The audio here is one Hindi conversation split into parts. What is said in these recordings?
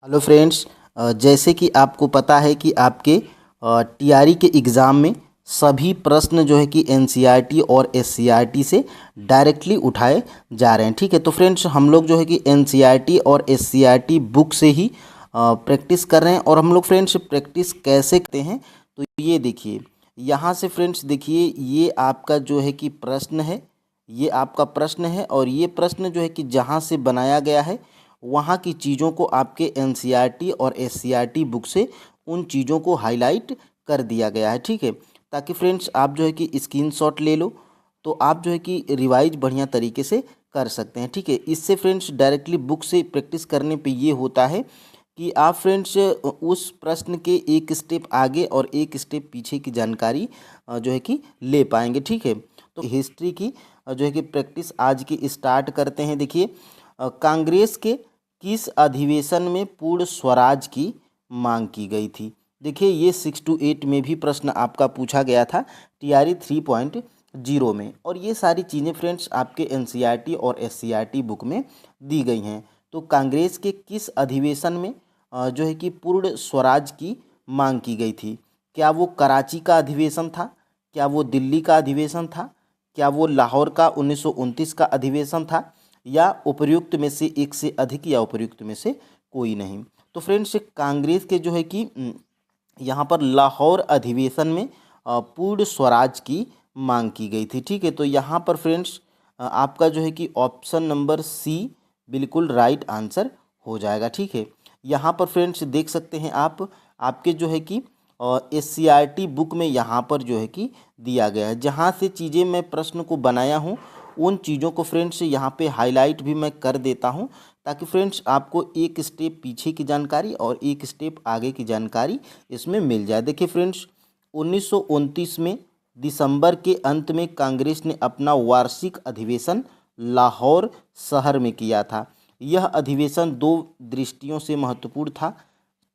हेलो फ्रेंड्स, जैसे कि आपको पता है कि आपके टीआरई के एग्ज़ाम में सभी प्रश्न जो है कि एनसीईआरटी और एससीईआरटी से डायरेक्टली उठाए जा रहे हैं। ठीक है, तो फ्रेंड्स हम लोग जो है कि एनसीईआरटी और एससीईआरटी बुक से ही प्रैक्टिस कर रहे हैं। और हम लोग फ्रेंड्स प्रैक्टिस कैसे करते हैं, तो ये देखिए यहाँ से फ्रेंड्स, देखिए ये आपका जो है कि प्रश्न है, ये आपका प्रश्न है। और ये प्रश्न जो है कि जहाँ से बनाया गया है वहाँ की चीज़ों को आपके एनसीईआरटी और एससीईआरटी बुक से उन चीज़ों को हाईलाइट कर दिया गया है। ठीक है, ताकि फ्रेंड्स आप जो है कि स्क्रीनशॉट ले लो, तो आप जो है कि रिवाइज बढ़िया तरीके से कर सकते हैं। ठीक है, इससे फ्रेंड्स डायरेक्टली बुक से प्रैक्टिस करने पे ये होता है कि आप फ्रेंड्स उस प्रश्न के एक स्टेप आगे और एक स्टेप पीछे की जानकारी जो है कि ले पाएंगे। ठीक है, तो हिस्ट्री की जो है कि प्रैक्टिस आज की स्टार्ट करते हैं। देखिए, कांग्रेस के किस अधिवेशन में पूर्ण स्वराज की मांग की गई थी। देखिए, ये 6 to 8 में भी प्रश्न आपका पूछा गया था टीआरई 3.0 में। और ये सारी चीज़ें फ्रेंड्स आपके एनसीईआरटी और एससीईआरटी बुक में दी गई हैं। तो कांग्रेस के किस अधिवेशन में जो है कि पूर्ण स्वराज की मांग की गई थी। क्या वो कराची का अधिवेशन था, क्या वो दिल्ली का अधिवेशन था, क्या वो लाहौर का 1929 का अधिवेशन था, या उपर्युक्त में से एक से अधिक, या उपर्युक्त में से कोई नहीं। तो फ्रेंड्स कांग्रेस के जो है कि यहाँ पर लाहौर अधिवेशन में पूर्ण स्वराज की मांग की गई थी। ठीक है, तो यहाँ पर फ्रेंड्स आपका जो है कि ऑप्शन नंबर सी बिल्कुल राइट आंसर हो जाएगा। ठीक है, यहाँ पर फ्रेंड्स देख सकते हैं आप, आपके जो है कि एससीईआरटी बुक में यहाँ पर जो है कि दिया गया है। जहाँ से चीज़ें मैं प्रश्न को बनाया हूँ उन चीज़ों को फ्रेंड्स यहाँ पे हाईलाइट भी मैं कर देता हूँ, ताकि फ्रेंड्स आपको एक स्टेप पीछे की जानकारी और एक स्टेप आगे की जानकारी इसमें मिल जाए। देखिए फ्रेंड्स, 1929 में दिसंबर के अंत में कांग्रेस ने अपना वार्षिक अधिवेशन लाहौर शहर में किया था। यह अधिवेशन दो दृष्टियों से महत्वपूर्ण था,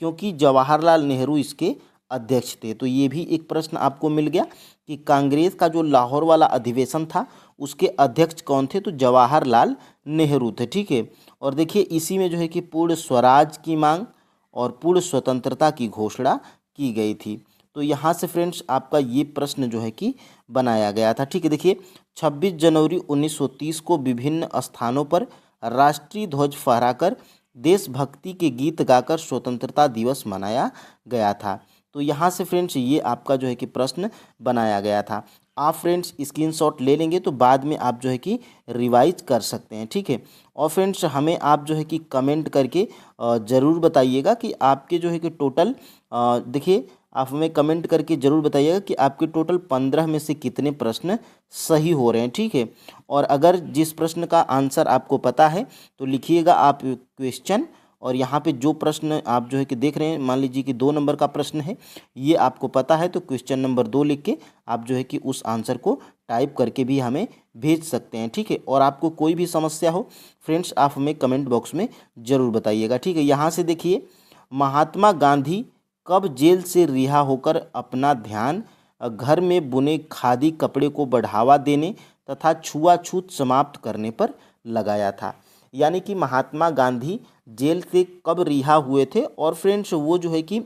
क्योंकि जवाहरलाल नेहरू इसके अध्यक्ष थे। तो ये भी एक प्रश्न आपको मिल गया कि कांग्रेस का जो लाहौर वाला अधिवेशन था उसके अध्यक्ष कौन थे, तो जवाहरलाल नेहरू थे। ठीक है, और देखिए इसी में जो है कि पूर्ण स्वराज की मांग और पूर्ण स्वतंत्रता की घोषणा की गई थी। तो यहाँ से फ्रेंड्स आपका ये प्रश्न जो है कि बनाया गया था। ठीक है, देखिए 26 जनवरी 1930 को विभिन्न स्थानों पर राष्ट्रीय ध्वज फहराकर देशभक्ति के गीत गाकर स्वतंत्रता दिवस मनाया गया था। तो यहाँ से फ्रेंड्स ये आपका जो है कि प्रश्न बनाया गया था। आप फ्रेंड्स स्क्रीनशॉट ले लेंगे तो बाद में आप जो है कि रिवाइज कर सकते हैं। ठीक है, और फ्रेंड्स हमें आप जो है कि कमेंट करके ज़रूर बताइएगा कि आपके जो है कि टोटल, देखिए आप हमें कमेंट करके ज़रूर बताइएगा कि आपके टोटल 15 में से कितने प्रश्न सही हो रहे हैं। ठीक है, और अगर जिस प्रश्न का आंसर आपको पता है तो लिखिएगा आप क्वेश्चन, और यहाँ पे जो प्रश्न आप जो है कि देख रहे हैं, मान लीजिए कि 2 नंबर का प्रश्न है, ये आपको पता है तो क्वेश्चन नंबर 2 लिख के आप जो है कि उस आंसर को टाइप करके भी हमें भेज सकते हैं। ठीक है, और आपको कोई भी समस्या हो फ्रेंड्स आप हमें कमेंट बॉक्स में ज़रूर बताइएगा। ठीक है, यहाँ से देखिए, महात्मा गांधी कब जेल से रिहा होकर अपना ध्यान घर में बुने खादी कपड़े को बढ़ावा देने तथा छुआछूत समाप्त करने पर लगाया था। यानी कि महात्मा गांधी जेल से कब रिहा हुए थे, और फ्रेंड्स वो जो है कि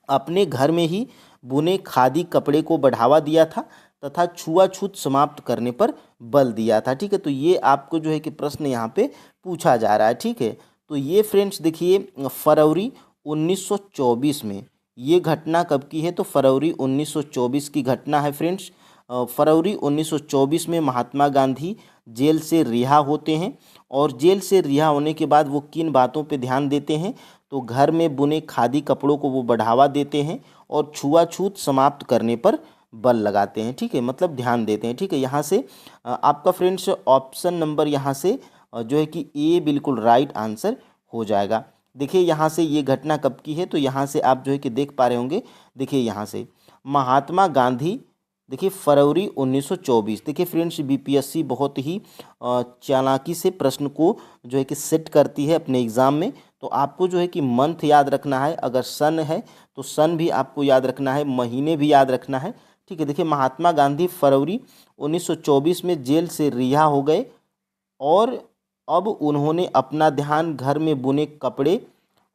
अपने घर में ही बुने खादी कपड़े को बढ़ावा दिया था तथा छुआछूत समाप्त करने पर बल दिया था। ठीक है, तो ये आपको जो है कि प्रश्न यहाँ पे पूछा जा रहा है। ठीक है, तो ये फ्रेंड्स देखिए फरवरी 1924 में ये घटना कब की है, तो फरवरी 1924 की घटना है फ्रेंड्स। फरवरी 1924 में महात्मा गांधी जेल से रिहा होते हैं, और जेल से रिहा होने के बाद वो किन बातों पे ध्यान देते हैं, तो घर में बुने खादी कपड़ों को वो बढ़ावा देते हैं और छुआछूत समाप्त करने पर बल लगाते हैं। ठीक है, मतलब ध्यान देते हैं। ठीक है, यहाँ से आपका फ्रेंड्स ऑप्शन नंबर यहाँ से जो है कि ए बिल्कुल राइट आंसर हो जाएगा। देखिए यहाँ से ये घटना कब की है, तो यहाँ से आप जो है कि देख पा रहे होंगे। देखिए यहाँ से महात्मा गांधी, देखिए फरवरी 1924। देखिए फ्रेंड्स बीपीएससी बहुत ही चालाकी से प्रश्न को जो है कि सेट करती है अपने एग्ज़ाम में। तो आपको जो है कि मंथ याद रखना है, अगर सन है तो सन भी आपको याद रखना है, महीने भी याद रखना है। ठीक है, देखिए महात्मा गांधी फरवरी 1924 में जेल से रिहा हो गए, और अब उन्होंने अपना ध्यान घर में बुने कपड़े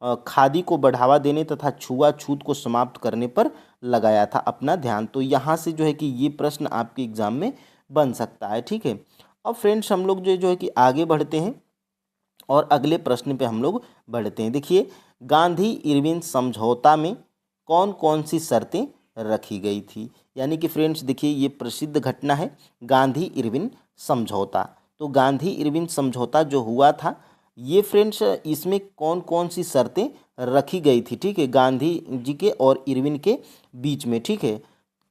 खादी को बढ़ावा देने तथा छुआछूत को समाप्त करने पर लगाया था अपना ध्यान। तो यहाँ से जो है कि ये प्रश्न आपके एग्जाम में बन सकता है। ठीक है, अब फ्रेंड्स हम लोग जो है कि आगे बढ़ते हैं और अगले प्रश्न पे हम लोग बढ़ते हैं। देखिए, गांधी इरविन समझौता में कौन कौन सी शर्तें रखी गई थी। यानी कि फ्रेंड्स देखिए, ये प्रसिद्ध घटना है गांधी इरविन समझौता। तो गांधी इरविन समझौता जो हुआ था, ये फ्रेंड्स इसमें कौन कौन सी शर्तें रखी गई थी। ठीक है, गांधी जी के और इरविन के बीच में। ठीक है,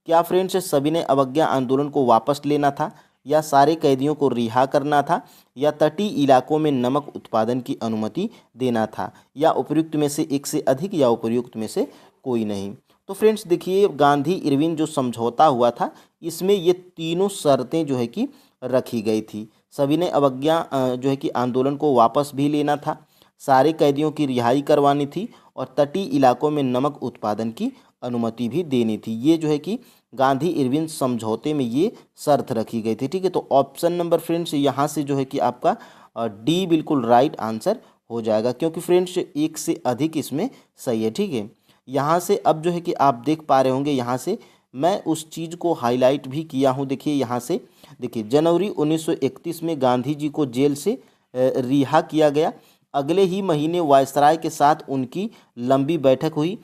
क्या फ्रेंड्स सविनय अवज्ञा आंदोलन को वापस लेना था, या सारे कैदियों को रिहा करना था, या तटीय इलाकों में नमक उत्पादन की अनुमति देना था, या उपर्युक्त में से एक से अधिक, या उपर्युक्त में से कोई नहीं। तो फ्रेंड्स देखिए, गांधी इरविन जो समझौता हुआ था, इसमें ये तीनों शर्तें जो है कि रखी गई थी। सविनय अवज्ञा जो है कि आंदोलन को वापस भी लेना था, सारे कैदियों की रिहाई करवानी थी, और तटीय इलाकों में नमक उत्पादन की अनुमति भी देनी थी। ये जो है कि गांधी इरविन समझौते में ये शर्त रखी गई थी। ठीक है, तो ऑप्शन नंबर फ्रेंड्स यहाँ से जो है कि आपका डी बिल्कुल राइट आंसर हो जाएगा, क्योंकि फ्रेंड्स एक से अधिक इसमें सही है। ठीक है, यहाँ से अब जो है कि आप देख पा रहे होंगे, यहाँ से मैं उस चीज़ को हाईलाइट भी किया हूँ। देखिए यहाँ से, देखिए जनवरी 1931 में गांधी जी को जेल से रिहा किया गया। अगले ही महीने वायसराय के साथ उनकी लंबी बैठक हुई।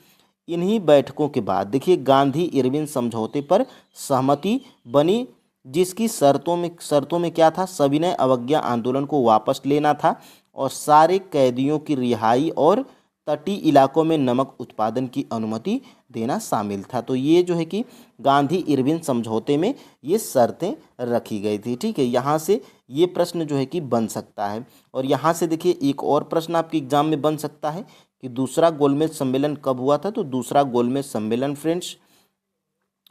इन्हीं बैठकों के बाद देखिए गांधी इरविन समझौते पर सहमति बनी, जिसकी शर्तों में क्या था, सविनय अवज्ञा आंदोलन को वापस लेना था, और सारे कैदियों की रिहाई और तटीय इलाकों में नमक उत्पादन की अनुमति देना शामिल था। तो ये जो है कि गांधी इरविन समझौते में ये शर्तें रखी गई थी। ठीक है, यहाँ से ये प्रश्न जो है कि बन सकता है। और यहाँ से देखिए एक और प्रश्न आपके एग्जाम में बन सकता है कि दूसरा गोलमेज सम्मेलन कब हुआ था। तो दूसरा गोलमेज सम्मेलन फ्रेंड्स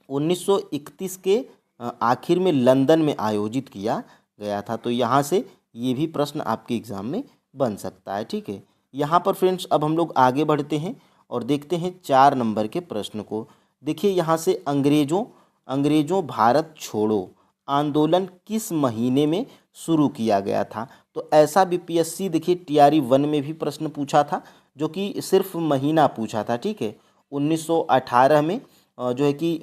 1931 के आखिर में लंदन में आयोजित किया गया था। तो यहाँ से ये भी प्रश्न आपके एग्जाम में बन सकता है। ठीक है, यहाँ पर फ्रेंड्स अब हम लोग आगे बढ़ते हैं और देखते हैं 4 नंबर के प्रश्न को। देखिए यहाँ से अंग्रेजों भारत छोड़ो आंदोलन किस महीने में शुरू किया गया था। तो ऐसा बीपीएससी देखिए टीआरई 1 में भी प्रश्न पूछा था, जो कि सिर्फ महीना पूछा था। ठीक है, 1918 में जो है कि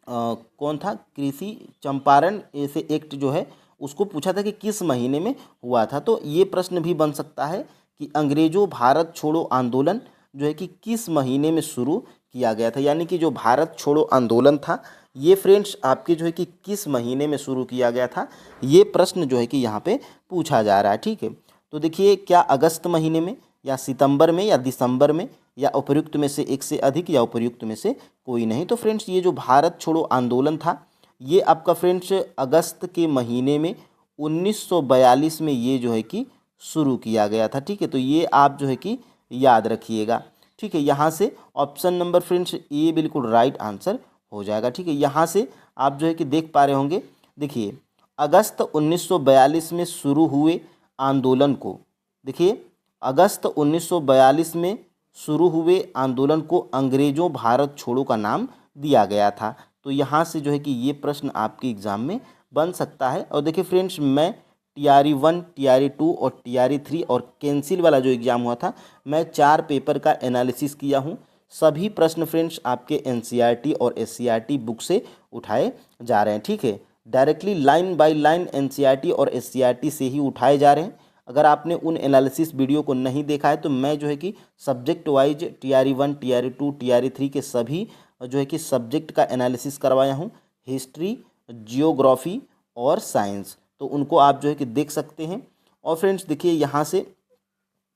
कौन था, कृषि चंपारण ऐसे एक्ट जो है उसको पूछा था कि किस महीने में हुआ था। तो ये प्रश्न भी बन सकता है कि अंग्रेजों भारत छोड़ो आंदोलन जो है कि किस महीने में शुरू किया गया था। यानी कि जो भारत छोड़ो आंदोलन था, ये फ्रेंड्स आपके जो है कि किस महीने में शुरू किया गया था, ये प्रश्न जो है कि यहाँ पे पूछा जा रहा है। ठीक है, तो देखिए क्या अगस्त महीने में, या सितंबर में, या दिसंबर में, या उपर्युक्त में से एक से अधिक, या उपर्युक्त में से कोई नहीं। तो फ्रेंड्स ये जो भारत छोड़ो आंदोलन था, ये आपका फ्रेंड्स अगस्त के महीने में 1942 में ये जो है कि शुरू किया गया था। ठीक है, तो ये आप जो है कि याद रखिएगा। ठीक है, यहाँ से ऑप्शन नंबर फ्रेंड्स ए बिल्कुल राइट आंसर हो जाएगा। ठीक है, यहाँ से आप जो है कि देख पा रहे होंगे, देखिए अगस्त 1942 में शुरू हुए आंदोलन को, देखिए अगस्त 1942 में शुरू हुए आंदोलन को अंग्रेजों भारत छोड़ो का नाम दिया गया था। तो यहाँ से जो है कि ये प्रश्न आपके एग्जाम में बन सकता है। और देखिए फ्रेंड्स, मैं टीआरई 1, टीआरई 2 और टीआरई 3 और कैंसिल वाला जो एग्ज़ाम हुआ था, मैं 4 पेपर का एनालिसिस किया हूँ। सभी प्रश्न फ्रेंड्स आपके एनसीईआरटी और एससीईआरटी बुक से उठाए जा रहे हैं। ठीक है, directly line by line NCERT और एससीईआरटी से ही उठाए जा रहे हैं। अगर आपने उन एनालिसिस वीडियो को नहीं देखा है, तो मैं जो है कि subject wise TRE 1, TRE 2, TRE 3 के सभी जो है कि सब्जेक्ट का एनालिसिस करवाया हूँ, हिस्ट्री, जियोग्राफी और साइंस। तो उनको आप जो है कि देख सकते हैं। और फ्रेंड्स देखिए यहाँ से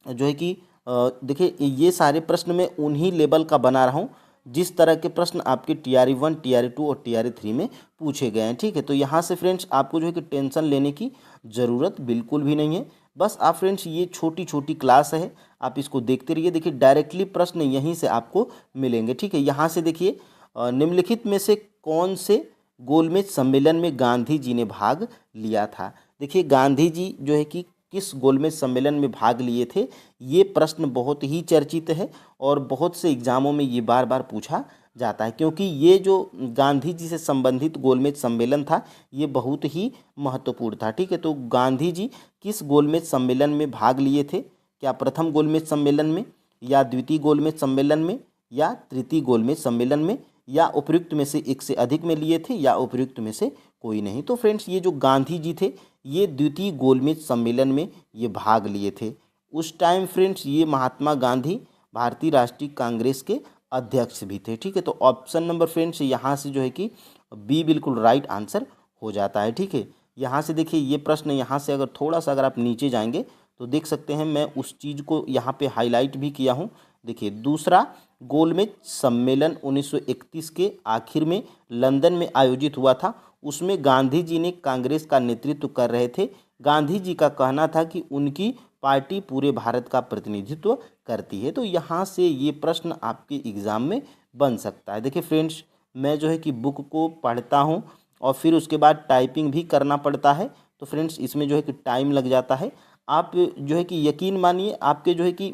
जो है कि देखिए ये सारे प्रश्न मैं उन्हीं लेवल का बना रहा हूँ जिस तरह के प्रश्न आपके टीआरई 1, टीआरई 2 और टीआरई 3 में पूछे गए हैं। ठीक है, तो यहाँ से फ्रेंड्स आपको जो है कि टेंशन लेने की ज़रूरत बिल्कुल भी नहीं है। बस आप फ्रेंड्स ये छोटी छोटी क्लास है, आप इसको देखते रहिए। देखिए डायरेक्टली प्रश्न यहीं से आपको मिलेंगे। ठीक है, यहाँ से देखिए निम्नलिखित में से कौन से गोलमेज सम्मेलन में गांधी जी ने भाग लिया था। देखिए गांधी जी जो है कि किस गोलमेज सम्मेलन में भाग लिए थे, ये प्रश्न बहुत ही चर्चित है और बहुत से एग्जामों में ये बार बार पूछा जाता है, क्योंकि ये जो गांधी जी से संबंधित गोलमेज सम्मेलन था, ये बहुत ही महत्वपूर्ण था। ठीक है, तो गांधी जी किस गोलमेज सम्मेलन में भाग लिए थे, क्या प्रथम गोलमेज सम्मेलन में, या द्वितीय गोलमेज सम्मेलन में, या तृतीय गोलमेज सम्मेलन में, या उपयुक्त में से एक से अधिक में लिए थे, या उपयुक्त में से कोई नहीं। तो फ्रेंड्स ये जो गांधी जी थे ये द्वितीय गोलमेज सम्मेलन में ये भाग लिए थे। उस टाइम फ्रेंड्स ये महात्मा गांधी भारतीय राष्ट्रीय कांग्रेस के अध्यक्ष भी थे। ठीक है, तो ऑप्शन नंबर फ्रेंड्स यहाँ से जो है कि बी बिल्कुल राइट आंसर हो जाता है। ठीक है, यहाँ से देखिए ये प्रश्न, यहाँ से अगर थोड़ा सा अगर आप नीचे जाएंगे तो देख सकते हैं मैं उस चीज़ को यहाँ पे हाईलाइट भी किया हूँ। देखिए दूसरा गोलमेज सम्मेलन 1931 के आखिर में लंदन में आयोजित हुआ था। उसमें गांधी जी ने कांग्रेस का नेतृत्व कर रहे थे। गांधी जी का कहना था कि उनकी पार्टी पूरे भारत का प्रतिनिधित्व करती है। तो यहाँ से ये प्रश्न आपके एग्ज़ाम में बन सकता है। देखिए फ्रेंड्स मैं जो है कि बुक को पढ़ता हूँ और फिर उसके बाद टाइपिंग भी करना पड़ता है, तो फ्रेंड्स इसमें जो है कि टाइम लग जाता है। आप जो है कि यकीन मानिए आपके जो है कि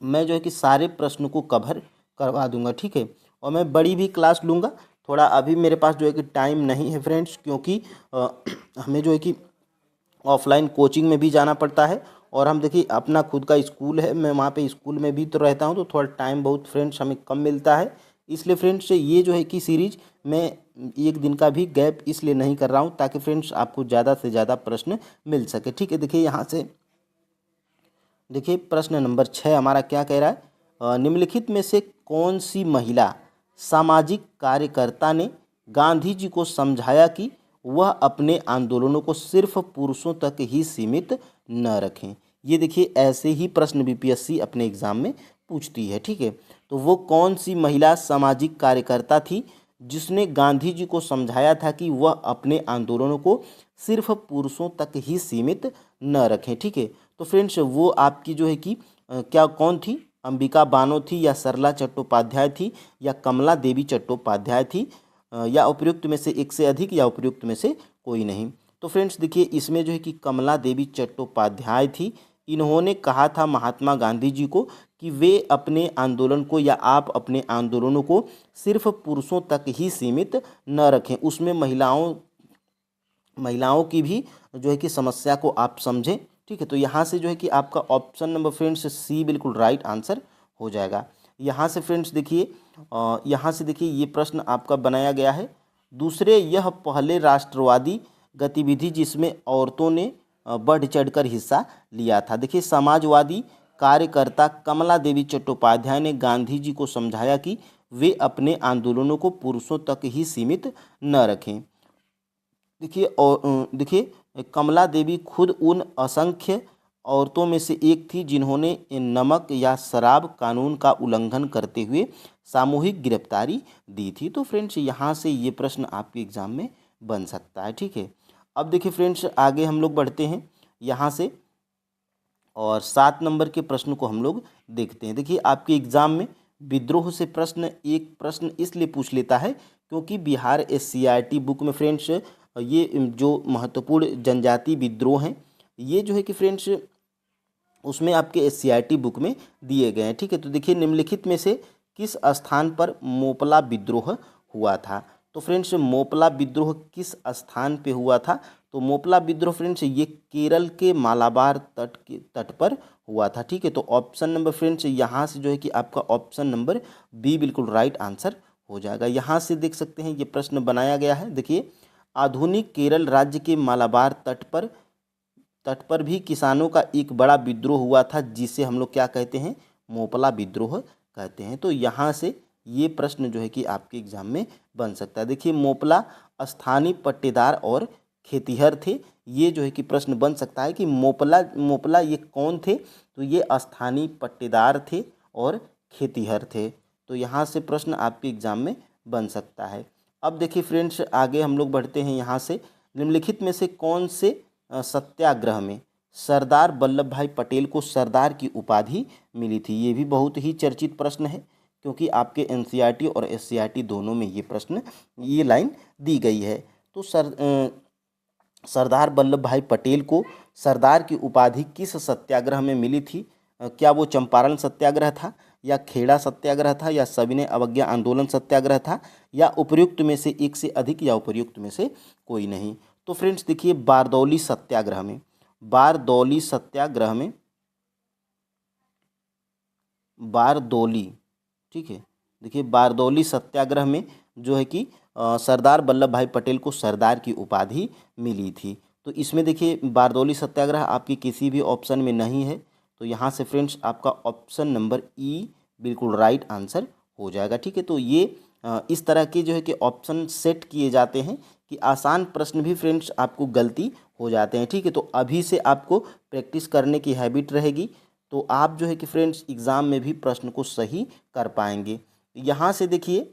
मैं जो है कि सारे प्रश्नों को कवर करवा दूंगा। ठीक है, और मैं बड़ी भी क्लास लूँगा। थोड़ा अभी मेरे पास जो है कि टाइम नहीं है फ्रेंड्स, क्योंकि हमें जो है कि ऑफलाइन कोचिंग में भी जाना पड़ता है, और हम देखिए अपना खुद का स्कूल है, मैं वहाँ पे स्कूल में भी तो रहता हूँ, तो थोड़ा टाइम बहुत फ्रेंड्स हमें कम मिलता है। इसलिए फ्रेंड्स ये जो है कि सीरीज मैं एक दिन का भी गैप इसलिए नहीं कर रहा हूँ ताकि फ्रेंड्स आपको ज़्यादा से ज़्यादा प्रश्न मिल सके। ठीक है, देखिए यहाँ से देखिए प्रश्न नंबर 6 हमारा क्या कह रहा है, निम्नलिखित में से कौन सी महिला सामाजिक कार्यकर्ता ने गांधी जी को समझाया कि वह अपने आंदोलनों को सिर्फ पुरुषों तक ही सीमित न रखें। ये देखिए ऐसे ही प्रश्न बीपीएससी अपने एग्जाम में पूछती है। ठीक है, तो वो कौन सी महिला सामाजिक कार्यकर्ता थी जिसने गांधी जी को समझाया था कि वह अपने आंदोलनों को सिर्फ पुरुषों तक ही सीमित न रखें। ठीक है, तो फ्रेंड्स वो आपकी जो है कि क्या कौन थी, अंबिका बानो थी, या सरला चट्टोपाध्याय थी, या कमला देवी चट्टोपाध्याय थी, या उपयुक्त में से एक से अधिक, या उपयुक्त में से कोई नहीं। तो फ्रेंड्स देखिए इसमें जो है कि कमला देवी चट्टोपाध्याय थी। इन्होंने कहा था महात्मा गांधी जी को कि वे अपने आंदोलन को, या आप अपने आंदोलनों को सिर्फ पुरुषों तक ही सीमित न रखें, उसमें महिलाओं की भी जो है कि समस्या को आप समझें। ठीक है, तो यहाँ से जो है कि आपका ऑप्शन नंबर फ्रेंड्स सी बिल्कुल राइट आंसर हो जाएगा। यहाँ से फ्रेंड्स देखिए यहाँ से देखिए ये प्रश्न आपका बनाया गया है। दूसरे यह पहले राष्ट्रवादी गतिविधि जिसमें औरतों ने बढ़ चढ़कर हिस्सा लिया था। देखिए समाजवादी कार्यकर्ता कमला देवी चट्टोपाध्याय ने गांधी जी को समझाया कि वे अपने आंदोलनों को पुरुषों तक ही सीमित न रखें। देखिए और देखिए कमला देवी खुद उन असंख्य औरतों में से एक थी जिन्होंने नमक या शराब कानून का उल्लंघन करते हुए सामूहिक गिरफ्तारी दी थी। तो फ्रेंड्स यहाँ से ये प्रश्न आपके एग्जाम में बन सकता है। ठीक है, अब देखिए फ्रेंड्स आगे हम लोग बढ़ते हैं यहाँ से, और 7 नंबर के प्रश्न को हम लोग देखते हैं। देखिए आपके एग्जाम में विद्रोह से प्रश्न एक प्रश्न इसलिए पूछ लेता है क्योंकि बिहार एससीईआरटी बुक में फ्रेंड्स ये जो महत्वपूर्ण जनजाति विद्रोह हैं ये जो है कि फ्रेंड्स उसमें आपके एससीईआरटी बुक में दिए गए हैं। ठीक है, तो देखिए निम्नलिखित में से किस स्थान पर मोपला विद्रोह हुआ था। तो फ्रेंड्स मोपला विद्रोह किस स्थान पे हुआ था, तो मोपला विद्रोह फ्रेंड्स ये केरल के मालाबार तट पर हुआ था। ठीक है, तो ऑप्शन नंबर फ्रेंड्स यहाँ से जो है कि आपका ऑप्शन नंबर बी बिल्कुल राइट आंसर हो जाएगा। यहाँ से देख सकते हैं ये प्रश्न बनाया गया है। देखिए आधुनिक केरल राज्य के मालाबार तट पर भी किसानों का एक बड़ा विद्रोह हुआ था जिसे हम लोग क्या कहते हैं, मोपला विद्रोह कहते हैं। तो यहाँ से ये प्रश्न जो है कि आपके एग्जाम में बन सकता है। देखिए मोपला स्थानीय पट्टेदार और खेतिहर थे। ये जो है कि प्रश्न बन सकता है कि मोपला ये कौन थे, तो ये स्थानीय पट्टेदार थे और खेतिहर थे। तो यहाँ से प्रश्न आपके एग्जाम में बन सकता है। अब देखिए फ्रेंड्स आगे हम लोग बढ़ते हैं यहाँ से, निम्नलिखित में से कौन से सत्याग्रह में सरदार वल्लभ भाई पटेल को सरदार की उपाधि मिली थी। ये भी बहुत ही चर्चित प्रश्न है क्योंकि आपके एनसीईआरटी और एससीईआरटी दोनों में ये प्रश्न ये लाइन दी गई है। तो सरदार वल्लभ भाई पटेल को सरदार की उपाधि किस सत्याग्रह में मिली थी। क्या वो चंपारण सत्याग्रह था, या खेड़ा सत्याग्रह था, या सविनय अवज्ञा आंदोलन सत्याग्रह था, या उपर्युक्त में से एक से अधिक, या उपर्युक्त में से कोई नहीं। तो फ्रेंड्स देखिए बारदौली सत्याग्रह में बारदौली, ठीक है। देखिए बारदौली सत्याग्रह में जो है कि सरदार वल्लभ भाई पटेल को सरदार की उपाधि मिली थी। तो इसमें देखिए बारदौली सत्याग्रह आपकी किसी भी ऑप्शन में नहीं है, तो यहाँ से फ्रेंड्स आपका ऑप्शन नंबर ई बिल्कुल राइट आंसर हो जाएगा, ठीक है। तो ये इस तरह के जो है कि ऑप्शन सेट किए जाते हैं कि आसान प्रश्न भी फ्रेंड्स आपको गलती हो जाते हैं, ठीक है। तो अभी से आपको प्रैक्टिस करने की हैबिट रहेगी, तो आप जो है कि फ्रेंड्स एग्ज़ाम में भी प्रश्न को सही कर पाएंगे। यहाँ से देखिए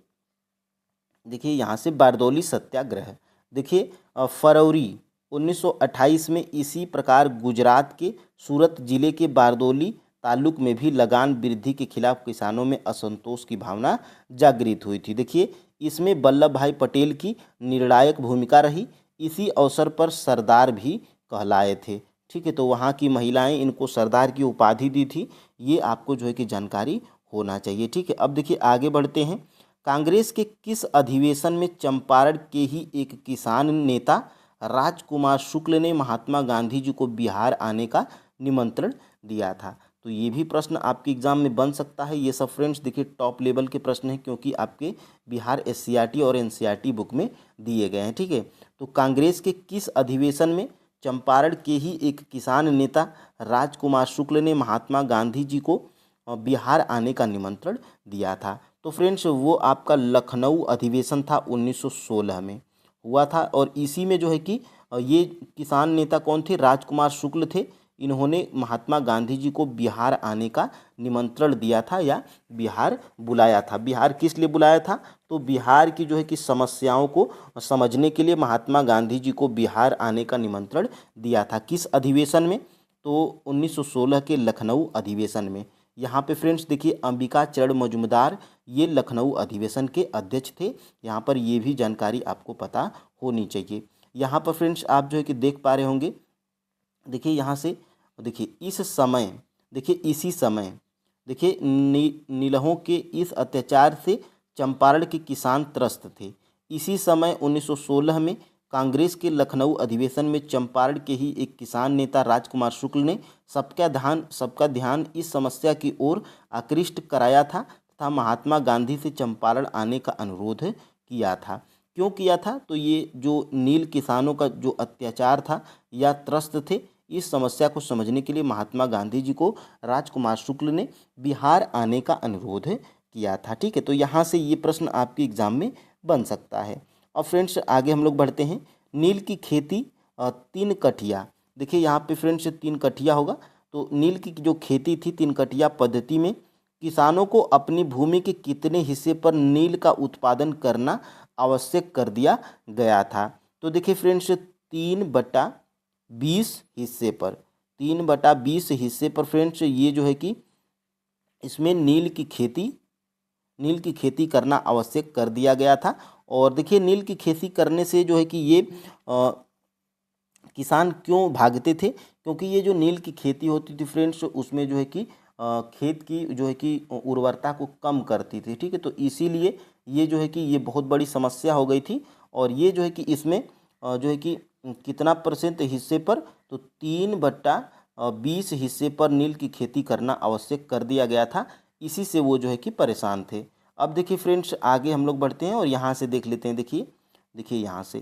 यहाँ से बारदौली सत्याग्रह, देखिए फरवरी 1928 में इसी प्रकार गुजरात के सूरत जिले के बारदौली ताल्लुक में भी लगान वृद्धि के खिलाफ किसानों में असंतोष की भावना जागृत हुई थी। देखिए इसमें वल्लभ भाई पटेल की निर्णायक भूमिका रही। इसी अवसर पर सरदार भी कहलाए थे, ठीक है। तो वहाँ की महिलाएं इनको सरदार की उपाधि दी थी, ये आपको जो है कि जानकारी होना चाहिए, ठीक है। अब देखिए आगे बढ़ते हैं। कांग्रेस के किस अधिवेशन में चंपारण के ही एक किसान नेता राजकुमार शुक्ल ने महात्मा गांधी जी को बिहार आने का निमंत्रण दिया था? तो ये भी प्रश्न आपके एग्जाम में बन सकता है। ये सब फ्रेंड्स देखिए टॉप लेवल के प्रश्न हैं, क्योंकि आपके बिहार एससीईआरटी और एनसीईआरटी बुक में दिए गए हैं, ठीक है। तो कांग्रेस के किस अधिवेशन में चंपारण के ही एक किसान नेता राजकुमार शुक्ल ने महात्मा गांधी जी को बिहार आने का निमंत्रण दिया था? तो फ्रेंड्स वो आपका लखनऊ अधिवेशन था, 1916 में हुआ था। और इसी में जो है कि ये किसान नेता कौन थे? राजकुमार शुक्ल थे। इन्होंने महात्मा गांधी जी को बिहार आने का निमंत्रण दिया था या बिहार बुलाया था। बिहार किस लिए बुलाया था? तो बिहार की जो है कि समस्याओं को समझने के लिए महात्मा गांधी जी को बिहार आने का निमंत्रण दिया था। किस अधिवेशन में? तो 1916 के लखनऊ अधिवेशन में। यहाँ पे फ्रेंड्स देखिए अंबिका चरण मजूमदार ये लखनऊ अधिवेशन के अध्यक्ष थे। यहाँ पर ये भी जानकारी आपको पता होनी चाहिए। यहाँ पर फ्रेंड्स आप जो है कि देख पा रहे होंगे, देखिए यहाँ से देखिए इस समय, देखिए इसी समय देखिए नीलहों के इस अत्याचार से चंपारण के किसान त्रस्त थे। इसी समय 1916 में कांग्रेस के लखनऊ अधिवेशन में चंपारण के ही एक किसान नेता राजकुमार शुक्ल ने सबका ध्यान इस समस्या की ओर आकृष्ट कराया था तथा महात्मा गांधी से चंपारण आने का अनुरोध किया था। क्यों किया था? तो ये जो नील किसानों का जो अत्याचार था या त्रस्त थे, इस समस्या को समझने के लिए महात्मा गांधी जी को राजकुमार शुक्ल ने बिहार आने का अनुरोध किया था, ठीक है। तो यहाँ से ये प्रश्न आपके एग्जाम में बन सकता है। अब फ्रेंड्स आगे हम लोग बढ़ते हैं। नील की खेती 3 कठिया, देखिए यहाँ पे फ्रेंड्स 3 कठिया होगा। तो नील की जो खेती थी 3 कठिया पद्धति में किसानों को अपनी भूमि के कितने हिस्से पर नील का उत्पादन करना आवश्यक कर दिया गया था? तो देखिए फ्रेंड्स 3/20 हिस्से पर, 3/20 हिस्से पर फ्रेंड्स ये जो है कि इसमें नील की खेती करना आवश्यक कर दिया गया था। और देखिए नील की खेती करने से जो है कि ये किसान क्यों भागते थे? क्योंकि ये जो नील की खेती होती थी फ्रेंड्स उसमें जो है कि खेत की जो है कि उर्वरता को कम करती थी, ठीक है। तो इसीलिए ये जो है कि ये बहुत बड़ी समस्या हो गई थी। और ये जो है कि इसमें जो है कि कितना % हिस्से पर? तो 3/20 हिस्से पर नील की खेती करना आवश्यक कर दिया गया था। इसी से वो जो है कि परेशान थे। अब देखिए फ्रेंड्स आगे हम लोग बढ़ते हैं और यहाँ से देख लेते हैं। देखिए यहाँ से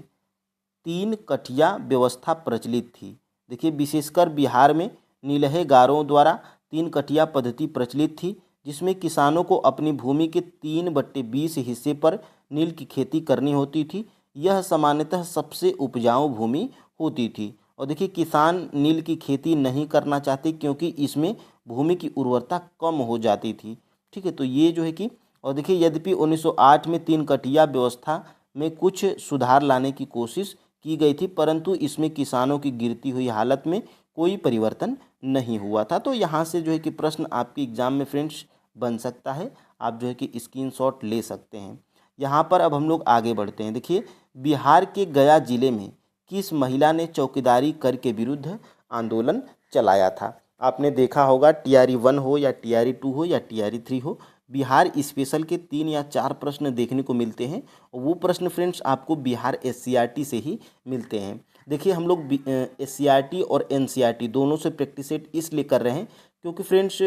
3 कठिया व्यवस्था प्रचलित थी। देखिए विशेषकर बिहार में नीलहेगारों द्वारा 3 कठिया पद्धति प्रचलित थी, जिसमें किसानों को अपनी भूमि के 3/20 हिस्से पर नील की खेती करनी होती थी। यह सामान्यतः सबसे उपजाऊ भूमि होती थी। और देखिए किसान नील की खेती नहीं करना चाहते क्योंकि इसमें भूमि की उर्वरता कम हो जाती थी, ठीक है। तो ये जो है कि और देखिए यद्यपि 1908 में 3 कठिया व्यवस्था में कुछ सुधार लाने की कोशिश की गई थी, परंतु इसमें किसानों की गिरती हुई हालत में कोई परिवर्तन नहीं हुआ था। तो यहाँ से जो है कि प्रश्न आपके एग्जाम में फ्रेंड्स बन सकता है, आप जो है कि स्क्रीनशॉट ले सकते हैं। यहाँ पर अब हम लोग आगे बढ़ते हैं। देखिए बिहार के गया जिले में किस महिला ने चौकीदारी कर के विरुद्ध आंदोलन चलाया था? आपने देखा होगा TRE 1 हो या TRE 2 हो या TRE 3 हो, बिहार स्पेशल के 3 या 4 प्रश्न देखने को मिलते हैं। और वो प्रश्न फ्रेंड्स आपको बिहार SCRT से ही मिलते हैं। देखिए हम लोग SCRT और NCRT दोनों से प्रैक्टिस सेट इसलिए कर रहे हैं क्योंकि फ्रेंड्स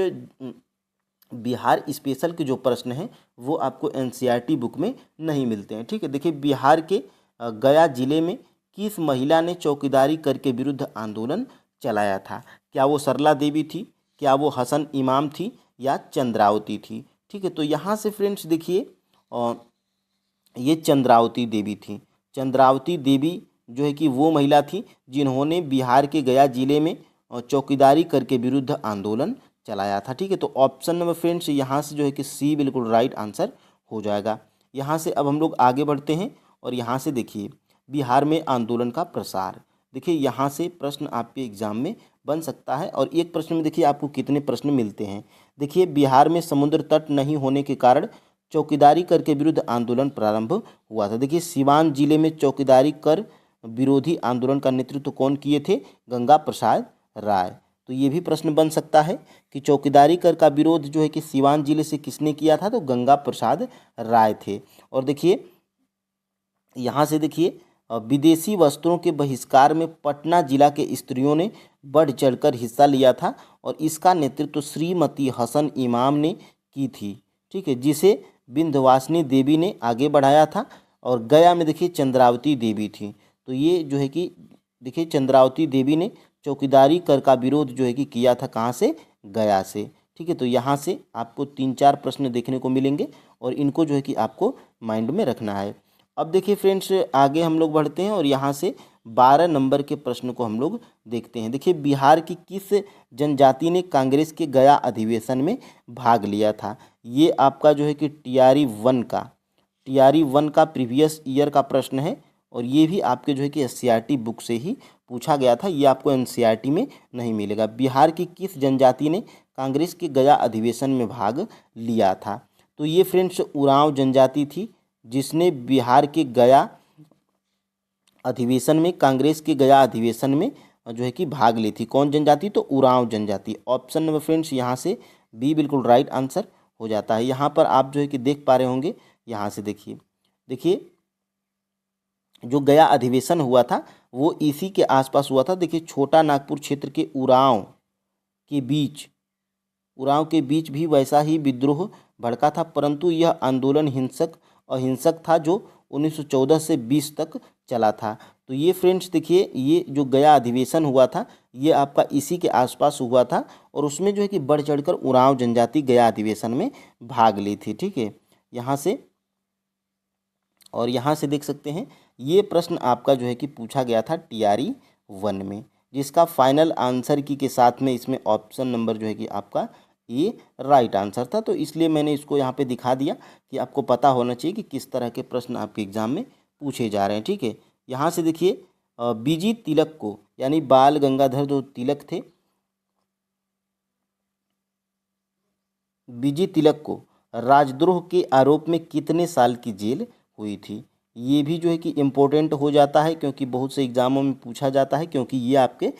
बिहार स्पेशल के जो प्रश्न हैं वो आपको एनसीईआरटी बुक में नहीं मिलते हैं। ठीक है, देखिए बिहार के गया जिले में किस महिला ने चौकीदारी कर के विरुद्ध आंदोलन चलाया था? क्या वो सरला देवी थी, क्या वो हसन इमाम थी, या चंद्रावती थी? ठीक है, तो यहाँ से फ्रेंड्स देखिए ये चंद्रावती देवी थी। चंद्रावती देवी जो है कि वो महिला थी जिन्होंने बिहार के गया जिले में चौकीदारी करके विरुद्ध आंदोलन चलाया था। ठीक है, तो ऑप्शन नंबर फ्रेंड्स यहाँ से जो है कि सी बिल्कुल राइट आंसर हो जाएगा। यहाँ से अब हम लोग आगे बढ़ते हैं और यहाँ से देखिए बिहार में आंदोलन का प्रसार। देखिए यहाँ से प्रश्न आपके एग्जाम में बन सकता है और एक प्रश्न में देखिए आपको कितने प्रश्न मिलते हैं। देखिए बिहार में समुद्र तट नहीं होने के कारण चौकीदारी कर के विरुद्ध आंदोलन प्रारंभ हुआ था। देखिए सिवान जिले में चौकीदारी कर विरोधी आंदोलन का नेतृत्व कौन किए थे? गंगा प्रसाद राय। तो ये भी प्रश्न बन सकता है कि चौकीदारी कर का विरोध जो है कि सिवान जिले से किसने किया था? तो गंगा प्रसाद राय थे। और देखिए यहाँ से देखिए विदेशी वस्त्रों के बहिष्कार में पटना जिला के स्त्रियों ने बढ़ चढ़कर हिस्सा लिया था और इसका नेतृत्व श्रीमती हसन इमाम ने की थी। ठीक है, जिसे विंध्यवासिनी देवी ने आगे बढ़ाया था। और गया में देखिए चंद्रावती देवी थी। तो ये जो है कि देखिए चंद्रावती देवी ने चौकीदारी कर का विरोध जो है कि किया था कहाँ से? गया से। ठीक है, तो यहाँ से आपको 3-4 प्रश्न देखने को मिलेंगे और इनको जो है कि आपको माइंड में रखना है। अब देखिए फ्रेंड्स आगे हम लोग बढ़ते हैं और यहाँ से 12 नंबर के प्रश्न को हम लोग देखते हैं। देखिए बिहार की किस जनजाति ने कांग्रेस के गया अधिवेशन में भाग लिया था? ये आपका जो है कि टीआरई 1 का प्रीवियस ईयर का प्रश्न है और ये भी आपके जो है कि एससीईआरटी बुक से ही पूछा गया था, ये आपको एनसीईआरटी में नहीं मिलेगा। बिहार की किस जनजाति ने कांग्रेस के गया अधिवेशन में भाग लिया था? तो ये फ्रेंड्स उरांव जनजाति थी जिसने बिहार के गया अधिवेशन में, कांग्रेस के गया अधिवेशन में जो है कि भाग ली थी। कौन जनजाति? तो उरांव जनजाति। ऑप्शन नंबर फ्रेंड्स यहाँ से बी बिल्कुल राइट आंसर हो जाता है। यहाँ पर आप जो है कि देख पा रहे होंगे, यहाँ से देखिए जो गया अधिवेशन हुआ था वो इसी के आसपास हुआ था। देखिए छोटा नागपुर क्षेत्र के उरांव के बीच भी वैसा ही विद्रोह भड़का था, परंतु यह आंदोलन अहिंसक था जो 1914 से 20 तक चला था। तो ये फ्रेंड्स देखिए ये जो गया अधिवेशन हुआ था ये आपका इसी के आसपास हुआ था और उसमें जो है कि बढ़ चढ़कर उरांव जनजाति गया अधिवेशन में भाग ली थी। ठीक है, यहाँ से देख सकते हैं ये प्रश्न आपका जो है कि पूछा गया था टीआरई 1 में, जिसका फाइनल आंसर की के साथ में इसमें ऑप्शन नंबर जो है कि आपका ये राइट आंसर था। तो इसलिए मैंने इसको यहाँ पे दिखा दिया कि आपको पता होना चाहिए कि किस तरह के प्रश्न आपके एग्जाम में पूछे जा रहे हैं। ठीक है, यहाँ से देखिए बीजी तिलक को यानी बाल गंगाधर जो तिलक थे, बीजी तिलक को राजद्रोह के आरोप में कितने साल की जेल हुई थी? ये भी जो है कि इम्पोर्टेंट हो जाता है क्योंकि बहुत से एग्जामों में पूछा जाता है, क्योंकि ये आपके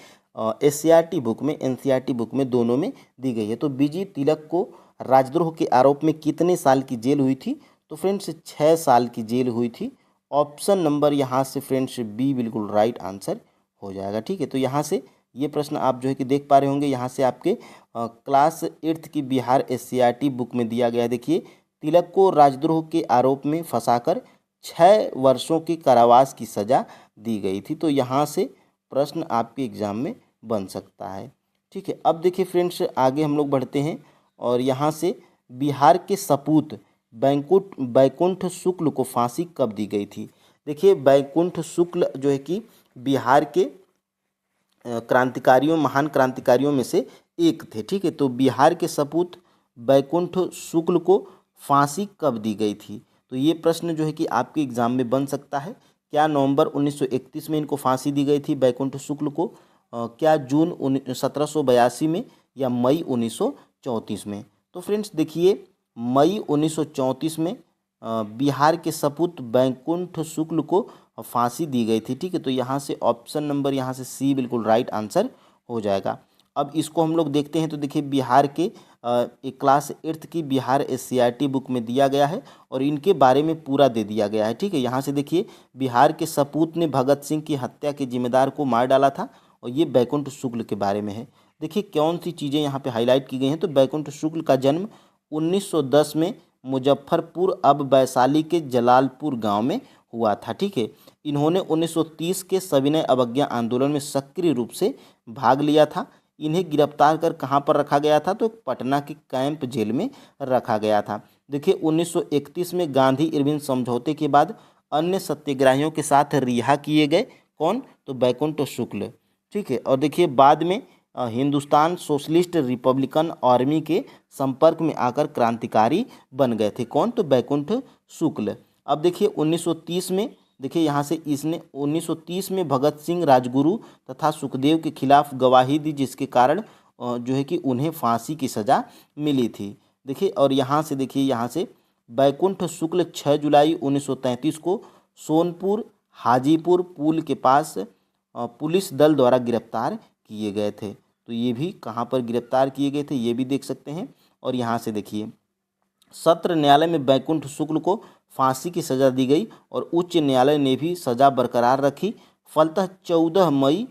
एससीईआरटी बुक में, एनसीईआरटी बुक में दोनों में दी गई है। तो बीजी तिलक को राजद्रोह के आरोप में कितने साल की जेल हुई थी? तो फ्रेंड्स 6 साल की जेल हुई थी। ऑप्शन नंबर यहाँ से फ्रेंड्स बी बिल्कुल राइट आंसर हो जाएगा। ठीक है, तो यहाँ से ये प्रश्न आप जो है कि देख पा रहे होंगे, यहाँ से आपके क्लास 8th की बिहार एससीईआरटी बुक में दिया गया है। देखिए तिलक को राजद्रोह के आरोप में फंसाकर 6 वर्षों की कारावास की सज़ा दी गई थी। तो यहाँ से प्रश्न आपके एग्जाम में बन सकता है। ठीक है, अब देखिए फ्रेंड्स आगे हम लोग बढ़ते हैं और यहाँ से बिहार के सपूत बैकुंठ शुक्ल को फांसी कब दी गई थी? देखिए बैकुंठ शुक्ल जो है कि बिहार के महान क्रांतिकारियों में से एक थे। ठीक है, तो बिहार के सपूत बैकुंठ शुक्ल को फांसी कब दी गई थी? तो ये प्रश्न जो है कि आपके एग्जाम में बन सकता है। क्या नवंबर 1931 में इनको फांसी दी गई थी बैकुंठ शुक्ल को? क्या जून 1782 में, या मई 1934 में? तो फ्रेंड्स देखिए मई 1934 में बिहार के सपूत बैकुंठ शुक्ल को फांसी दी गई थी। ठीक है, तो यहाँ से ऑप्शन नंबर यहाँ से सी बिल्कुल राइट आंसर हो जाएगा। अब इसको हम लोग देखते हैं तो देखिए बिहार के एक क्लास 8th की बिहार एससीईआरटी बुक में दिया गया है और इनके बारे में पूरा दे दिया गया है। ठीक है, यहाँ से देखिए बिहार के सपूत ने भगत सिंह की हत्या के जिम्मेदार को मार डाला था और ये बैकुंठ शुक्ल के बारे में है। देखिए कौन सी चीज़ें यहाँ पे हाईलाइट की गई हैं, तो बैकुंठ शुक्ल का जन्म 1910 में मुजफ्फरपुर अब वैशाली के जलालपुर गांव में हुआ था। ठीक है, इन्होंने 1930 के सविनय अवज्ञा आंदोलन में सक्रिय रूप से भाग लिया था। इन्हें गिरफ्तार कर कहाँ पर रखा गया था, तो पटना के कैंप जेल में रखा गया था। देखिए 1931 में गांधी इरविन समझौते के बाद अन्य सत्याग्रहियों के साथ रिहा किए गए। कौन, तो बैकुंठ शुक्ल। ठीक है, और देखिए बाद में हिंदुस्तान सोशलिस्ट रिपब्लिकन आर्मी के संपर्क में आकर क्रांतिकारी बन गए थे। कौन, तो बैकुंठ शुक्ल। अब देखिए 1930 में, देखिए यहाँ से इसने 1930 में भगत सिंह, राजगुरु तथा सुखदेव के खिलाफ गवाही दी, जिसके कारण जो है कि उन्हें फांसी की सज़ा मिली थी। देखिए और यहाँ से देखिए, यहाँ से बैकुंठ शुक्ल 6 जुलाई 1933 को सोनपुर हाजीपुर पुल के पास पुलिस दल द्वारा गिरफ्तार किए गए थे। तो ये भी कहाँ पर गिरफ्तार किए गए थे, ये भी देख सकते हैं। और यहाँ से देखिए सत्र न्यायालय में बैकुंठ शुक्ल को फांसी की सज़ा दी गई और उच्च न्यायालय ने भी सज़ा बरकरार रखी। फलतः 14 मई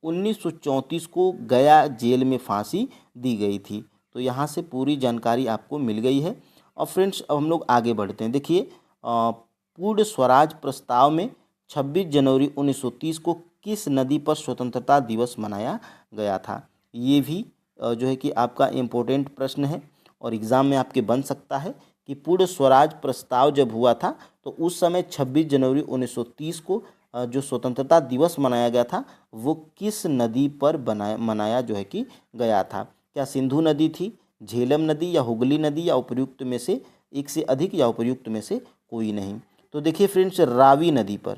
1934 को गया जेल में फांसी दी गई थी। तो यहाँ से पूरी जानकारी आपको मिल गई है। और फ्रेंड्स अब हम लोग आगे बढ़ते हैं। देखिए पूर्ण स्वराज प्रस्ताव में 26 जनवरी 1930 को किस नदी पर स्वतंत्रता दिवस मनाया गया था, ये भी जो है कि आपका इम्पोर्टेंट प्रश्न है और एग्ज़ाम में आपके बन सकता है कि पूर्ण स्वराज प्रस्ताव जब हुआ था तो उस समय 26 जनवरी 1930 को जो स्वतंत्रता दिवस मनाया गया था वो किस नदी पर मनाया जो है कि गया था। क्या सिंधु नदी थी, झेलम नदी या हुगली नदी, या उपयुक्त में से एक से अधिक, या उपयुक्त में से कोई नहीं। तो देखिए फ्रेंड्स रावी नदी पर,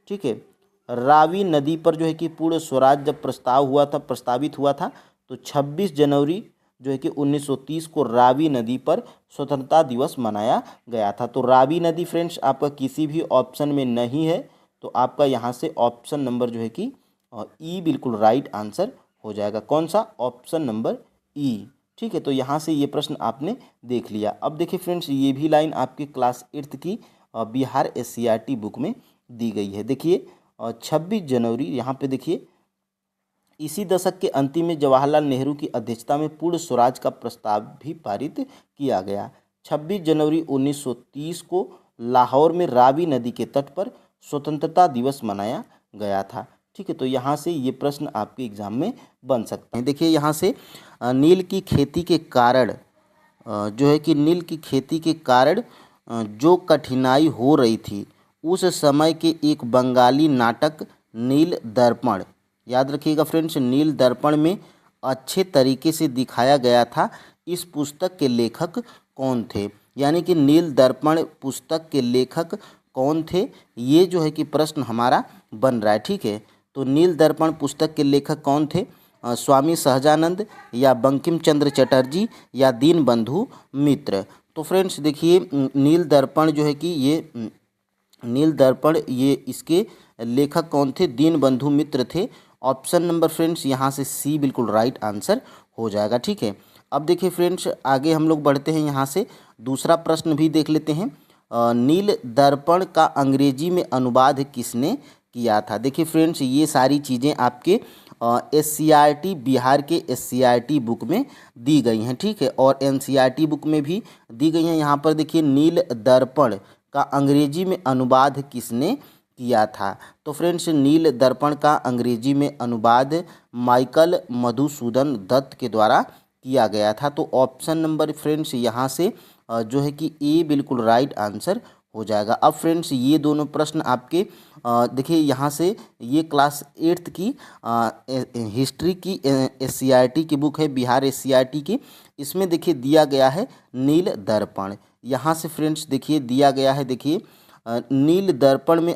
ठीक है, रावी नदी पर जो है कि पूर्ण स्वराज जब प्रस्तावित हुआ था तो 26 जनवरी जो है कि 1930 को रावी नदी पर स्वतंत्रता दिवस मनाया गया था। तो रावी नदी फ्रेंड्स आपका किसी भी ऑप्शन में नहीं है, तो आपका यहाँ से ऑप्शन नंबर जो है कि ई बिल्कुल राइट आंसर हो जाएगा। कौन सा, ऑप्शन नंबर ई। ठीक है, तो यहाँ से ये प्रश्न आपने देख लिया। अब देखिए फ्रेंड्स ये भी लाइन आपके क्लास 8th की बिहार SCRT बुक में दी गई है। देखिए 26 जनवरी, यहाँ पे देखिए इसी दशक के अंतिम में जवाहरलाल नेहरू की अध्यक्षता में पूर्ण स्वराज का प्रस्ताव भी पारित किया गया। 26 जनवरी 1930 को लाहौर में रावी नदी के तट पर स्वतंत्रता दिवस मनाया गया था। ठीक है, तो यहाँ से ये प्रश्न आपके एग्जाम में बन सकते हैं। देखिए यहाँ से नील की खेती के कारण जो है कि नील की खेती के कारण जो कठिनाई हो रही थी, उस समय के एक बंगाली नाटक नील दर्पण, याद रखिएगा फ्रेंड्स, नील दर्पण में अच्छे तरीके से दिखाया गया था। इस पुस्तक के लेखक कौन थे, यानी कि नील दर्पण पुस्तक के लेखक कौन थे, ये जो है कि प्रश्न हमारा बन रहा है। ठीक है, तो नील दर्पण पुस्तक के लेखक कौन थे, स्वामी सहजानंद, या बंकिम चंद्र चटर्जी, या दीनबंधु मित्र। तो फ्रेंड्स देखिए नील दर्पण जो है कि ये नील दर्पण, ये इसके लेखक कौन थे, दीनबंधु मित्र थे। ऑप्शन नंबर फ्रेंड्स यहाँ से सी बिल्कुल राइट आंसर हो जाएगा। ठीक है, अब देखिए फ्रेंड्स आगे हम लोग बढ़ते हैं। यहाँ से दूसरा प्रश्न भी देख लेते हैं। नील दर्पण का अंग्रेजी में अनुवाद किसने किया था। देखिए फ्रेंड्स ये सारी चीज़ें आपके SCRT बिहार के SCRT बुक में दी गई हैं। ठीक है, और NCERT बुक में भी दी गई हैं। यहाँ पर देखिए नील दर्पण का अंग्रेजी में अनुवाद किसने किया था। तो फ्रेंड्स नील दर्पण का अंग्रेजी में अनुवाद माइकल मधुसूदन दत्त के द्वारा किया गया था। तो ऑप्शन नंबर फ्रेंड्स यहाँ से जो है कि ए बिल्कुल राइट आंसर हो जाएगा। अब फ्रेंड्स ये दोनों प्रश्न आपके देखिए यहाँ से ये क्लास 8th की हिस्ट्री की SCRT की बुक है, बिहार SCRT की। इसमें देखिए दिया गया है नील दर्पण। यहाँ से फ्रेंड्स देखिए दिया गया है, देखिए नील दर्पण में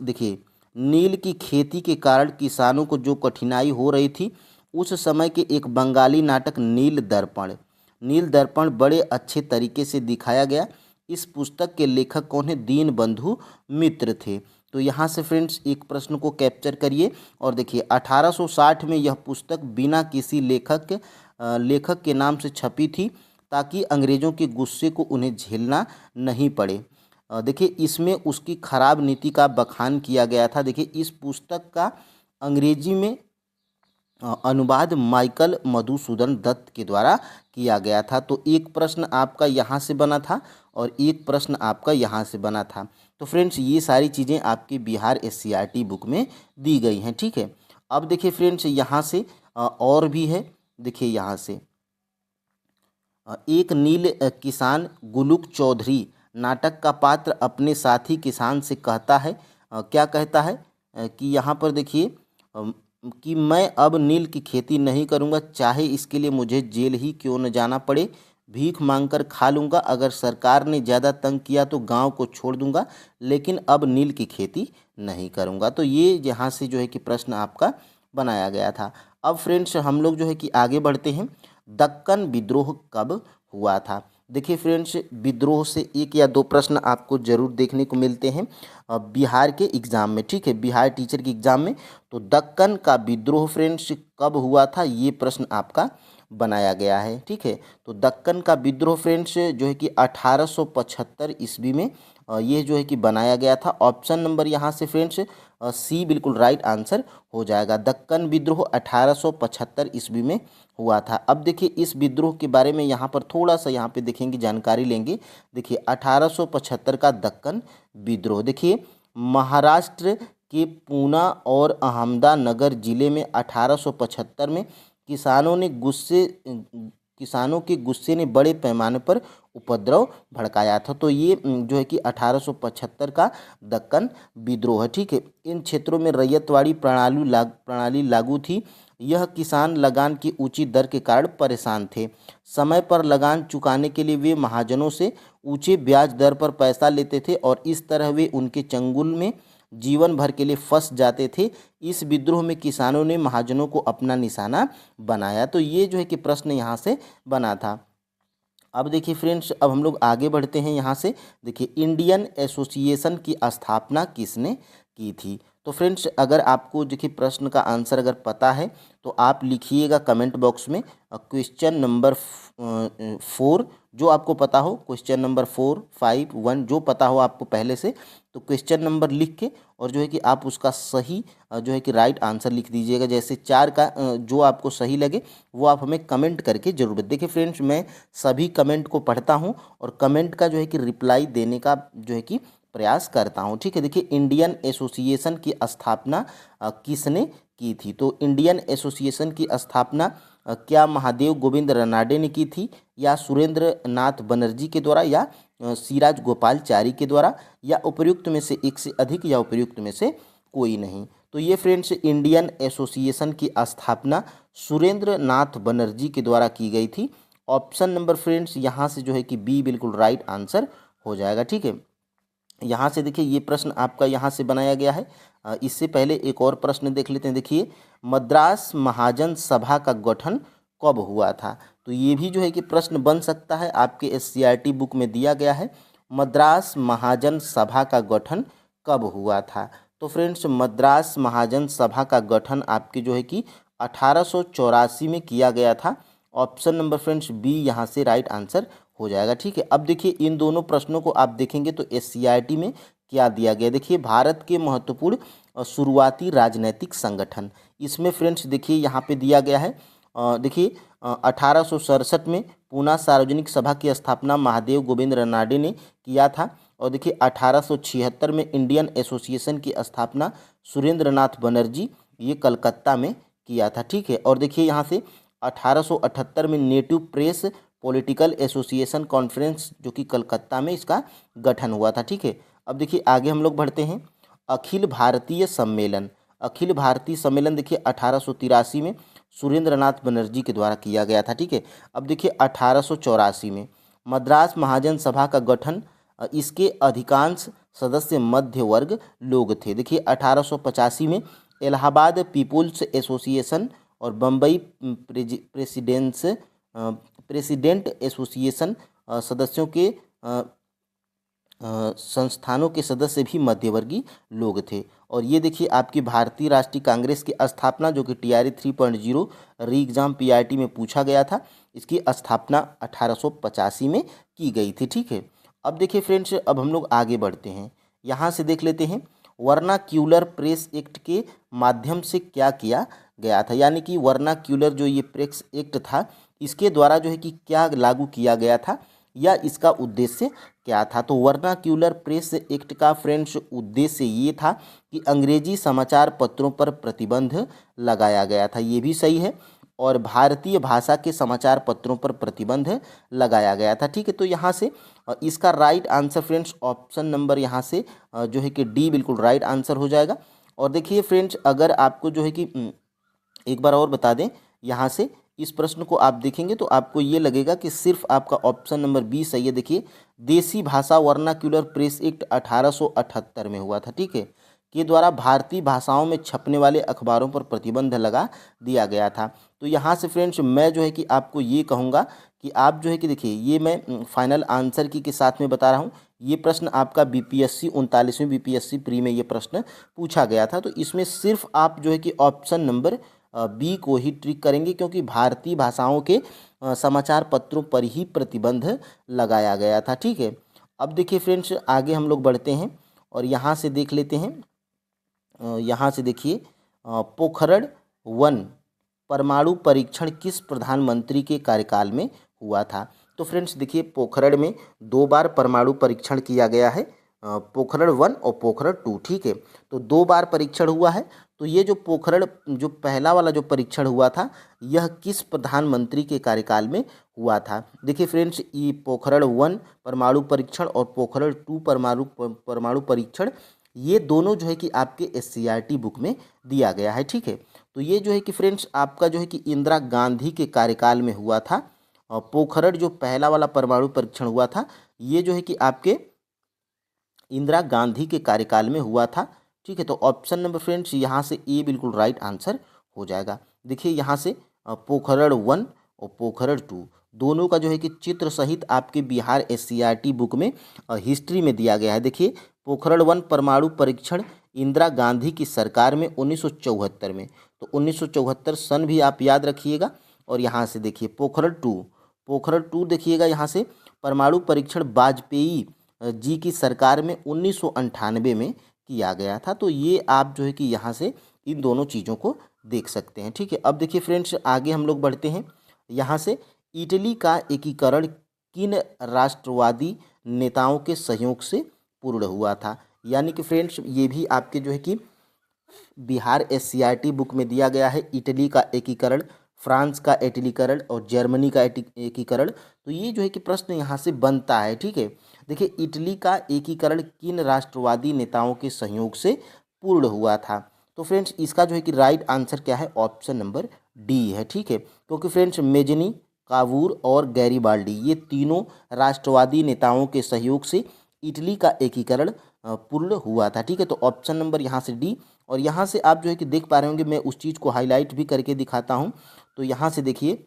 देखिए नील की खेती के कारण किसानों को जो कठिनाई हो रही थी, उस समय के एक बंगाली नाटक नील दर्पण बड़े अच्छे तरीके से दिखाया गया। इस पुस्तक के लेखक कौन है, दीनबंधु मित्र थे। तो यहाँ से फ्रेंड्स एक प्रश्न को कैप्चर करिए और देखिए 1860 में यह पुस्तक बिना किसी लेखक के नाम से छपी थी, ताकि अंग्रेज़ों के गुस्से को उन्हें झेलना नहीं पड़े। देखिए इसमें उसकी खराब नीति का बखान किया गया था। देखिए इस पुस्तक का अंग्रेजी में अनुवाद माइकल मधुसूदन दत्त के द्वारा किया गया था। तो एक प्रश्न आपका यहाँ से बना था और एक प्रश्न आपका यहाँ से बना था। तो फ्रेंड्स ये सारी चीज़ें आपके बिहार SCRT बुक में दी गई हैं, ठीक है। अब देखिए फ्रेंड्स यहाँ से और भी है। देखिए यहाँ से एक नील किसान गुलुक चौधरी नाटक का पात्र अपने साथी किसान से कहता है, क्या कहता है कि यहाँ पर देखिए कि मैं अब नील की खेती नहीं करूँगा, चाहे इसके लिए मुझे जेल ही क्यों न जाना पड़े। भीख मांगकर खा लूँगा, अगर सरकार ने ज़्यादा तंग किया तो गांव को छोड़ दूँगा, लेकिन अब नील की खेती नहीं करूँगा। तो ये यहाँ से जो है कि प्रश्न आपका बनाया गया था। अब फ्रेंड्स हम लोग जो है कि आगे बढ़ते हैं। दक्कन विद्रोह कब हुआ था? देखिए फ्रेंड्स, विद्रोह से एक या दो प्रश्न आपको जरूर देखने को मिलते हैं बिहार के एग्ज़ाम में, ठीक है, बिहार टीचर के एग्ज़ाम में। तो दक्कन का विद्रोह फ्रेंड्स कब हुआ था, ये प्रश्न आपका बनाया गया है, ठीक है। तो दक्कन का विद्रोह फ्रेंड्स जो है कि 1875 ईस्वी में ये जो है कि बनाया गया था। ऑप्शन नंबर यहाँ से फ्रेंड्स सी बिल्कुल राइट आंसर हो जाएगा। दक्कन विद्रोह 1875 ईस्वी में हुआ था। अब देखिए इस विद्रोह के बारे में यहाँ पर थोड़ा सा यहाँ पे देखेंगे, जानकारी लेंगे। देखिए 1875 का दक्कन विद्रोह, देखिए महाराष्ट्र के पूना और अहमदानगर जिले में 1875 में किसानों के गुस्से ने बड़े पैमाने पर उपद्रव भड़काया था। तो ये जो है कि 1875 का दक्कन विद्रोह है, ठीक है। इन क्षेत्रों में रैयतवाड़ी प्रणाली लागू थी। यह किसान लगान की ऊंची दर के कारण परेशान थे। समय पर लगान चुकाने के लिए वे महाजनों से ऊंचे ब्याज दर पर पैसा लेते थे और इस तरह वे उनके चंगुल में जीवन भर के लिए फंस जाते थे। इस विद्रोह में किसानों ने महाजनों को अपना निशाना बनाया। तो ये जो है कि प्रश्न यहाँ से बना था। अब देखिए फ्रेंड्स, अब हम लोग आगे बढ़ते हैं यहाँ से। देखिए इंडियन एसोसिएशन की स्थापना किसने की थी? तो फ्रेंड्स अगर आपको देखिए प्रश्न का आंसर अगर पता है तो आप लिखिएगा कमेंट बॉक्स में क्वेश्चन नंबर 4 जो आपको पता हो, क्वेश्चन नंबर 4, 5, 1 जो पता हो आपको पहले से, तो क्वेश्चन नंबर लिख के और जो है कि आप उसका सही जो है कि राइट आंसर लिख दीजिएगा। जैसे 4 का जो आपको सही लगे वो आप हमें कमेंट करके जरूर देखिए फ्रेंड्स, मैं सभी कमेंट को पढ़ता हूँ और कमेंट का जो है कि रिप्लाई देने का जो है कि प्रयास करता हूँ, ठीक है। देखिए इंडियन एसोसिएशन की स्थापना किसने की थी? तो इंडियन एसोसिएशन की स्थापना क्या महादेव गोविंद रनाडे ने की थी, या सुरेंद्र नाथ बनर्जी के द्वारा, या सिराज गोपालचारी के द्वारा, या उपयुक्त में से एक से अधिक, या उपयुक्त में से कोई नहीं? तो ये फ्रेंड्स इंडियन एसोसिएशन की स्थापना सुरेंद्र नाथ बनर्जी के द्वारा की गई थी। ऑप्शन नंबर फ्रेंड्स यहाँ से जो है कि बी बिल्कुल राइट आंसर हो जाएगा, ठीक है। यहाँ से देखिए ये प्रश्न आपका यहाँ से बनाया गया है। इससे पहले एक और प्रश्न देख लेते हैं। देखिए मद्रास महाजन सभा का गठन कब हुआ था? तो ये भी जो है कि प्रश्न बन सकता है, आपके SCRT बुक में दिया गया है। मद्रास महाजन सभा का गठन कब हुआ था? तो फ्रेंड्स मद्रास महाजन सभा का गठन आपके जो है कि 1884 में किया गया था। ऑप्शन नंबर फ्रेंड्स बी यहाँ से राइट आंसर हो जाएगा, ठीक है। अब देखिए इन दोनों प्रश्नों को आप देखेंगे तो SCRT में क्या दिया गया, देखिए भारत के महत्वपूर्ण शुरुआती राजनीतिक संगठन, इसमें फ्रेंड्स देखिए यहाँ पे दिया गया है। देखिए 1867 में पूना सार्वजनिक सभा की स्थापना महादेव गोविंद रनाडे ने किया था। और देखिए 1876 में इंडियन एसोसिएशन की स्थापना सुरेंद्र नाथ बनर्जी ये कलकत्ता में किया था, ठीक है। और देखिए यहाँ से 1878 में native press political association conference जो कि कलकत्ता में इसका गठन हुआ था, ठीक है। अब देखिए आगे हम लोग बढ़ते हैं। अखिल भारतीय सम्मेलन देखिए 1883 में सुरेंद्र नाथ बनर्जी के द्वारा किया गया था, ठीक है। अब देखिए 1884 में मद्रास महाजन सभा का गठन, इसके अधिकांश सदस्य मध्य वर्ग लोग थे। देखिए 1885 में इलाहाबाद पीपुल्स एसोसिएशन और बम्बई प्रेसिडेंट एसोसिएशन सदस्यों के संस्थानों के सदस्य भी मध्यवर्गीय लोग थे। और ये देखिए आपकी भारतीय राष्ट्रीय कांग्रेस की स्थापना जो कि TRE 3.0 री एग्जाम PRT में पूछा गया था, इसकी स्थापना 1885 में की गई थी, ठीक है। अब देखिए फ्रेंड्स, अब हम लोग आगे बढ़ते हैं। यहाँ से देख लेते हैं वर्नाक्यूलर प्रेस एक्ट के माध्यम से क्या किया गया था। यानी कि वर्नाक्यूलर जो ये प्रेस एक्ट था, इसके द्वारा जो है कि क्या लागू किया गया था या इसका उद्देश्य क्या था। तो वर्नाक्यूलर प्रेस एक्ट का फ्रेंड्स उद्देश्य ये था कि अंग्रेजी समाचार पत्रों पर प्रतिबंध लगाया गया था, ये भी सही है, और भारतीय भाषा के समाचार पत्रों पर प्रतिबंध लगाया गया था। ठीक है, तो यहाँ से इसका right answer friends option number यहाँ से जो है कि डी बिल्कुल राइट आंसर हो जाएगा। और देखिए फ्रेंड्स, अगर आपको जो है कि एक बार और बता दें, यहाँ से इस प्रश्न को आप देखेंगे तो आपको ये लगेगा कि सिर्फ आपका ऑप्शन नंबर बी सही है। देखिए, देसी भाषा वर्नाक्यूलर प्रेस एक्ट 1878 में हुआ था, ठीक है, के द्वारा भारतीय भाषाओं में छपने वाले अखबारों पर प्रतिबंध लगा दिया गया था। तो यहाँ से फ्रेंड्स मैं जो है कि आपको ये कहूँगा कि आप जो है कि देखिए, ये मैं फाइनल आंसर की के साथ में बता रहा हूँ। ये प्रश्न आपका बीपीएससी 39वीं बीपीएससी प्री में ये प्रश्न पूछा गया था। तो इसमें सिर्फ आप जो है कि ऑप्शन नंबर बी को ही ट्रिक करेंगे, क्योंकि भारतीय भाषाओं के समाचार पत्रों पर ही प्रतिबंध लगाया गया था। ठीक है, अब देखिए फ्रेंड्स, आगे हम लोग बढ़ते हैं और यहाँ से देख लेते हैं। यहाँ से देखिए, पोखरण 1 परमाणु परीक्षण किस प्रधानमंत्री के कार्यकाल में हुआ था। तो फ्रेंड्स देखिए, पोखरण में 2 बार परमाणु परीक्षण किया गया है, पोखरण 1 और पोखरण 2। ठीक है, तो 2 बार परीक्षण हुआ है। तो ये जो पोखरण जो पहला वाला जो परीक्षण हुआ था, यह किस प्रधानमंत्री के कार्यकाल में हुआ था। देखिए फ्रेंड्स, ये पोखरण 1 परमाणु परीक्षण और पोखरण 2 परमाणु परीक्षण, ये दोनों जो है कि आपके SCERT बुक में दिया गया है। ठीक है, तो ये जो है कि फ्रेंड्स आपका जो है कि इंदिरा गांधी के कार्यकाल में हुआ था। पोखरण जो पहला वाला परमाणु परीक्षण हुआ था, ये जो है कि आपके इंदिरा गांधी के कार्यकाल में हुआ था। ठीक है, तो ऑप्शन नंबर फ्रेंड्स यहाँ से ए बिल्कुल राइट आंसर हो जाएगा। देखिए यहाँ से पोखरण 1 और पोखरण 2 दोनों का जो है कि चित्र सहित आपके बिहार SCERT बुक में हिस्ट्री में दिया गया है। देखिए, पोखरण 1 परमाणु परीक्षण इंदिरा गांधी की सरकार में 1974 में, तो 1974 सन भी आप याद रखिएगा। और यहाँ से देखिए पोखरण 2 देखिएगा, यहाँ से परमाणु परीक्षण वाजपेयी जी की सरकार में 1998 में किया गया था। तो ये आप जो है कि यहाँ से इन दोनों चीज़ों को देख सकते हैं। ठीक है, अब देखिए फ्रेंड्स, आगे हम लोग बढ़ते हैं। यहाँ से इटली का एकीकरण किन राष्ट्रवादी नेताओं के सहयोग से पूर्ण हुआ था। यानी कि फ्रेंड्स, ये भी आपके जो है कि बिहार SCERT बुक में दिया गया है। इटली का एकीकरण, फ्रांस का एकीकरण और जर्मनी का एकीकरण। तो ये जो है कि प्रश्न यहाँ से बनता है। ठीक है, देखिए, इटली का एकीकरण किन राष्ट्रवादी नेताओं के सहयोग से पूर्ण हुआ था। तो फ्रेंड्स इसका जो है कि राइट आंसर क्या है, ऑप्शन नंबर डी है। ठीक है, क्योंकि फ्रेंड्स मेजनी, कावूर और गैरीबाल्डी, ये तीनों राष्ट्रवादी नेताओं के सहयोग से इटली का एकीकरण पूर्ण हुआ था। ठीक है, तो ऑप्शन नंबर यहाँ से डी। और यहाँ से आप जो है कि देख पा रहे होंगे, मैं उस चीज़ को हाईलाइट भी करके दिखाता हूँ। तो यहाँ से देखिए,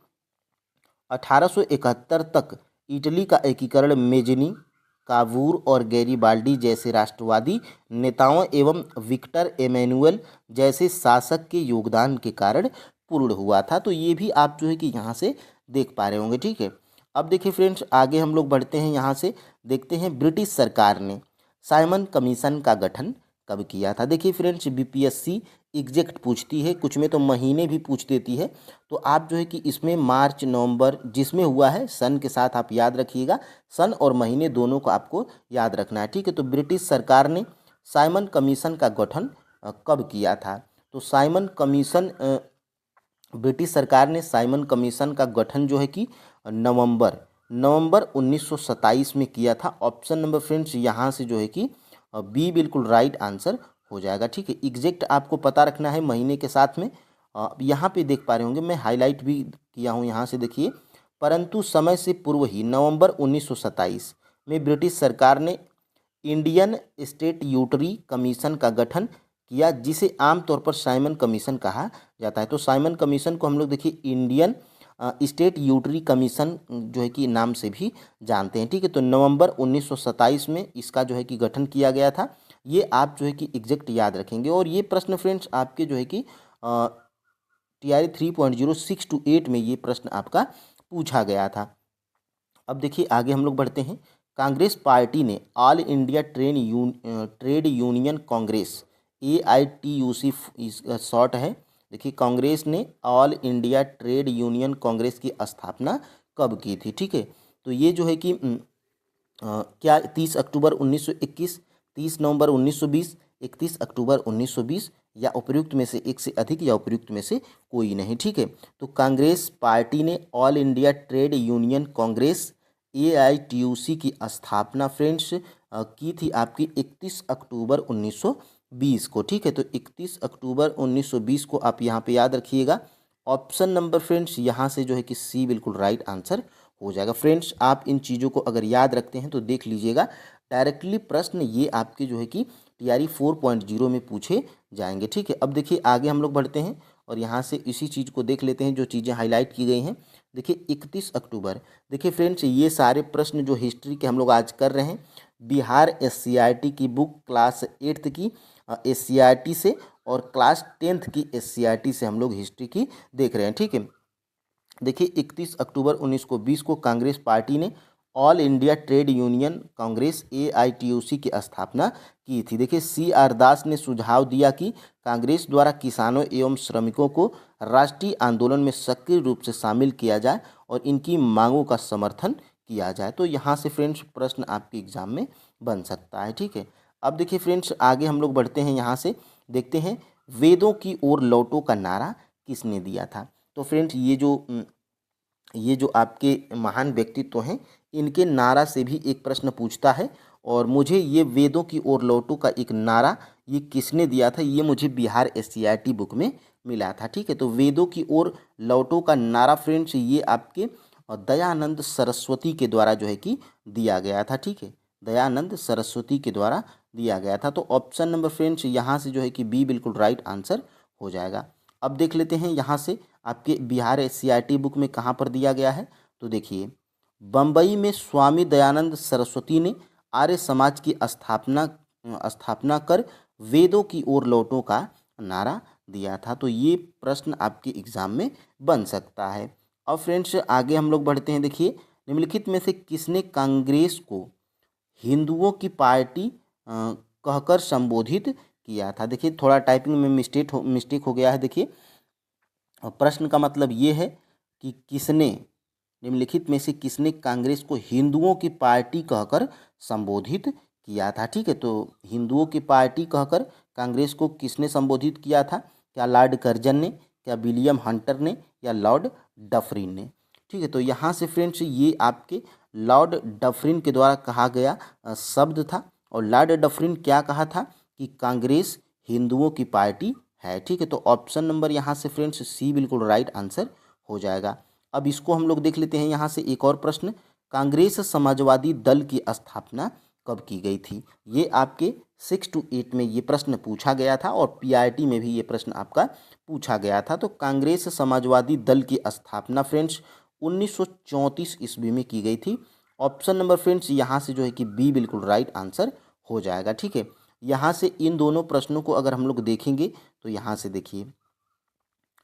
1871 तक इटली का एकीकरण मेजनी, कावूर और गैरीबाल्डी जैसे राष्ट्रवादी नेताओं एवं विक्टर एमेनुअल जैसे शासक के योगदान के कारण पूर्ण हुआ था। तो ये भी आप जो है कि यहाँ से देख पा रहे होंगे। ठीक है, अब देखिए फ्रेंड्स, आगे हम लोग बढ़ते हैं। यहाँ से देखते हैं, ब्रिटिश सरकार ने साइमन कमीशन का गठन कब किया था। देखिए फ्रेंड्स, बीपीएससी एग्जैक्ट पूछती है, कुछ में तो महीने भी पूछ देती है। तो आप जो है कि इसमें मार्च नवंबर जिसमें हुआ है, सन के साथ आप याद रखिएगा, सन और महीने दोनों को आपको याद रखना है। ठीक है, तो ब्रिटिश सरकार ने साइमन कमीशन का गठन कब किया था। तो साइमन कमीशन, ब्रिटिश सरकार ने साइमन कमीशन का गठन जो है कि नवंबर 1927 में किया था। ऑप्शन नंबर फ्रेंड्स यहाँ से जो है कि बी बिल्कुल राइट आंसर हो जाएगा। ठीक है, एग्जैक्ट आपको पता रखना है महीने के साथ में। यहाँ पे देख पा रहे होंगे, मैं हाईलाइट भी किया हूँ। यहाँ से देखिए, परंतु समय से पूर्व ही नवंबर 1927 में ब्रिटिश सरकार ने इंडियन स्टैट्यूटरी कमीशन का गठन किया, जिसे आमतौर पर साइमन कमीशन कहा जाता है। तो साइमन कमीशन को हम लोग देखिए इंडियन स्टैट्यूटरी कमीशन जो है कि नाम से भी जानते हैं। ठीक है, तो नवंबर 1927 में इसका जो है कि गठन किया गया था। ये आप जो है कि एग्जैक्ट याद रखेंगे। और ये प्रश्न फ्रेंड्स आपके जो है कि TRE 3.0 6 to 8 में ये प्रश्न आपका पूछा गया था। अब देखिए, आगे हम लोग बढ़ते हैं। कांग्रेस पार्टी ने all India trade union Congress, AITUC short है, देखिए कांग्रेस ने all India trade union Congress की स्थापना कब की थी, ठीक है। तो ये जो है कि क्या 30 अक्टूबर 1921, 30 नवंबर 1920, 31 अक्टूबर 1920 या उपयुक्त में से एक से अधिक या उपयुक्त में से कोई नहीं, ठीक है। तो कांग्रेस पार्टी ने all India trade union Congress AITUC की स्थापना फ्रेंड्स की थी आपकी 31 अक्टूबर 1920 को, ठीक है। तो 31 अक्टूबर 1920 को आप यहाँ पे याद रखिएगा। ऑप्शन नंबर फ्रेंड्स यहाँ से जो है कि सी बिल्कुल राइट आंसर हो जाएगा। फ्रेंड्स आप इन चीज़ों को अगर याद रखते हैं तो देख लीजिएगा डायरेक्टली प्रश्न ये आपके जो है कि TRE 4.0 में पूछे जाएंगे, ठीक है। अब देखिए आगे हम लोग बढ़ते हैं और यहाँ से इसी चीज़ को देख लेते हैं जो चीज़ें हाईलाइट की गई हैं। देखिए 31 अक्टूबर, देखिए फ्रेंड्स ये सारे प्रश्न जो हिस्ट्री के हम लोग आज कर रहे हैं बिहार SCRT की बुक क्लास 8th की SCRT से और क्लास 10th की SCRT से हम लोग हिस्ट्री की देख रहे हैं, ठीक है। देखिए 31 अक्टूबर 1920 को कांग्रेस पार्टी ने all India trade union Congress AITUC की स्थापना की थी। देखिए CR दास ने सुझाव दिया कि कांग्रेस द्वारा किसानों एवं श्रमिकों को राष्ट्रीय आंदोलन में सक्रिय रूप से शामिल किया जाए और इनकी मांगों का समर्थन किया जाए। तो यहाँ से फ्रेंड्स प्रश्न आपके एग्जाम में बन सकता है, ठीक है। अब देखिए फ्रेंड्स आगे हम लोग बढ़ते हैं, यहाँ से देखते हैं वेदों की ओर लौटो का नारा किसने दिया था। तो फ्रेंड्स ये जो आपके महान व्यक्तित्व हैं इनके नारा से भी एक प्रश्न पूछता है और मुझे ये वेदों की ओर लौटो का एक नारा ये किसने दिया था, ये मुझे बिहार SCRT बुक में मिला था, ठीक है। तो वेदों की ओर लौटो का नारा फ्रेंड्स ये आपके दयानंद सरस्वती के द्वारा जो है कि दिया गया था, ठीक है। दयानंद सरस्वती के द्वारा दिया गया था। तो ऑप्शन नंबर फ्रेंड्स यहाँ से जो है कि बी बिल्कुल राइट आंसर हो जाएगा। अब देख लेते हैं यहाँ से आपके बिहार SCRT बुक में कहाँ पर दिया गया है। तो देखिए बम्बई में स्वामी दयानंद सरस्वती ने आर्य समाज की स्थापना कर वेदों की ओर लौटो का नारा दिया था। तो ये प्रश्न आपके एग्जाम में बन सकता है। अब फ्रेंड्स आगे हम लोग बढ़ते हैं। देखिए निम्नलिखित में से किसने कांग्रेस को हिंदुओं की पार्टी कहकर संबोधित किया था। देखिए थोड़ा टाइपिंग में मिस्टेक हो गया है। देखिए प्रश्न का मतलब ये है कि किसने, निम्नलिखित में से किसने कांग्रेस को हिंदुओं की पार्टी कहकर संबोधित किया था, ठीक है। तो हिंदुओं की पार्टी कहकर कांग्रेस को किसने संबोधित किया था, क्या लॉर्ड कर्जन ने, क्या विलियम हंटर ने या लॉर्ड डफरिन ने, ठीक है। तो यहाँ से फ्रेंड्स ये आपके लॉर्ड डफरिन के द्वारा कहा गया शब्द था और लॉर्ड डफरिन क्या कहा था कि कांग्रेस हिंदुओं की पार्टी है, ठीक है। तो ऑप्शन नंबर यहाँ से फ्रेंड्स सी बिल्कुल राइट आंसर हो जाएगा। अब इसको हम लोग देख लेते हैं यहाँ से एक और प्रश्न, कांग्रेस समाजवादी दल की स्थापना कब की गई थी। ये आपके 6 to 8 में ये प्रश्न पूछा गया था और PRT में भी ये प्रश्न आपका पूछा गया था। तो कांग्रेस समाजवादी दल की स्थापना फ्रेंड्स 1934 ईस्वी में की गई थी। ऑप्शन नंबर फ्रेंड्स यहाँ से जो है कि बी बिल्कुल राइट आंसर हो जाएगा, ठीक है। यहाँ से इन दोनों प्रश्नों को अगर हम लोग देखेंगे तो यहाँ से देखिए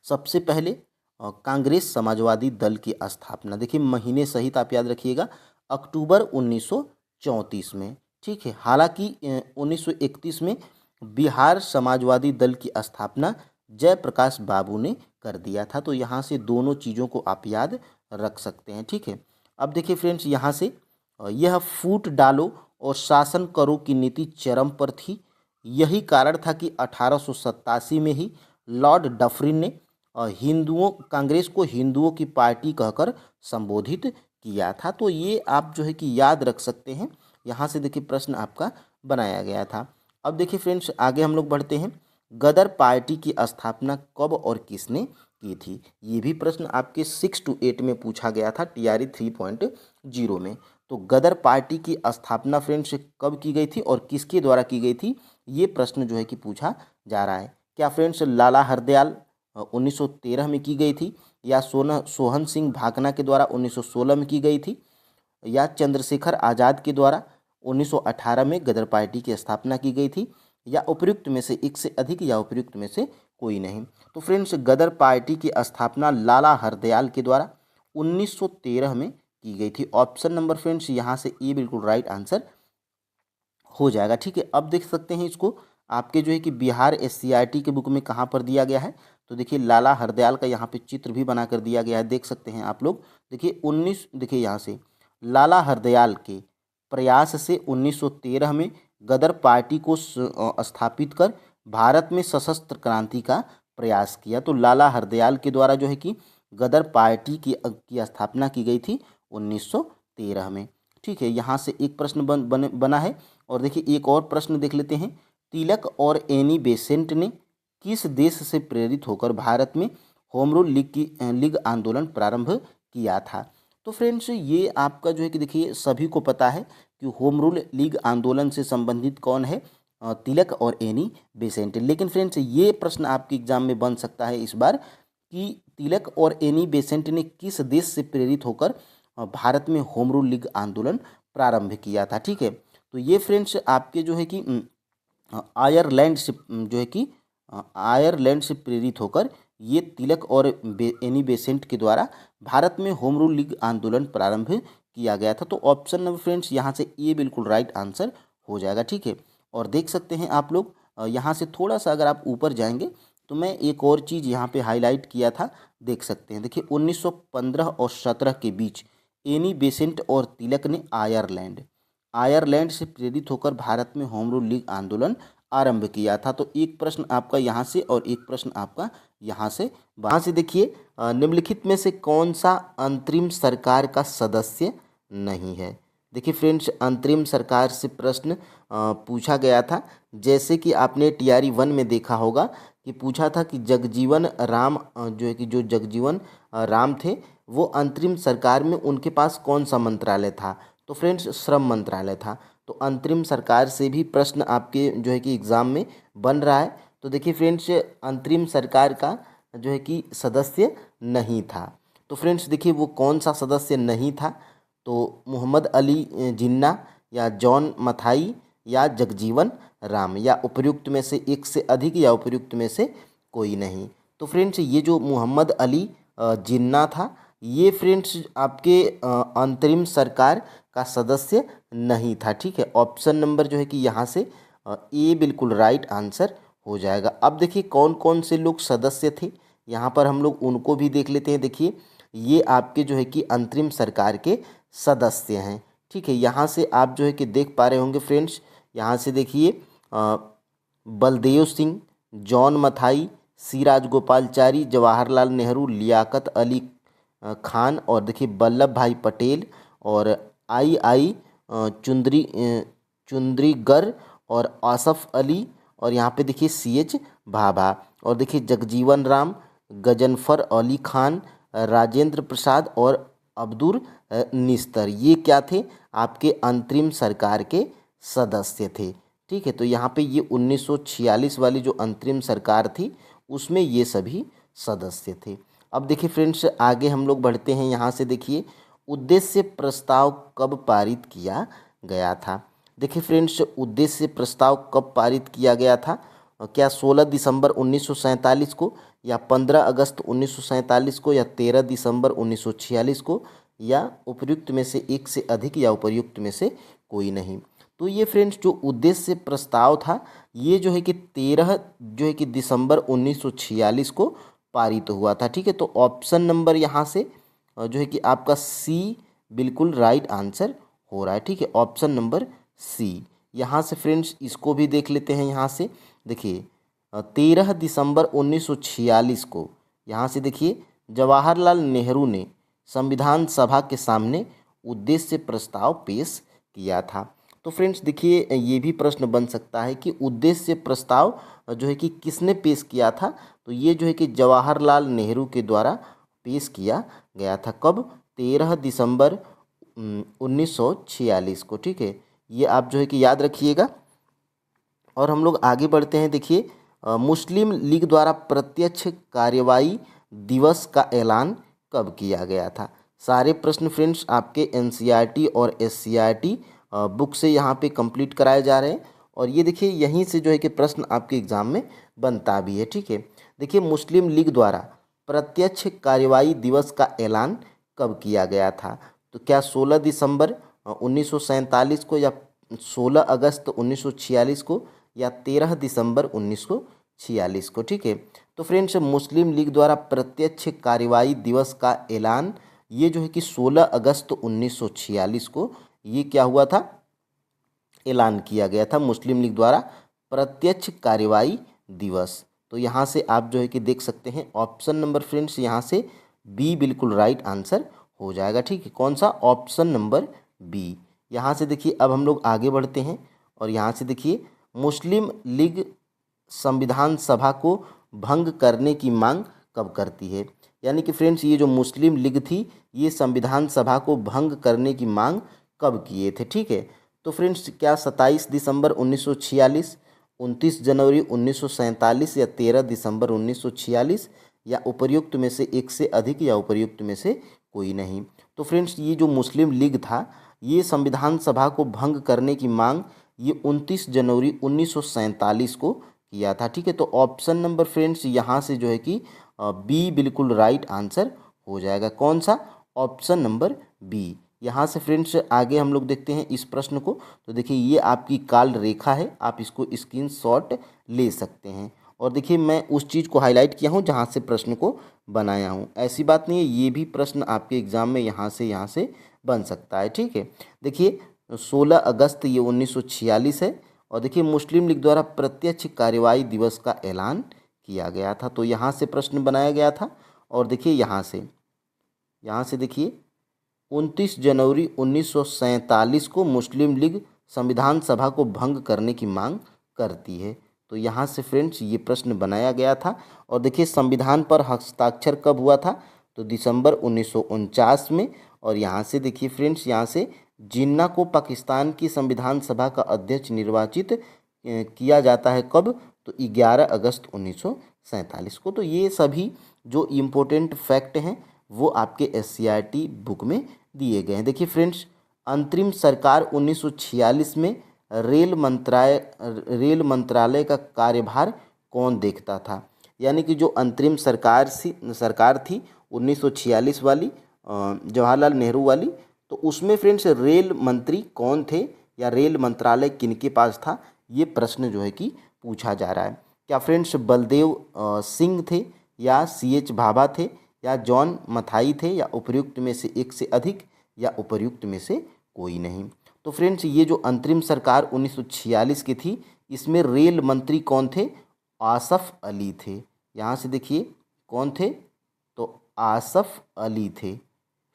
सबसे पहले कांग्रेस समाजवादी दल की स्थापना, देखिए महीने सहित आप याद रखिएगा, अक्टूबर 1934 में, ठीक है। हालांकि 1931 में बिहार समाजवादी दल की स्थापना जयप्रकाश बाबू ने कर दिया था। तो यहाँ से दोनों चीज़ों को आप याद रख सकते हैं, ठीक है। अब देखिए फ्रेंड्स यहाँ से यह फूट डालो और शासन करो की नीति चरम पर थी। यही कारण था कि 1887 में ही लॉर्ड डफरिन ने कांग्रेस को हिंदुओं की पार्टी कहकर संबोधित किया था। तो ये आप जो है कि याद रख सकते हैं। यहाँ से देखिए प्रश्न आपका बनाया गया था। अब देखिए फ्रेंड्स आगे हम लोग बढ़ते हैं, गदर पार्टी की स्थापना कब और किसने की थी। ये भी प्रश्न आपके 6 to 8 में पूछा गया था TRE 3.0 में। तो गदर पार्टी की स्थापना फ्रेंड्स कब की गई थी और किसके द्वारा की गई थी, ये प्रश्न जो है कि पूछा जा रहा है। क्या फ्रेंड्स लाला हरदयाल 1913 में की गई थी, या सोहन सिंह भाकना के द्वारा 1916 में की गई थी, या चंद्रशेखर आज़ाद के द्वारा 1918 में गदर पार्टी की स्थापना की गई थी, या उपयुक्त में से एक से अधिक या उपयुक्त में से कोई नहीं। तो फ्रेंड्स गदर पार्टी की स्थापना लाला हरदयाल के द्वारा 1913 में की गई थी। ऑप्शन नंबर फ्रेंड्स यहाँ से ए बिल्कुल राइट आंसर हो जाएगा, ठीक है। अब देख सकते हैं इसको आपके जो है कि बिहार SCRT के बुक में कहाँ पर दिया गया है, तो देखिए लाला हरदयाल का यहाँ पे चित्र भी बना कर दिया गया है, देख सकते हैं आप लोग। देखिए यहाँ से लाला हरदयाल के प्रयास से 1913 में गदर पार्टी को स्थापित कर भारत में सशस्त्र क्रांति का प्रयास किया। तो लाला हरदयाल के द्वारा जो है कि गदर पार्टी की स्थापना की गई थी 1913 में। ठीक है, यहाँ से एक प्रश्न बना है। और देखिए एक और प्रश्न देख लेते हैं। तिलक और एनी बेसेंट ने किस देश से प्रेरित होकर भारत में होम रूल लीग आंदोलन प्रारंभ किया था? तो फ्रेंड्स ये आपका जो है कि देखिए सभी को पता है कि होम रूल लीग आंदोलन से संबंधित कौन है? तिलक और एनी बेसेंट। लेकिन फ्रेंड्स ये प्रश्न आपके एग्जाम में बन सकता है इस बार कि तिलक और एनी बेसेंट ने किस देश से प्रेरित होकर भारत में होम रूल लीग आंदोलन प्रारंभ किया था। ठीक है, तो ये फ्रेंड्स आपके जो है कि आयरलैंड से जो है कि आयरलैंड से प्रेरित होकर ये तिलक और एनी बेसेंट के द्वारा भारत में होम रूल लीग आंदोलन प्रारंभ किया गया था। तो ऑप्शन नंबर फ्रेंड्स यहाँ से ए बिल्कुल राइट आंसर हो जाएगा। ठीक है, और देख सकते हैं आप लोग यहाँ से थोड़ा सा अगर आप ऊपर जाएंगे तो मैं एक और चीज़ यहाँ पे हाईलाइट किया था, देख सकते हैं। देखिए 1915 और 17 के बीच एनी बेसेंट और तिलक ने आयरलैंड से प्रेरित होकर भारत में होम रूल लीग आंदोलन आरंभ किया था। तो एक प्रश्न आपका यहाँ से और एक प्रश्न आपका यहाँ से देखिए निम्नलिखित में से कौन सा अंतरिम सरकार का सदस्य नहीं है? देखिए फ्रेंड्स अंतरिम सरकार से प्रश्न पूछा गया था, जैसे कि आपने टीआरई 1 में देखा होगा कि पूछा था कि जगजीवन राम जो है कि जो जगजीवन राम थे वो अंतरिम सरकार में उनके पास कौन सा मंत्रालय था? तो फ्रेंड्स श्रम मंत्रालय था। तो अंतरिम सरकार से भी प्रश्न आपके जो है कि एग्ज़ाम में बन रहा है। तो देखिए फ्रेंड्स अंतरिम सरकार का जो है कि सदस्य नहीं था। तो फ्रेंड्स देखिए वो कौन सा सदस्य नहीं था? तो मोहम्मद अली जिन्ना या जॉन मथाई या जगजीवन राम, या उपयुक्त में से एक से अधिक या उपयुक्त में से कोई नहीं। तो फ्रेंड्स ये जो मोहम्मद अली जिन्ना था ये फ्रेंड्स आपके अंतरिम सरकार का सदस्य नहीं था। ठीक है, ऑप्शन नंबर जो है कि यहाँ से ए बिल्कुल राइट आंसर हो जाएगा। अब देखिए कौन कौन से लोग सदस्य थे, यहाँ पर हम लोग उनको भी देख लेते हैं। देखिए ये आपके जो है कि अंतरिम सरकार के सदस्य हैं। ठीक है, यहाँ से आप जो है कि देख पा रहे होंगे फ्रेंड्स, यहाँ से देखिए बलदेव सिंह, जॉन मथाई, सी राजगोपालचारी, जवाहरलाल नेहरू, लियाकत अली खान और देखिए वल्लभ भाई पटेल और आई चुंद्रीगर और आसफ अली और यहाँ पे देखिए CH भाभा और देखिए जगजीवन राम, गजनफर अली खान, राजेंद्र प्रसाद और अब्दुल निस्तर, ये क्या थे? आपके अंतरिम सरकार के सदस्य थे। ठीक है, तो यहाँ पे ये 1946 वाली जो अंतरिम सरकार थी उसमें ये सभी सदस्य थे। अब देखिए फ्रेंड्स आगे हम लोग बढ़ते हैं। यहाँ से देखिए उद्देश्य प्रस्ताव कब पारित किया गया था? देखिए फ्रेंड्स उद्देश्य प्रस्ताव कब पारित किया गया था? क्या 16 दिसंबर 1947 को या 15 अगस्त 1947 को या 13 दिसंबर 1946 को या उपयुक्त में से एक से अधिक या उपयुक्त में से कोई नहीं। तो ये फ्रेंड्स जो उद्देश्य प्रस्ताव था ये जो है कि 13 जो है कि दिसंबर 1946 को पारित हुआ था। ठीक है, तो ऑप्शन नंबर यहाँ से जो है कि आपका सी बिल्कुल राइट आंसर हो रहा है। ठीक है, ऑप्शन नंबर सी। यहाँ से फ्रेंड्स इसको भी देख लेते हैं। यहाँ से देखिए 13 दिसंबर 1946 को यहाँ से देखिए जवाहरलाल नेहरू ने संविधान सभा के सामने उद्देश्य प्रस्ताव पेश किया था। तो फ्रेंड्स देखिए ये भी प्रश्न बन सकता है कि उद्देश्य प्रस्ताव जो है कि किसने पेश किया था? तो ये जो है कि जवाहरलाल नेहरू के द्वारा पेश किया गया था। कब? 13 दिसंबर 1946 को। ठीक है, ये आप जो है कि याद रखिएगा। और हम लोग आगे बढ़ते हैं। देखिए मुस्लिम लीग द्वारा प्रत्यक्ष कार्यवाही दिवस का ऐलान कब किया गया था? सारे प्रश्न फ्रेंड्स आपके NCERT और SCERT बुक से यहाँ पे कंप्लीट कराए जा रहे हैं और ये देखिए यहीं से जो है कि प्रश्न आपके एग्जाम में बनता भी है। ठीक है, देखिए मुस्लिम लीग द्वारा प्रत्यक्ष कार्यवाही दिवस का ऐलान कब किया गया था? तो क्या 16 दिसंबर 1947 को या 16 अगस्त 1946 को या 13 दिसंबर 1946 को। ठीक है, तो फ्रेंड्स मुस्लिम लीग द्वारा प्रत्यक्ष कार्यवाही दिवस का ऐलान ये जो है कि 16 अगस्त 1946 को ये क्या हुआ था, ऐलान किया गया था मुस्लिम लीग द्वारा प्रत्यक्ष कार्यवाही दिवस। तो यहाँ से आप जो है कि देख सकते हैं ऑप्शन नंबर फ्रेंड्स यहाँ से बी बिल्कुल राइट आंसर हो जाएगा। ठीक है, कौन सा, ऑप्शन नंबर बी। यहाँ से देखिए अब हम लोग आगे बढ़ते हैं और यहाँ से देखिए मुस्लिम लीग संविधान सभा को भंग करने की मांग कब करती है। यानी कि फ्रेंड्स ये जो मुस्लिम लीग थी ये संविधान सभा को भंग करने की मांग कब किए थे। ठीक है, तो फ्रेंड्स क्या 27 दिसंबर 1946, 29 जनवरी 1947 या 13 दिसंबर 1946 या उपर्युक्त में से एक से अधिक या उपर्युक्त में से कोई नहीं। तो फ्रेंड्स ये जो मुस्लिम लीग था ये संविधान सभा को भंग करने की मांग ये 29 जनवरी 1947 को किया था। ठीक है, तो ऑप्शन नंबर फ्रेंड्स यहाँ से जो है कि बी बिल्कुल राइट आंसर हो जाएगा। कौन सा, ऑप्शन नंबर बी। यहाँ से फ्रेंड्स आगे हम लोग देखते हैं इस प्रश्न को। तो देखिए ये आपकी काल रेखा है, आप इसको स्क्रीनशॉट ले सकते हैं और देखिए मैं उस चीज़ को हाईलाइट किया हूँ जहाँ से प्रश्न को बनाया हूँ। ऐसी बात नहीं है, ये भी प्रश्न आपके एग्जाम में यहाँ से बन सकता है। ठीक है, देखिए 16 अगस्त ये 1946 है और देखिए मुस्लिम लीग द्वारा प्रत्यक्ष कार्यवाही दिवस का ऐलान किया गया था। तो यहाँ से प्रश्न बनाया गया था और देखिए यहाँ से देखिए 29 जनवरी 1947 को मुस्लिम लीग संविधान सभा को भंग करने की मांग करती है। तो यहाँ से फ्रेंड्स ये प्रश्न बनाया गया था और देखिए संविधान पर हस्ताक्षर कब हुआ था, तो दिसंबर 1949 में। और यहाँ से देखिए फ्रेंड्स यहाँ से जिन्ना को पाकिस्तान की संविधान सभा का अध्यक्ष निर्वाचित किया जाता है कब, तो 11 अगस्त 1947 को। तो ये सभी जो इम्पोर्टेंट फैक्ट हैं वो आपके SCERT बुक में दिए गए हैं। देखिए फ्रेंड्स अंतरिम सरकार 1946 में रेल मंत्रालय का कार्यभार कौन देखता था। यानी कि जो अंतरिम सरकार थी 1946 वाली जवाहरलाल नेहरू वाली, तो उसमें फ्रेंड्स रेल मंत्री कौन थे या रेल मंत्रालय किनके पास था, ये प्रश्न जो है कि पूछा जा रहा है। क्या फ्रेंड्स बलदेव सिंह थे या CH भाभा थे या जॉन मथाई थे या उपर्युक्त में से एक से अधिक या उपर्युक्त में से कोई नहीं। तो फ्रेंड्स ये जो अंतरिम सरकार 1946 की थी इसमें रेल मंत्री कौन थे, आसफ अली थे। यहाँ से देखिए कौन थे, तो आसफ अली थे।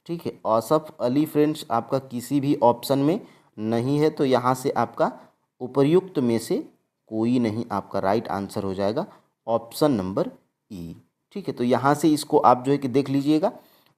ठीक है, आसफ अली फ्रेंड्स आपका किसी भी ऑप्शन में नहीं है, तो यहाँ से आपका उपर्युक्त में से कोई नहीं आपका राइट आंसर हो जाएगा, ऑप्शन नंबर ई। ठीक है, तो यहाँ से इसको आप जो है कि देख लीजिएगा।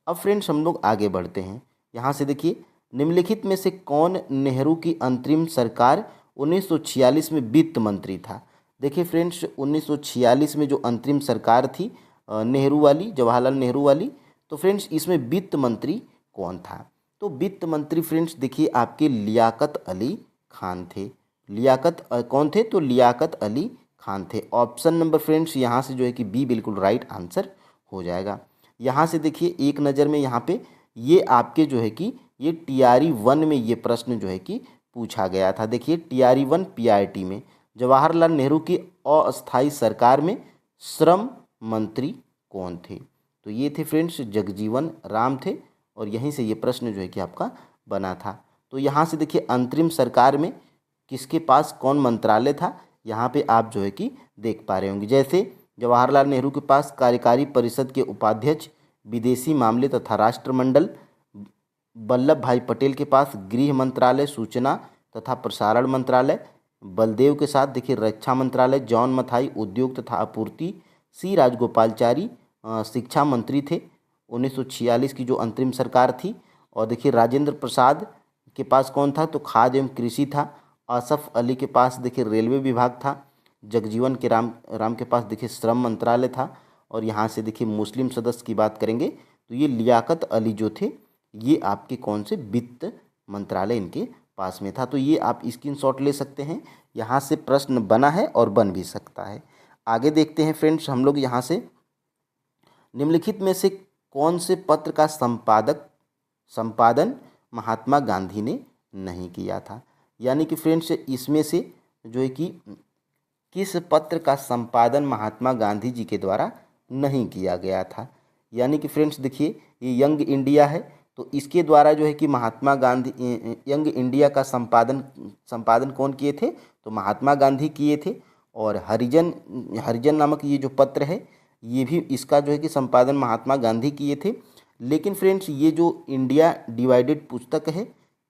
अब फ्रेंड्स हम लोग आगे बढ़ते हैं। यहाँ से देखिए निम्नलिखित में से कौन नेहरू की अंतरिम सरकार 1946 में वित्त मंत्री था। देखिए फ्रेंड्स 1946 में जो अंतरिम सरकार थी नेहरू वाली, जवाहरलाल नेहरू वाली, तो फ्रेंड्स इसमें वित्त मंत्री कौन था, तो वित्त मंत्री फ्रेंड्स देखिए आपके लियाकत अली खान थे। कौन थे, तो लियाकत अली खान थे। ऑप्शन नंबर फ्रेंड्स यहाँ से जो है कि बी बिल्कुल राइट आंसर हो जाएगा। यहाँ से देखिए एक नज़र में यहाँ पे ये आपके जो है कि ये TRE 1 में ये प्रश्न जो है कि पूछा गया था। देखिए TRE 1 PRT में जवाहरलाल नेहरू की अस्थायी सरकार में श्रम मंत्री कौन थे, तो ये थे फ्रेंड्स जगजीवन राम थे और यहीं से ये प्रश्न जो है कि आपका बना था। तो यहाँ से देखिए अंतरिम सरकार में किसके पास कौन मंत्रालय था, यहाँ पे आप जो है कि देख पा रहे होंगे। जैसे जवाहरलाल नेहरू के पास कार्यकारी परिषद के उपाध्यक्ष, विदेशी मामले तथा राष्ट्रमंडल, वल्लभ भाई पटेल के पास गृह मंत्रालय, सूचना तथा प्रसारण मंत्रालय, बलदेव के साथ देखिए रक्षा मंत्रालय, जॉन मथाई उद्योग तथा आपूर्ति, C राजगोपालचारी शिक्षा मंत्री थे 1946 की जो अंतरिम सरकार थी। और देखिए राजेंद्र प्रसाद के पास कौन था, तो खाद्य एवं कृषि था। आसफ अली के पास देखिए रेलवे विभाग था। जगजीवन के राम के पास देखिए श्रम मंत्रालय था। और यहाँ से देखिए मुस्लिम सदस्य की बात करेंगे तो ये लियाकत अली जो थे ये आपके कौन से वित्त मंत्रालय इनके पास में था। तो ये आप स्क्रीनशॉट ले सकते हैं, यहाँ से प्रश्न बना है और बन भी सकता है। आगे देखते हैं फ्रेंड्स हम लोग यहाँ से निम्नलिखित में से कौन से पत्र का संपादन महात्मा गांधी ने नहीं किया था। यानी कि फ्रेंड्स इसमें से जो है कि किस पत्र का संपादन महात्मा गांधी जी के द्वारा नहीं किया गया था। यानी कि फ्रेंड्स देखिए, ये यंग इंडिया है, तो इसके द्वारा जो है कि महात्मा गांधी, यंग इंडिया का संपादन कौन किए थे, तो महात्मा गांधी किए थे। और हरिजन हरिजन नामक ये जो पत्र है, ये भी इसका जो है कि संपादन महात्मा गांधी किए थे। लेकिन फ्रेंड्स ये जो इंडिया डिवाइडेड पुस्तक है,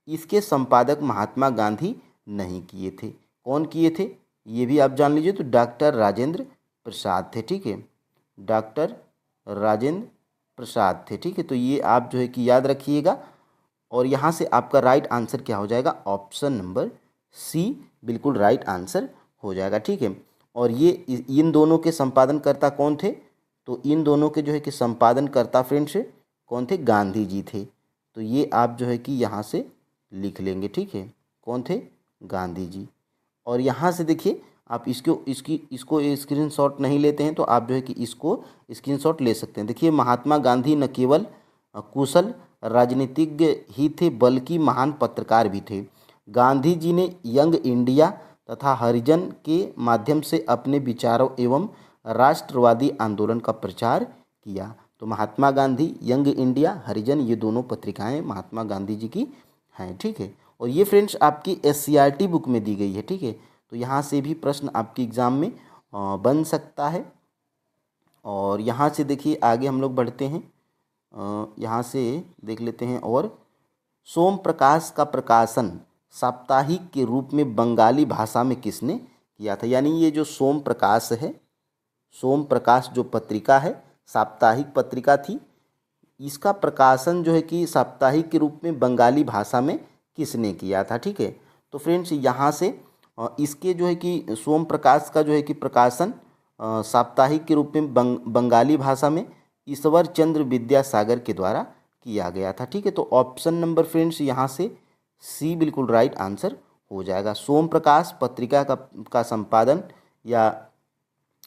इसके संपादक महात्मा गांधी नहीं किए थे। कौन किए थे ये भी आप जान लीजिए, तो डॉक्टर राजेंद्र प्रसाद थे। ठीक है, डॉक्टर राजेंद्र प्रसाद थे। ठीक है, तो ये आप जो है कि याद रखिएगा। और यहाँ से आपका राइट आंसर क्या हो जाएगा, ऑप्शन नंबर सी बिल्कुल राइट आंसर हो जाएगा। ठीक है, और ये इन दोनों के संपादनकर्ता कौन थे, तो इन दोनों के जो है कि संपादनकर्ता फ्रेंड्स कौन थे, गांधी जी थे। तो ये आप जो है कि यहाँ से लिख लेंगे। ठीक है, कौन थे, गांधी जी। और यहाँ से देखिए, आप इसको स्क्रीनशॉट नहीं लेते हैं तो आप जो है कि इसको स्क्रीनशॉट ले सकते हैं। देखिए, महात्मा गांधी न केवल कुशल राजनीतिज्ञ ही थे बल्कि महान पत्रकार भी थे। गांधी जी ने यंग इंडिया तथा हरिजन के माध्यम से अपने विचारों एवं राष्ट्रवादी आंदोलन का प्रचार किया। तो महात्मा गांधी, यंग इंडिया, हरिजन, ये दोनों पत्रिकाएं महात्मा गांधी जी की हैं। ठीक है, और ये फ्रेंड्स आपकी SCERT बुक में दी गई है। ठीक है, तो यहाँ से भी प्रश्न आपके एग्ज़ाम में बन सकता है। और यहाँ से देखिए आगे हम लोग बढ़ते हैं, यहाँ से देख लेते हैं। और सोम प्रकाश का प्रकाशन साप्ताहिक के रूप में बंगाली भाषा में किसने किया था। यानी ये जो सोम प्रकाश है, सोम प्रकाश जो पत्रिका है, साप्ताहिक पत्रिका थी, इसका प्रकाशन जो है कि साप्ताहिक के रूप में बंगाली भाषा में किसने किया था। ठीक है, तो फ्रेंड्स यहाँ से इसके जो है कि सोम प्रकाश का जो है कि प्रकाशन साप्ताहिक के रूप में बंगाली भाषा में ईश्वर चंद्र विद्यासागर के द्वारा किया गया था। ठीक है, तो ऑप्शन नंबर फ्रेंड्स यहाँ से सी बिल्कुल राइट आंसर हो जाएगा। सोम प्रकाश पत्रिका का संपादन या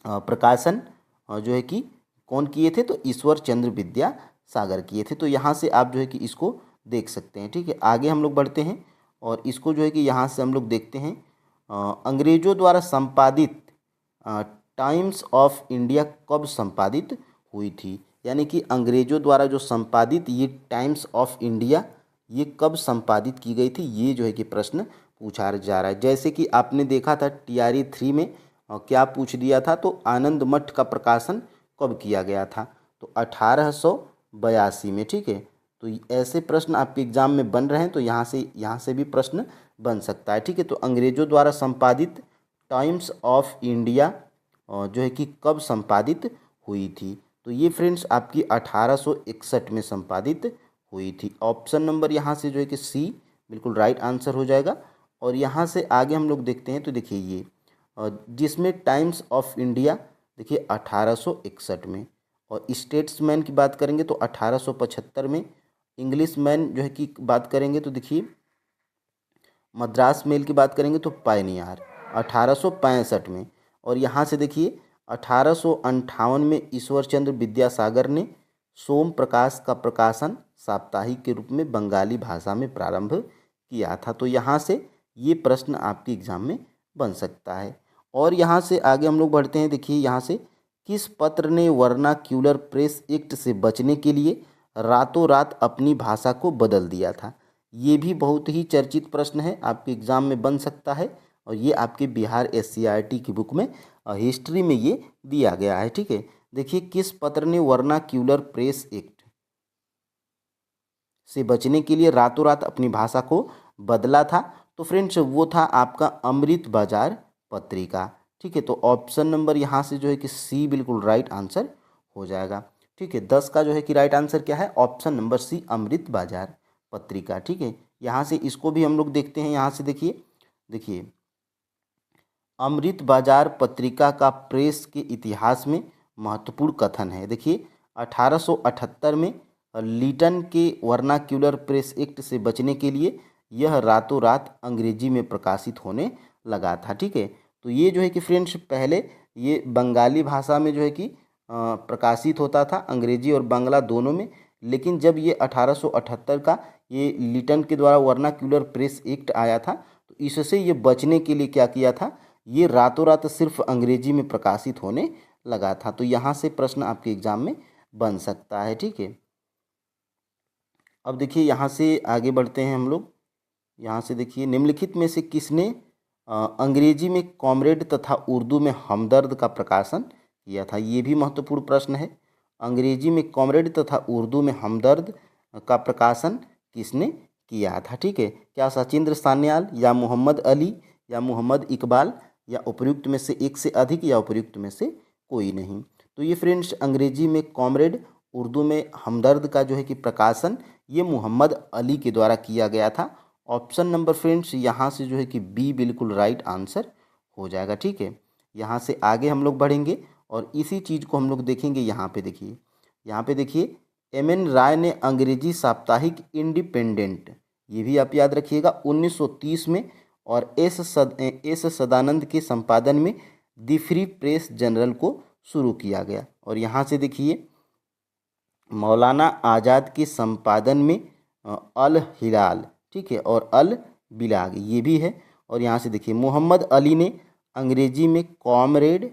प्रकाशन जो है कि कौन किए थे, तो ईश्वर चंद्र विद्यासागर किए थे। तो यहाँ से आप जो है कि इसको देख सकते हैं। ठीक है, आगे हम लोग बढ़ते हैं और इसको जो है कि यहाँ से हम लोग देखते हैं, अंग्रेजों द्वारा संपादित टाइम्स ऑफ इंडिया कब संपादित हुई थी। यानी कि अंग्रेजों द्वारा जो संपादित ये टाइम्स ऑफ इंडिया, ये कब संपादित की गई थी, ये जो है कि प्रश्न पूछा जा रहा है। जैसे कि आपने देखा था TRE 3 में क्या पूछ दिया था, तो आनंद मठ का प्रकाशन कब किया गया था, तो 1882 में। ठीक है, तो ऐसे प्रश्न आपके एग्जाम में बन रहे हैं, तो यहाँ से भी प्रश्न बन सकता है। ठीक है, तो अंग्रेजों द्वारा संपादित टाइम्स ऑफ इंडिया जो है कि कब संपादित हुई थी, तो ये फ्रेंड्स आपकी 1861 में संपादित हुई थी। ऑप्शन नंबर यहाँ से जो है कि सी बिल्कुल राइट आंसर हो जाएगा। और यहाँ से आगे हम लोग देखते हैं, तो देखिए ये जिसमें टाइम्स ऑफ इंडिया देखिए 1861 में, और स्टेट्समैन की बात करेंगे तो 1875 में, इंग्लिश मैन जो है कि बात करेंगे तो देखिए मद्रास मेल की बात करेंगे तो पायनियर 1865 में। और यहाँ से देखिए 1858 में ईश्वर चंद्र विद्यासागर ने सोम प्रकाश का प्रकाशन साप्ताहिक के रूप में बंगाली भाषा में प्रारंभ किया था। तो यहाँ से ये प्रश्न आपके एग्जाम में बन सकता है। और यहाँ से आगे हम लोग बढ़ते हैं। देखिए यहाँ से किस पत्र ने वर्नाक्यूलर प्रेस एक्ट से बचने के लिए रातों रात अपनी भाषा को बदल दिया था। ये भी बहुत ही चर्चित प्रश्न है, आपके एग्जाम में बन सकता है। और ये आपके बिहार SCERT की बुक में हिस्ट्री में ये दिया गया है। ठीक है, देखिए किस पत्र ने वर्नाक्यूलर प्रेस एक्ट से बचने के लिए रातों रात अपनी भाषा को बदला था, तो फ्रेंड्स वो था आपका अमृत बाजार पत्रिका। ठीक है, तो ऑप्शन नंबर यहाँ से जो है कि सी बिल्कुल राइट आंसर हो जाएगा। ठीक है, 10 का जो है कि राइट आंसर क्या है, ऑप्शन नंबर सी अमृत बाजार पत्रिका। ठीक है, यहाँ से इसको भी हम लोग देखते हैं। यहाँ से देखिए अमृत बाजार पत्रिका का प्रेस के इतिहास में महत्वपूर्ण कथन है। देखिए 1878 में लीटन के वर्नाक्यूलर प्रेस एक्ट से बचने के लिए यह रातों रात अंग्रेजी में प्रकाशित होने लगा था। ठीक है, तो ये जो है कि फ्रेंड्स पहले ये बंगाली भाषा में जो है कि प्रकाशित होता था, अंग्रेजी और बांग्ला दोनों में। लेकिन जब ये 1878 का ये लीटन के द्वारा वर्नाक्यूलर प्रेस एक्ट आया था, तो इससे ये बचने के लिए क्या किया था, ये रातों रात सिर्फ अंग्रेजी में प्रकाशित होने लगा था। तो यहाँ से प्रश्न आपके एग्जाम में बन सकता है, ठीक है। अब देखिए यहाँ से आगे बढ़ते हैं हम लोग। यहाँ से देखिए, निम्नलिखित में से किसने अंग्रेजी में कॉमरेड तथा उर्दू में हमदर्द का प्रकाशन किया था? ये भी महत्वपूर्ण प्रश्न है। अंग्रेजी में कॉमरेड तथा उर्दू में हमदर्द का प्रकाशन किसने किया था? ठीक है, क्या सचिंद्र सान्याल या मोहम्मद अली या मोहम्मद इकबाल या उपयुक्त में से एक से अधिक या उपयुक्त में से कोई नहीं? तो ये फ्रेंड्स अंग्रेजी में कॉमरेड, उर्दू में हमदर्द का जो है कि प्रकाशन ये मोहम्मद अली के द्वारा किया गया था। ऑप्शन नंबर फ्रेंड्स यहाँ से जो है कि बी बिल्कुल राइट आंसर हो जाएगा, ठीक है। यहाँ से आगे हम लोग बढ़ेंगे और इसी चीज़ को हम लोग देखेंगे। यहाँ पे देखिए एम एन राय ने अंग्रेजी साप्ताहिक इंडिपेंडेंट, ये भी आप याद रखिएगा, 1930 में और एस सदानंद के संपादन में द फ्री प्रेस जनरल को शुरू किया गया। और यहाँ से देखिए मौलाना आज़ाद के संपादन में अल हिलाल, ठीक है, और अल बिलाग ये भी है। और यहाँ से देखिए मोहम्मद अली ने अंग्रेजी में कॉमरेड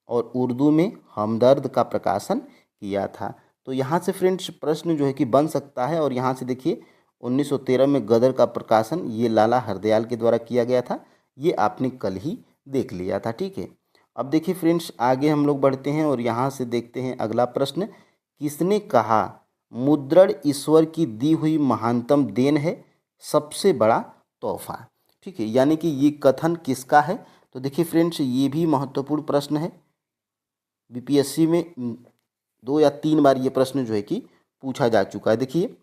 और उर्दू में हमदर्द का प्रकाशन किया था। तो यहाँ से फ्रेंड्स प्रश्न जो है कि बन सकता है। और यहाँ से देखिए 1913 में गदर का प्रकाशन ये लाला हरदयाल के द्वारा किया गया था, ये आपने कल ही देख लिया था, ठीक है। अब देखिए फ्रेंड्स आगे हम लोग बढ़ते हैं और यहाँ से देखते हैं अगला प्रश्न, किसने कहा मुद्रण ईश्वर की दी हुई महानतम देन है, सबसे बड़ा तोहफा? ठीक है, यानी कि ये कथन किसका है? तो देखिए फ्रेंड्स ये भी महत्वपूर्ण प्रश्न है। बीपीएससी में 2 या 3 बार ये प्रश्न जो है कि पूछा जा चुका है। देखिए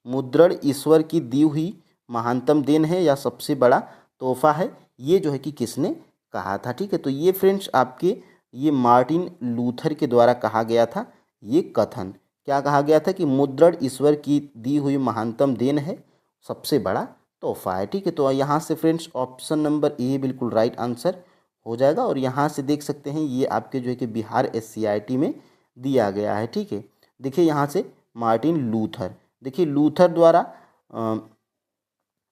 मुद्रण ईश्वर की दी हुई महानतम देन है या सबसे बड़ा तोहफा है, ये जो है कि किसने कहा था? ठीक है, तो ये फ्रेंड्स आपके ये मार्टिन लूथर के द्वारा कहा गया था। ये कथन क्या कहा गया था कि मुद्रण ईश्वर की दी हुई महानतम देन है, सबसे बड़ा तोहफा है। ठीक है, तो यहाँ से फ्रेंड्स ऑप्शन नंबर ए बिल्कुल राइट आंसर हो जाएगा। और यहाँ से देख सकते हैं ये आपके जो है कि बिहार SCRT में दिया गया है। ठीक है, देखिए यहाँ से मार्टिन लूथर, देखिए लूथर द्वारा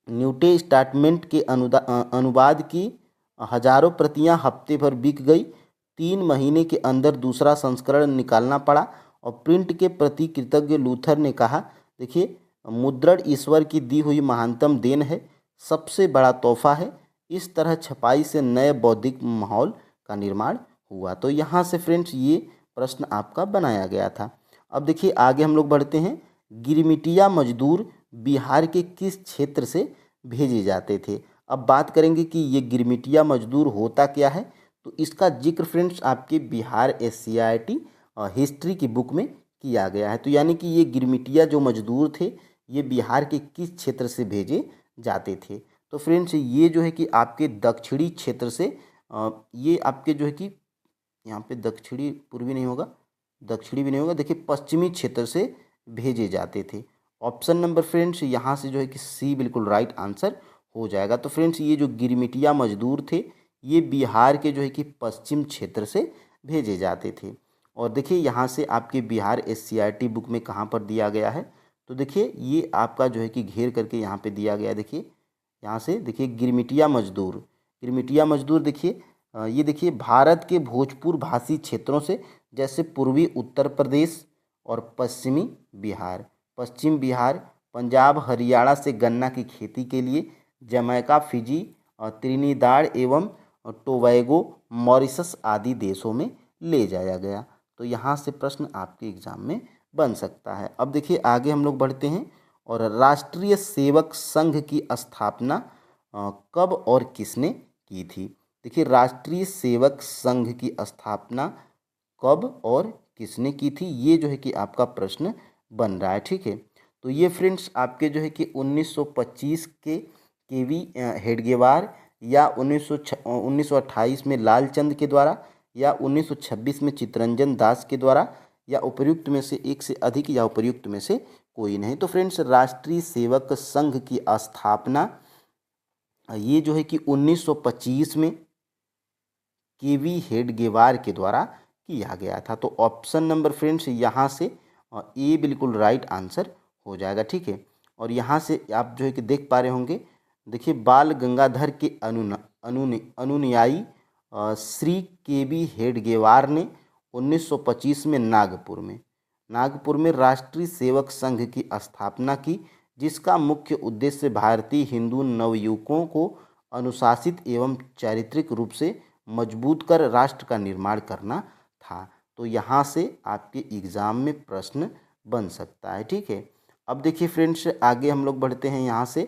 न्यूटे स्टेटमेंट के अनुवाद की हजारों प्रतियां हफ्ते भर बिक गई। 3 महीने के अंदर दूसरा संस्करण निकालना पड़ा और प्रिंट के प्रति कृतज्ञ लूथर ने कहा, देखिए मुद्रण ईश्वर की दी हुई महानतम देन है, सबसे बड़ा तोहफा है। इस तरह छपाई से नए बौद्धिक माहौल का निर्माण हुआ। तो यहाँ से फ्रेंड्स ये प्रश्न आपका बनाया गया था। अब देखिए आगे हम लोग बढ़ते हैं, गिरमिटिया मजदूर बिहार के किस क्षेत्र से भेजे जाते थे? अब बात करेंगे कि ये गिरमिटिया मजदूर होता क्या है। तो इसका जिक्र फ्रेंड्स आपके बिहार SCRT हिस्ट्री की बुक में किया गया है। तो यानी कि ये गिरमिटिया जो मजदूर थे ये बिहार के किस क्षेत्र से भेजे जाते थे? तो फ्रेंड्स ये जो है कि आपके दक्षिणी क्षेत्र से, ये आपके जो है कि यहाँ पे दक्षिणी पूर्वी नहीं होगा, दक्षिणी भी नहीं होगा, देखिए पश्चिमी क्षेत्र से भेजे जाते थे। ऑप्शन नंबर फ्रेंड्स यहाँ से जो है कि सी बिल्कुल राइट आंसर हो जाएगा। तो फ्रेंड्स ये जो गिरमिटिया मजदूर थे ये बिहार के जो है कि पश्चिम क्षेत्र से भेजे जाते थे। और देखिए यहाँ से आपके बिहार SCRT बुक में कहाँ पर दिया गया है? तो देखिए ये आपका जो है कि घेर करके यहाँ पे दिया गया है। देखिए यहाँ से देखिए गिरमिटिया मजदूर, गिरमिटिया मजदूर देखिए ये देखिए भारत के भोजपुर भाषी क्षेत्रों से, जैसे पूर्वी उत्तर प्रदेश और पश्चिमी बिहार, पश्चिम बिहार, पंजाब, हरियाणा से गन्ना की खेती के लिए जमैका, फिजी, त्रिनिदाद एवं टोबैगो, मॉरिशस आदि देशों में ले जाया गया। तो यहाँ से प्रश्न आपके एग्जाम में बन सकता है। अब देखिए आगे हम लोग बढ़ते हैं और राष्ट्रीय सेवक संघ की स्थापना कब और किसने की थी? देखिए राष्ट्रीय सेवक संघ की स्थापना कब और किसने की थी, ये जो है कि आपका प्रश्न बन रहा है। ठीक है, तो ये फ्रेंड्स आपके जो है कि 1925 के KV हेडगेवार या 1928 में लालचंद के द्वारा या 1926 में चित्तरंजन दास के द्वारा या उपयुक्त में से एक से अधिक या उपयुक्त में से कोई नहीं। तो फ्रेंड्स राष्ट्रीय सेवक संघ की स्थापना ये जो है कि 1925 में KV हेडगेवार के द्वारा किया गया था। तो ऑप्शन नंबर फ्रेंड्स यहाँ से ए बिल्कुल राइट आंसर हो जाएगा। ठीक है, और यहाँ से आप जो है कि देख पा रहे होंगे देखिए बाल गंगाधर के अनुयायी श्री के बी हेडगेवार ने 1925 में नागपुर में राष्ट्रीय सेवक संघ की स्थापना की, जिसका मुख्य उद्देश्य भारतीय हिंदू नवयुवकों को अनुशासित एवं चारित्रिक रूप से मजबूत कर राष्ट्र का निर्माण करना था। तो यहाँ से आपके एग्ज़ाम में प्रश्न बन सकता है। ठीक है, अब देखिए फ्रेंड्स, आगे हम लोग बढ़ते हैं। यहाँ से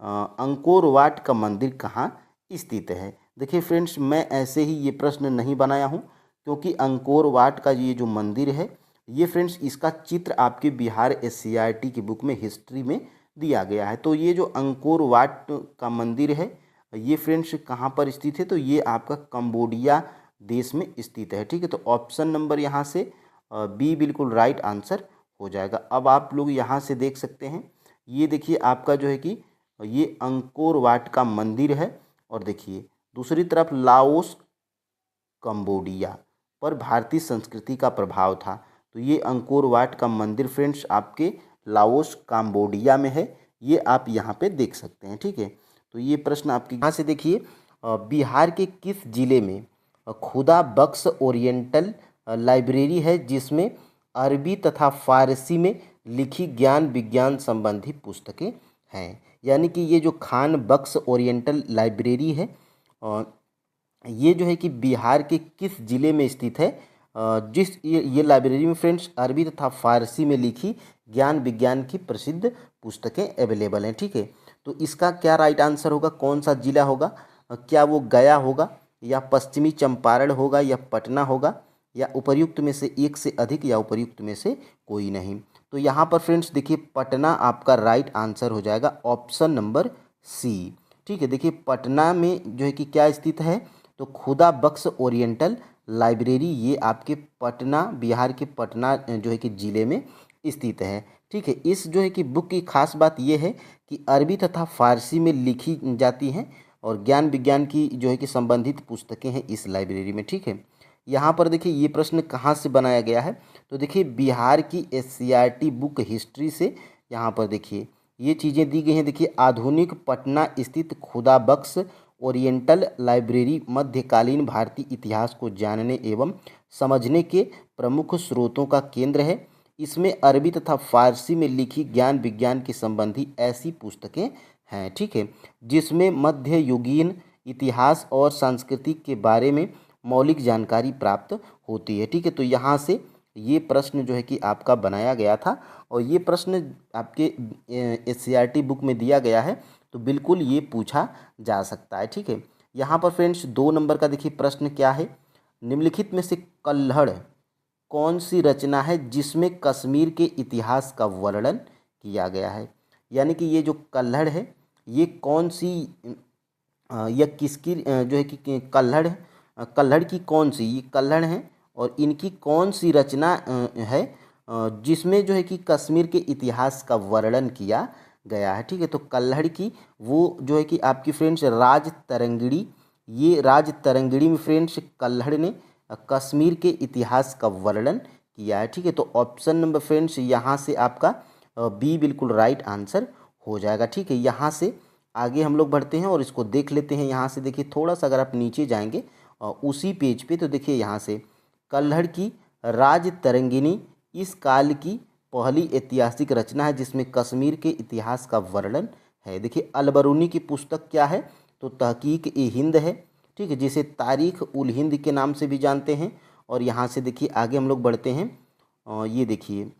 अंकोर वाट का मंदिर कहाँ स्थित है। देखिए फ्रेंड्स, मैं ऐसे ही ये प्रश्न नहीं बनाया हूँ, क्योंकि अंकोर वाट का ये जो मंदिर है, ये फ्रेंड्स इसका चित्र आपके बिहार SCERT की बुक में हिस्ट्री में दिया गया है। तो ये जो अंकोर वाट का मंदिर है, ये फ्रेंड्स कहाँ पर स्थित है, तो ये आपका कंबोडिया देश में स्थित है। ठीक है, तो ऑप्शन नंबर यहाँ से बी बिल्कुल राइट आंसर हो जाएगा। अब आप लोग यहाँ से देख सकते हैं, ये देखिए आपका जो है कि ये अंकोर वाट का मंदिर है, और देखिए दूसरी तरफ लाओस कंबोडिया पर भारतीय संस्कृति का प्रभाव था। तो ये अंकोर वाट का मंदिर फ्रेंड्स आपके लाओस कंबोडिया में है, ये आप यहाँ पे देख सकते हैं। ठीक है, तो ये प्रश्न आपके यहाँ से देखिए, बिहार के किस जिले में खुदा बख्श ओरिएंटल लाइब्रेरी है, जिसमें अरबी तथा फारसी में लिखी ज्ञान विज्ञान संबंधी पुस्तकें हैं। यानी कि ये जो खान बख्श ओरिएंटल लाइब्रेरी है, ये जो है कि बिहार के किस ज़िले में स्थित है। जिस ये लाइब्रेरी में फ्रेंड्स अरबी तथा फारसी में लिखी ज्ञान विज्ञान की प्रसिद्ध पुस्तकें अवेलेबल हैं। ठीक है, तो इसका क्या राइट आंसर होगा, कौन सा जिला होगा, क्या वो गया होगा, या पश्चिमी चंपारण होगा, या पटना होगा, या उपर्युक्त में से एक से अधिक, या उपर्युक्त में से कोई नहीं। तो यहाँ पर फ्रेंड्स देखिए पटना आपका राइट आंसर हो जाएगा, ऑप्शन नंबर सी। ठीक है, देखिए पटना में जो है कि क्या स्थित है, तो खुदा बख्श ओरिएंटल लाइब्रेरी ये आपके पटना, बिहार के पटना जो है कि ज़िले में स्थित है। ठीक है, इस जो है कि बुक की खास बात ये है कि अरबी तथा फारसी में लिखी जाती हैं, और ज्ञान विज्ञान की जो है कि संबंधित पुस्तकें हैं इस लाइब्रेरी में। ठीक है, यहाँ पर देखिए ये प्रश्न कहाँ से बनाया गया है, तो देखिए बिहार की SCERT बुक हिस्ट्री से यहाँ पर देखिए ये चीज़ें दी गई हैं। देखिए आधुनिक पटना स्थित खुदा बख्श ओरिएंटल लाइब्रेरी मध्यकालीन भारतीय इतिहास को जानने एवं समझने के प्रमुख स्रोतों का केंद्र है। इसमें अरबी तथा फारसी में लिखी ज्ञान विज्ञान के संबंधी ऐसी पुस्तकें हैं। ठीक है, जिसमें मध्ययुगीन इतिहास और संस्कृति के बारे में मौलिक जानकारी प्राप्त होती है। ठीक है, तो यहाँ से ये प्रश्न जो है कि आपका बनाया गया था, और ये प्रश्न आपके SCERT बुक में दिया गया है, तो बिल्कुल ये पूछा जा सकता है। ठीक है, यहाँ पर फ्रेंड्स 2 नंबर का देखिए प्रश्न क्या है, निम्नलिखित में से कल्हड़ कौन सी रचना है जिसमें कश्मीर के इतिहास का वर्णन किया गया है। यानी कि ये जो कल्हड़ है, ये कौन सी या किसकी जो है कि कल्हड़ की कौन सी ये कल्हड़ है, और इनकी कौन सी रचना है जिसमें जो है कि कश्मीर के इतिहास का वर्णन किया गया है। ठीक है, तो कल्हड़ की वो जो है कि आपकी फ्रेंड्स राज तरंगिणी, ये राज तरंगिणी में फ्रेंड्स कल्हड़ ने कश्मीर के इतिहास का वर्णन किया है। ठीक है, तो ऑप्शन नंबर फ्रेंड्स यहाँ से आपका बी बिल्कुल राइट आंसर हो जाएगा। ठीक है, यहाँ से आगे हम लोग बढ़ते हैं और इसको देख लेते हैं। यहाँ से देखिए थोड़ा सा अगर आप नीचे जाएंगे उसी पेज पे, तो देखिए यहाँ से कल्हड़ की राज तरंगिणी इस काल की पहली ऐतिहासिक रचना है जिसमें कश्मीर के इतिहास का वर्णन है। देखिए अलबरूनी की पुस्तक क्या है, तो तहकीक ए हिंद है। ठीक है, जिसे तारीख उल हिंद के नाम से भी जानते हैं। और यहाँ से देखिए आगे हम लोग बढ़ते हैं, ये देखिए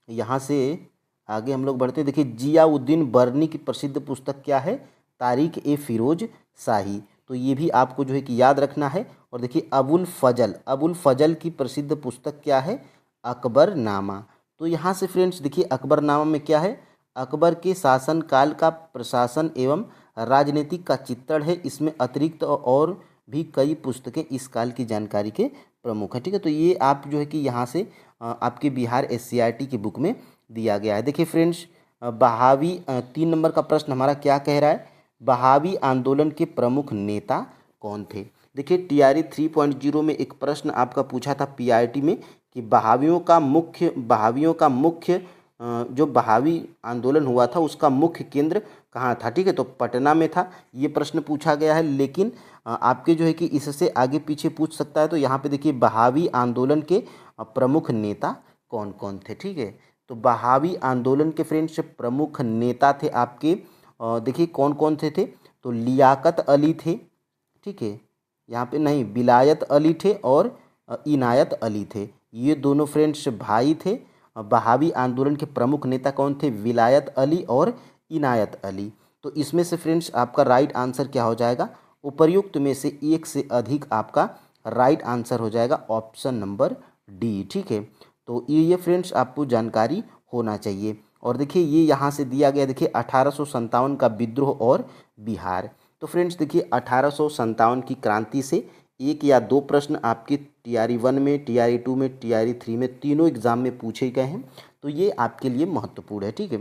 यहाँ से आगे हम लोग बढ़ते हैं। देखिए जियाउद्दीन बर्नी की प्रसिद्ध पुस्तक क्या है, तारीख ए फिरोज शाही, तो ये भी आपको जो है कि याद रखना है। और देखिए अबुल फजल की प्रसिद्ध पुस्तक क्या है, अकबरनामा। तो यहाँ से फ्रेंड्स देखिए अकबरनामा में क्या है, अकबर के शासनकाल का प्रशासन एवं राजनीतिक का चित्रण है। इसमें अतिरिक्त और भी कई पुस्तकें इस काल की जानकारी के प्रमुख हैं। ठीक है, तो ये आप जो है कि यहाँ से आपके बिहार SCERT की बुक में दिया गया है। देखिए फ्रेंड्स बहावी 3 नंबर का प्रश्न हमारा क्या कह रहा है, बहावी आंदोलन के प्रमुख नेता कौन थे। देखिए TRE 3.0 में एक प्रश्न आपका पूछा था PRT में कि बहावियों का मुख्य जो बहावी आंदोलन हुआ था उसका मुख्य केंद्र कहाँ था, ठीक है। तो पटना में था, ये प्रश्न पूछा गया है। लेकिन आपके जो है कि इससे आगे पीछे पूछ सकता है। तो यहाँ पे देखिए बहावी आंदोलन के प्रमुख नेता कौन कौन थे, ठीक है। तो बहावी आंदोलन के फ्रेंड्स प्रमुख नेता थे आपके, देखिए कौन कौन थे। तो लियाकत अली थे, ठीक है। यहाँ पे नहीं, विलायत अली थे और इनायत अली थे। ये दोनों फ्रेंड्स भाई थे। बहावी आंदोलन के प्रमुख नेता कौन थे? विलायत अली और इनायत अली। तो इसमें से फ्रेंड्स आपका राइट आंसर क्या हो जाएगा? उपर्युक्त में से एक से अधिक आपका राइट आंसर हो जाएगा ऑप्शन नंबर डी, ठीक है। तो ये फ्रेंड्स आपको जानकारी होना चाहिए। और देखिए ये यहाँ से दिया गया, देखिए 1857 का विद्रोह और बिहार। तो फ्रेंड्स देखिए 1857 की क्रांति से एक या दो प्रश्न आपके टीआरई 1 में, टीआरई 2 में, टीआरई 3 में, तीनों एग्जाम में पूछे गए हैं। तो ये आपके लिए महत्वपूर्ण है, ठीक है।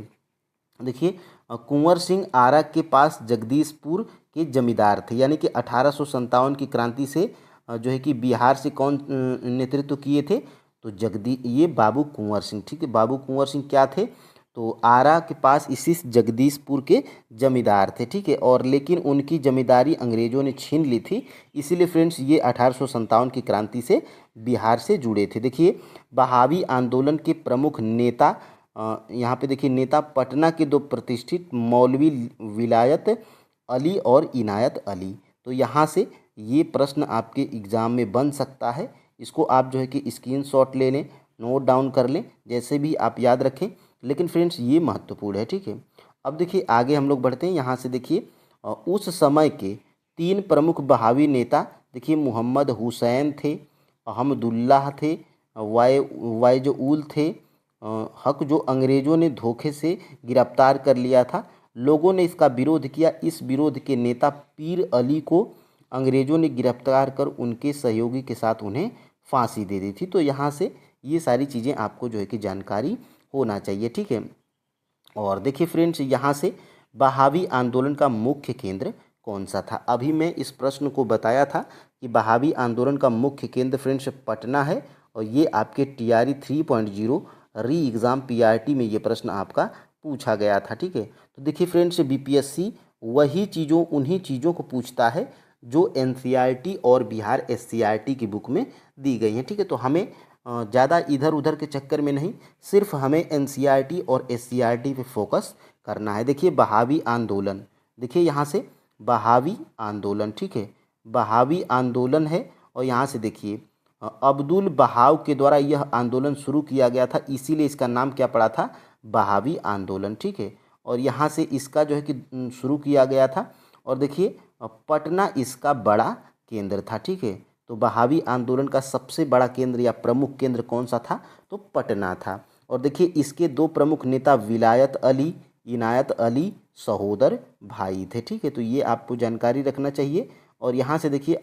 देखिए कुंवर सिंह आरा के पास जगदीशपुर के जमींदार थे, यानी कि 1857 की क्रांति से जो है कि बिहार से कौन नेतृत्व किए थे? तो ये बाबू कुंवर सिंह, ठीक है। बाबू कुंवर सिंह क्या थे? तो आरा के पास इसी जगदीशपुर के जमींदार थे, ठीक है। और लेकिन उनकी जमींदारी अंग्रेजों ने छीन ली थी, इसीलिए फ्रेंड्स ये 1857 की क्रांति से बिहार से जुड़े थे। देखिए बहावी आंदोलन के प्रमुख नेता, यहाँ पे देखिए नेता पटना के दो प्रतिष्ठित मौलवी विलायत अली और इनायत अली। तो यहाँ से ये प्रश्न आपके एग्ज़ाम में बन सकता है। इसको आप जो है कि स्क्रीनशॉट ले लें, नोट डाउन कर लें, जैसे भी आप याद रखें। लेकिन फ्रेंड्स ये महत्वपूर्ण है, ठीक है। अब देखिए आगे हम लोग बढ़ते हैं। यहाँ से देखिए उस समय के तीन प्रमुख बहावी नेता, देखिए मोहम्मद हुसैन थे, अहमदुल्लाह थे, वायजुल थे, हक, जो अंग्रेज़ों ने धोखे से गिरफ्तार कर लिया था। लोगों ने इसका विरोध किया। इस विरोध के नेता पीर अली को अंग्रेज़ों ने गिरफ्तार कर उनके सहयोगी के साथ उन्हें फांसी दे दी थी। तो यहाँ से ये सारी चीज़ें आपको जो है कि जानकारी होना चाहिए, ठीक है। और देखिए फ्रेंड्स यहाँ से बहावी आंदोलन का मुख्य केंद्र कौन सा था? अभी मैं इस प्रश्न को बताया था कि बहावी आंदोलन का मुख्य केंद्र फ्रेंड्स पटना है। और ये आपके टीआरई 3.0 री एग्ज़ाम पीआरटी में ये प्रश्न आपका पूछा गया था, ठीक है। तो देखिए फ्रेंड्स बीपीएससी उन्हीं चीज़ों को पूछता है जो एनसीईआरटी और बिहार एससीईआरटी की बुक में दी गई हैं, ठीक है। तो हमें ज़्यादा इधर उधर के चक्कर में नहीं, सिर्फ हमें एनसीईआरटी और एससीईआरटी पे फोकस करना है। देखिए बहावी आंदोलन, देखिए यहाँ से बहावी आंदोलन, ठीक है, बहावी आंदोलन है। और यहाँ से देखिए अब्दुल बहाव के द्वारा यह आंदोलन शुरू किया गया था, इसीलिए इसका नाम क्या पड़ा था? बहावी आंदोलन, ठीक है। और यहाँ से इसका जो है कि शुरू किया गया था। और देखिए पटना इसका बड़ा केंद्र था, ठीक है। तो बहावी आंदोलन का सबसे बड़ा केंद्र या प्रमुख केंद्र कौन सा था? तो पटना था। और देखिए इसके दो प्रमुख नेता विलायत अली, इनायत अली सहोदर भाई थे, ठीक है। तो ये आपको जानकारी रखना चाहिए। और यहाँ से देखिए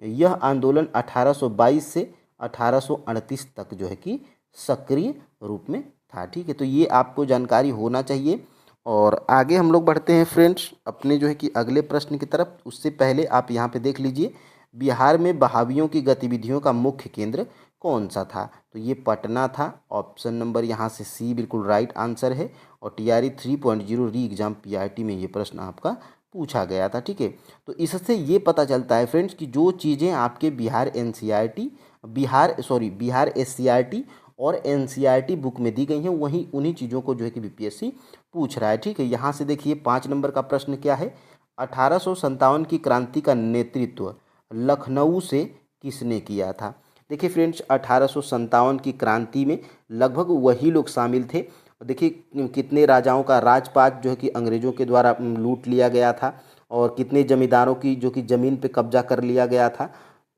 यह आंदोलन 1822 से 1838 तक जो है कि सक्रिय रूप में था, ठीक है। तो ये आपको जानकारी होना चाहिए। और आगे हम लोग बढ़ते हैं फ्रेंड्स अपने जो है कि अगले प्रश्न की तरफ। उससे पहले आप यहाँ पे देख लीजिए बिहार में बहावियों की गतिविधियों का मुख्य केंद्र कौन सा था? तो ये पटना था। ऑप्शन नंबर यहाँ से सी बिल्कुल राइट आंसर है। और टीआरई 3.0 री एग्जाम पीआरटी में ये प्रश्न आपका पूछा गया था, ठीक है। तो इससे ये पता चलता है फ्रेंड्स कि जो चीज़ें आपके बिहार एससीईआरटी और एनसीईआरटी बुक में दी गई हैं वहीं उन्हीं चीज़ों को जो है कि बीपीएससी पूछ रहा है, ठीक है। यहाँ से देखिए 5 नंबर का प्रश्न क्या है? 1857 की क्रांति का नेतृत्व लखनऊ से किसने किया था? देखिए फ्रेंड्स 1857 की क्रांति में लगभग वही लोग शामिल थे। देखिए कितने राजाओं का राजपाट जो है कि अंग्रेज़ों के द्वारा लूट लिया गया था, और कितने जमींदारों की जो कि ज़मीन पे कब्जा कर लिया गया था।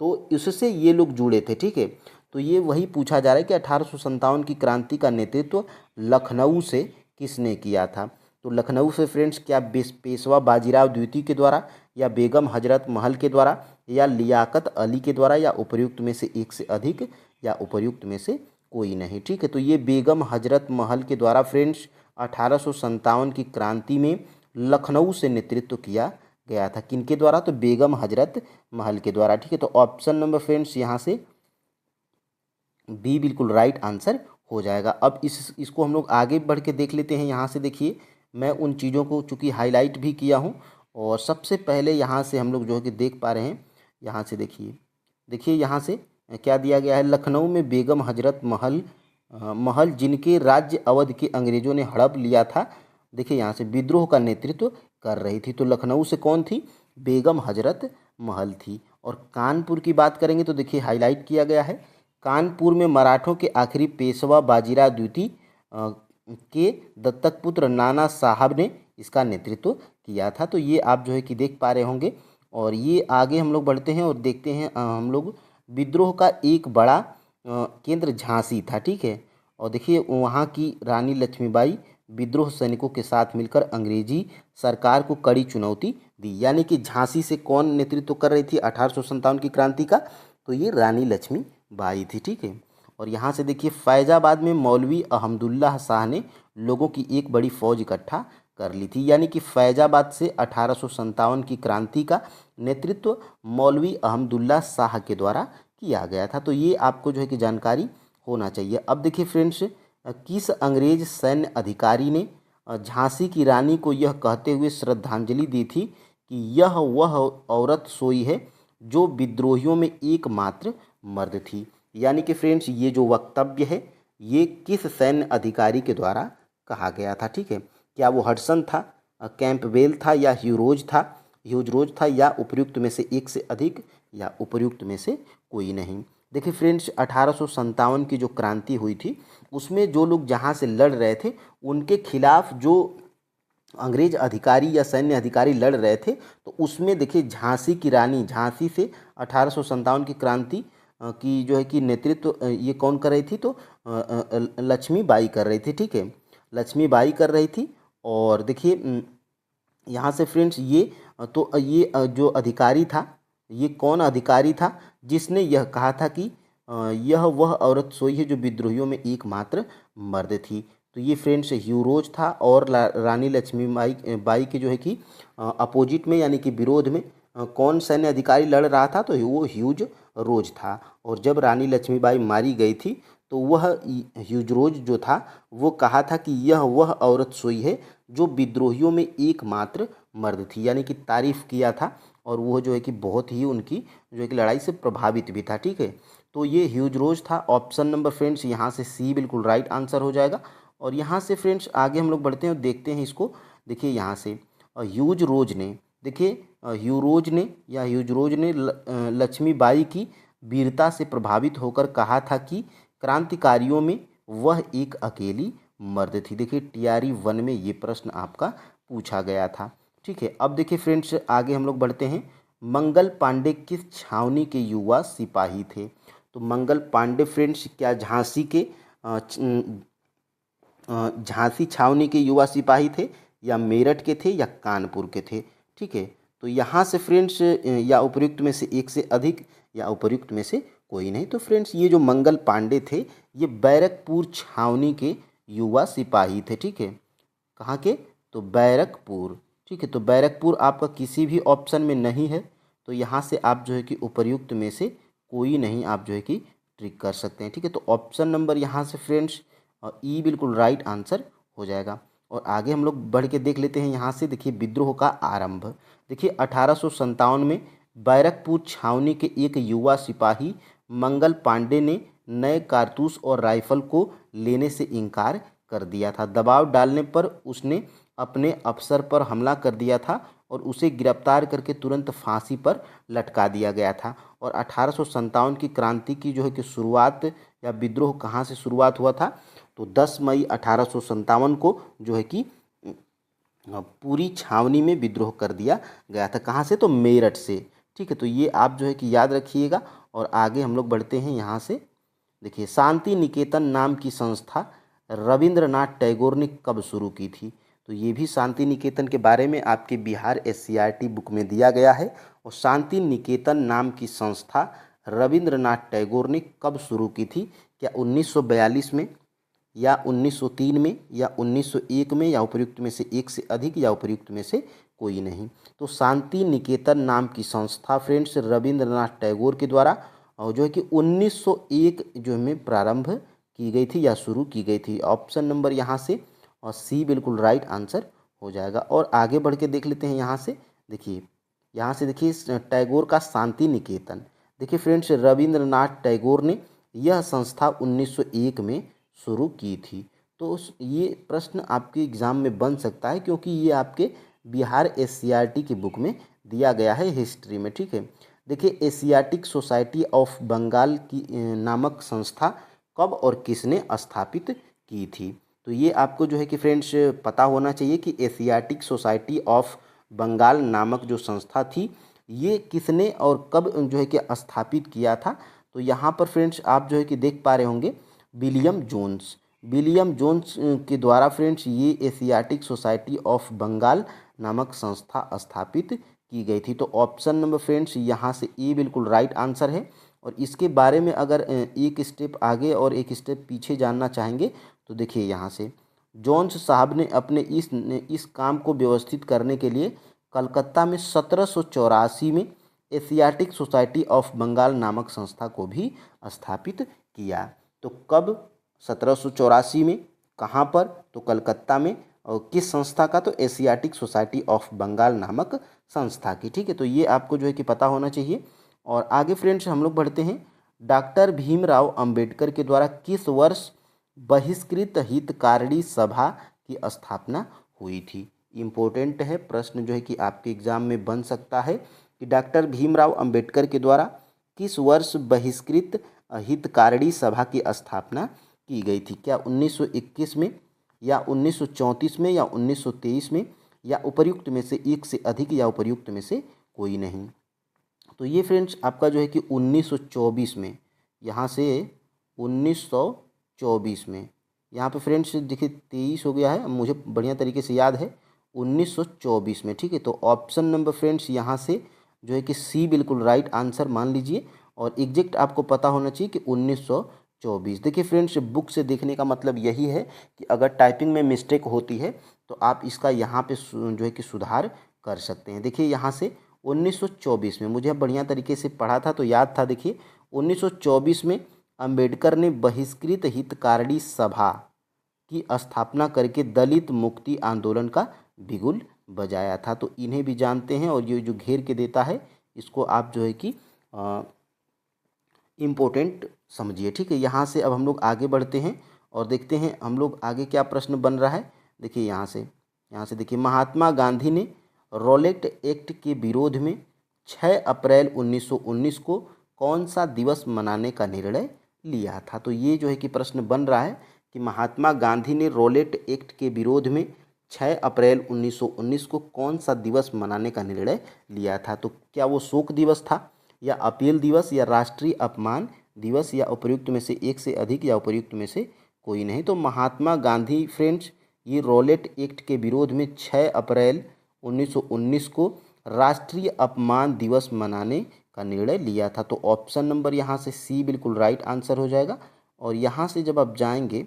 तो इससे ये लोग जुड़े थे, ठीक है। तो ये वही पूछा जा रहा है कि 1857 की क्रांति का नेतृत्व लखनऊ से किसने किया था? तो लखनऊ से फ्रेंड्स क्या पेशवा बाजीराव द्वितीय के द्वारा, या बेगम हजरत महल के द्वारा, या लियाकत अली के द्वारा, या उपर्युक्त में से एक से अधिक, या उपर्युक्त में से कोई नहीं, ठीक है। तो ये बेगम हजरत महल के द्वारा फ्रेंड्स 1857 की क्रांति में लखनऊ से नेतृत्व किया गया था। किनके द्वारा? तो बेगम हजरत महल के द्वारा, ठीक है। तो ऑप्शन नंबर फ्रेंड्स यहाँ से बी बिल्कुल राइट आंसर हो जाएगा। अब इसको हम लोग आगे बढ़ के देख लेते हैं। यहाँ से देखिए मैं उन चीज़ों को चूँकि हाईलाइट भी किया हूँ, और सबसे पहले यहाँ से हम लोग जो है कि देख पा रहे हैं, यहाँ से देखिए यहाँ से क्या दिया गया है। लखनऊ में बेगम हजरत महल जिनके राज्य अवध के अंग्रेजों ने हड़प लिया था, देखिए यहाँ से विद्रोह का नेतृत्व कर रही थी। तो लखनऊ से कौन थी? बेगम हजरत महल थी। और कानपुर की बात करेंगे तो देखिए हाईलाइट किया गया है, कानपुर में मराठों के आखिरी पेशवा बाजीराव द्वितीय के दत्तक पुत्र नाना साहब ने इसका नेतृत्व किया था। तो ये आप जो है कि देख पा रहे होंगे। और ये आगे हम लोग बढ़ते हैं और देखते हैं हम लोग विद्रोह का एक बड़ा केंद्र झांसी था, ठीक है। और देखिए वहाँ की रानी लक्ष्मीबाई विद्रोह सैनिकों के साथ मिलकर अंग्रेजी सरकार को कड़ी चुनौती दी। यानी कि झांसी से कौन नेतृत्व कर रही थी 1857 की क्रांति का? तो ये रानी लक्ष्मीबाई थी, ठीक है। और यहाँ से देखिए फैजाबाद में मौलवी अहमदुल्लाह शाह ने लोगों की एक बड़ी फौज इकट्ठा कर ली थी। यानी कि फैजाबाद से 1857 की क्रांति का नेतृत्व मौलवी अहमदुल्लाह शाह के द्वारा किया गया था। तो ये आपको जो है कि जानकारी होना चाहिए। अब देखिए फ्रेंड्स, किस अंग्रेज सैन्य अधिकारी ने झांसी की रानी को यह कहते हुए श्रद्धांजलि दी थी कि यह वह औरत सोई है जो विद्रोहियों में एकमात्र मर्द थी? यानी कि फ्रेंड्स ये जो वक्तव्य है ये किस सैन्य अधिकारी के द्वारा कहा गया था, ठीक है। क्या वो हडसन था, कैंपबेल था, या ह्यूज रोज था, या उपर्युक्त में से एक से अधिक, या उपर्युक्त में से कोई नहीं? देखिए फ्रेंड्स 1857 की जो क्रांति हुई थी उसमें जो लोग जहाँ से लड़ रहे थे उनके खिलाफ जो अंग्रेज अधिकारी या सैन्य अधिकारी लड़ रहे थे, तो उसमें देखिए झांसी की रानी, झांसी से 1857 की क्रांति की जो है कि नेतृत्व ये कौन कर रही थी? तो लक्ष्मीबाई कर रही थी, ठीक है। लक्ष्मीबाई कर रही थी। और देखिए यहाँ से फ्रेंड्स ये जो अधिकारी था, ये कौन अधिकारी था जिसने यह कहा था कि यह वह औरत सोई है जो विद्रोहियों में एकमात्र मर्द थी? तो ये फ्रेंड्स ह्यूरोज था। और रानी लक्ष्मीबाई बाई के जो है कि अपोजिट में यानी कि विरोध में कौन सैन्य अधिकारी लड़ रहा था? तो वो ह्यूज रोज था। और जब रानी लक्ष्मीबाई मारी गई थी तो वह ह्यूज रोज जो था वो कहा था कि यह वह औरत सोई है जो विद्रोहियों में एकमात्र मर्द थी, यानी कि तारीफ किया था। और वो जो है कि बहुत ही उनकी जो है कि लड़ाई से प्रभावित भी था, ठीक है। तो ये ह्यूज रोज था। ऑप्शन नंबर फ्रेंड्स यहाँ से सी बिल्कुल राइट आंसर हो जाएगा। और यहाँ से फ्रेंड्स आगे हम लोग बढ़ते हैं और देखते हैं इसको। देखिए यहाँ से ह्यूज रोज ने, देखिए ह्यूज रोज ने लक्ष्मीबाई की वीरता से प्रभावित होकर कहा था कि क्रांतिकारियों में वह एक अकेली मर्द थी। देखिए टीआरई 1 में ये प्रश्न आपका पूछा गया था, ठीक है। अब देखिए फ्रेंड्स आगे हम लोग बढ़ते हैं। मंगल पांडे किस छावनी के युवा सिपाही थे? तो मंगल पांडे फ्रेंड्स क्या झांसी के झांसी छावनी के युवा सिपाही थे, या मेरठ के थे, या कानपुर के थे, ठीक है। तो यहाँ से फ्रेंड्स या उपर्युक्त में से एक से अधिक, या उपर्युक्त में से कोई नहीं। तो फ्रेंड्स ये जो मंगल पांडे थे ये बैरकपुर छावनी के युवा सिपाही थे, ठीक है। कहाँ के? तो बैरकपुर, ठीक है। तो बैरकपुर आपका किसी भी ऑप्शन में नहीं है, तो यहाँ से आप जो है कि उपर्युक्त में से कोई नहीं आप जो है कि ट्रिक कर सकते हैं, ठीक है। तो ऑप्शन नंबर यहाँ से फ्रेंड्स ई बिल्कुल राइट आंसर हो जाएगा। और आगे हम लोग बढ़ के देख लेते हैं। यहाँ से देखिए विद्रोह का आरंभ, देखिए 1857 में बैरकपुर छावनी के एक युवा सिपाही मंगल पांडे ने नए कारतूस और राइफल को लेने से इनकार कर दिया था। दबाव डालने पर उसने अपने अफसर पर हमला कर दिया था और उसे गिरफ्तार करके तुरंत फांसी पर लटका दिया गया था। और 1857 की क्रांति की जो है कि शुरुआत या विद्रोह कहाँ से शुरुआत हुआ था? तो 10 मई 1857 को जो है कि पूरी छावनी में विद्रोह कर दिया गया था। कहाँ से? तो मेरठ से, ठीक है। तो ये आप जो है कि याद रखिएगा। और आगे हम लोग बढ़ते हैं। यहाँ से देखिए शांति निकेतन नाम की संस्था रविंद्रनाथ टैगोर ने कब शुरू की थी? तो ये भी शांति निकेतन के बारे में आपके बिहार एससीईआरटी बुक में दिया गया है। और शांति निकेतन नाम की संस्था रविंद्रनाथ टैगोर ने कब शुरू की थी? क्या 1942 में, या 1903 में, या 1901 में, या उपर्युक्त में से एक से अधिक, या उपर्युक्त में से कोई नहीं? तो शांति निकेतन नाम की संस्था फ्रेंड्स रविंद्रनाथ टैगोर के द्वारा और जो है कि 1901 जो में प्रारंभ की गई थी या शुरू की गई थी। ऑप्शन नंबर यहाँ से और सी बिल्कुल राइट आंसर हो जाएगा। और आगे बढ़ के देख लेते हैं यहाँ से। देखिए यहाँ से देखिए टैगोर का शांति निकेतन। देखिए फ्रेंड्स, रविंद्रनाथ टैगोर ने यह संस्था 1901 में शुरू की थी। तो ये प्रश्न आपके एग्ज़ाम में बन सकता है, क्योंकि ये आपके बिहार एससीईआरटी की बुक में दिया गया है हिस्ट्री में। ठीक है, देखिए एशियाटिक सोसाइटी ऑफ बंगाल की नामक संस्था कब और किसने स्थापित की थी। तो ये आपको जो है कि फ्रेंड्स पता होना चाहिए कि एशियाटिक सोसाइटी ऑफ बंगाल नामक जो संस्था थी ये किसने और कब जो है कि स्थापित किया था। तो यहाँ पर फ्रेंड्स आप जो है कि देख पा रहे होंगे विलियम जोन्स के द्वारा फ्रेंड्स ये एशियाटिक सोसाइटी ऑफ बंगाल नामक संस्था स्थापित की गई थी। तो ऑप्शन नंबर फ्रेंड्स यहाँ से ए बिल्कुल राइट आंसर है। और इसके बारे में अगर एक स्टेप आगे और एक स्टेप पीछे जानना चाहेंगे तो देखिए यहाँ से जोन्स साहब ने अपने इस काम को व्यवस्थित करने के लिए कलकत्ता में 1784 में एशियाटिक सोसाइटी ऑफ बंगाल नामक संस्था को भी स्थापित किया। तो कब? 1784 में। कहाँ पर? तो कलकत्ता में। और किस संस्था का? तो एशियाटिक सोसाइटी ऑफ बंगाल नामक संस्था की। ठीक है, तो ये आपको जो है कि पता होना चाहिए। और आगे फ्रेंड्स हम लोग बढ़ते हैं। डॉक्टर भीमराव अंबेडकर के द्वारा किस वर्ष बहिष्कृत हितकारिणी सभा की स्थापना हुई थी? इम्पोर्टेंट है प्रश्न, जो है कि आपके एग्जाम में बन सकता है कि डॉक्टर भीमराव अंबेडकर के द्वारा किस वर्ष बहिष्कृत हितकारिणी सभा की स्थापना की गई थी? क्या 1921 में या 1934 में या 1923 में या उपर्युक्त में से एक से अधिक या उपर्युक्त में से कोई नहीं? तो ये फ्रेंड्स आपका जो है कि 1924 में, यहाँ से 1924 में, यहाँ पे फ्रेंड्स देखिए 23 हो गया है, मुझे बढ़िया तरीके से याद है 1924 में। ठीक है, तो ऑप्शन नंबर फ्रेंड्स यहाँ से जो है कि सी बिल्कुल राइट आंसर मान लीजिए। और एग्जैक्ट आपको पता होना चाहिए कि 1924। देखिए फ्रेंड्स, बुक से देखने का मतलब यही है कि अगर टाइपिंग में मिस्टेक होती है तो आप इसका यहाँ पे जो है कि सुधार कर सकते हैं। देखिए यहाँ से 1924 में, मुझे बढ़िया तरीके से पढ़ा था तो याद था। देखिए 1924 में अंबेडकर ने बहिष्कृत हितकारिणी सभा की स्थापना करके दलित मुक्ति आंदोलन का बिगुल बजाया था। तो इन्हें भी जानते हैं, और ये जो घेर के देता है इसको आप जो है कि इम्पोर्टेंट समझिए। ठीक है, यहाँ से अब हम लोग आगे बढ़ते हैं और देखते हैं हम लोग आगे क्या प्रश्न बन रहा है। देखिए यहाँ से देखिए, महात्मा गांधी ने रॉलेट एक्ट के विरोध में 6 अप्रैल 1919 को कौन सा दिवस मनाने का निर्णय लिया था? तो ये जो है कि प्रश्न बन रहा है कि महात्मा गांधी ने रॉलेट एक्ट के विरोध में 6 अप्रैल 1919 को कौन सा दिवस मनाने का निर्णय लिया था? तो क्या वो शोक दिवस था या अपील दिवस या राष्ट्रीय अपमान दिवस या उपर्युक्त में से एक से अधिक या उपर्युक्त में से कोई नहीं? तो महात्मा गांधी फ्रेंड्स ये रॉलेट एक्ट के विरोध में 6 अप्रैल 1919 को राष्ट्रीय अपमान दिवस मनाने का निर्णय लिया था। तो ऑप्शन नंबर यहाँ से सी बिल्कुल राइट आंसर हो जाएगा। और यहाँ से जब आप जाएंगे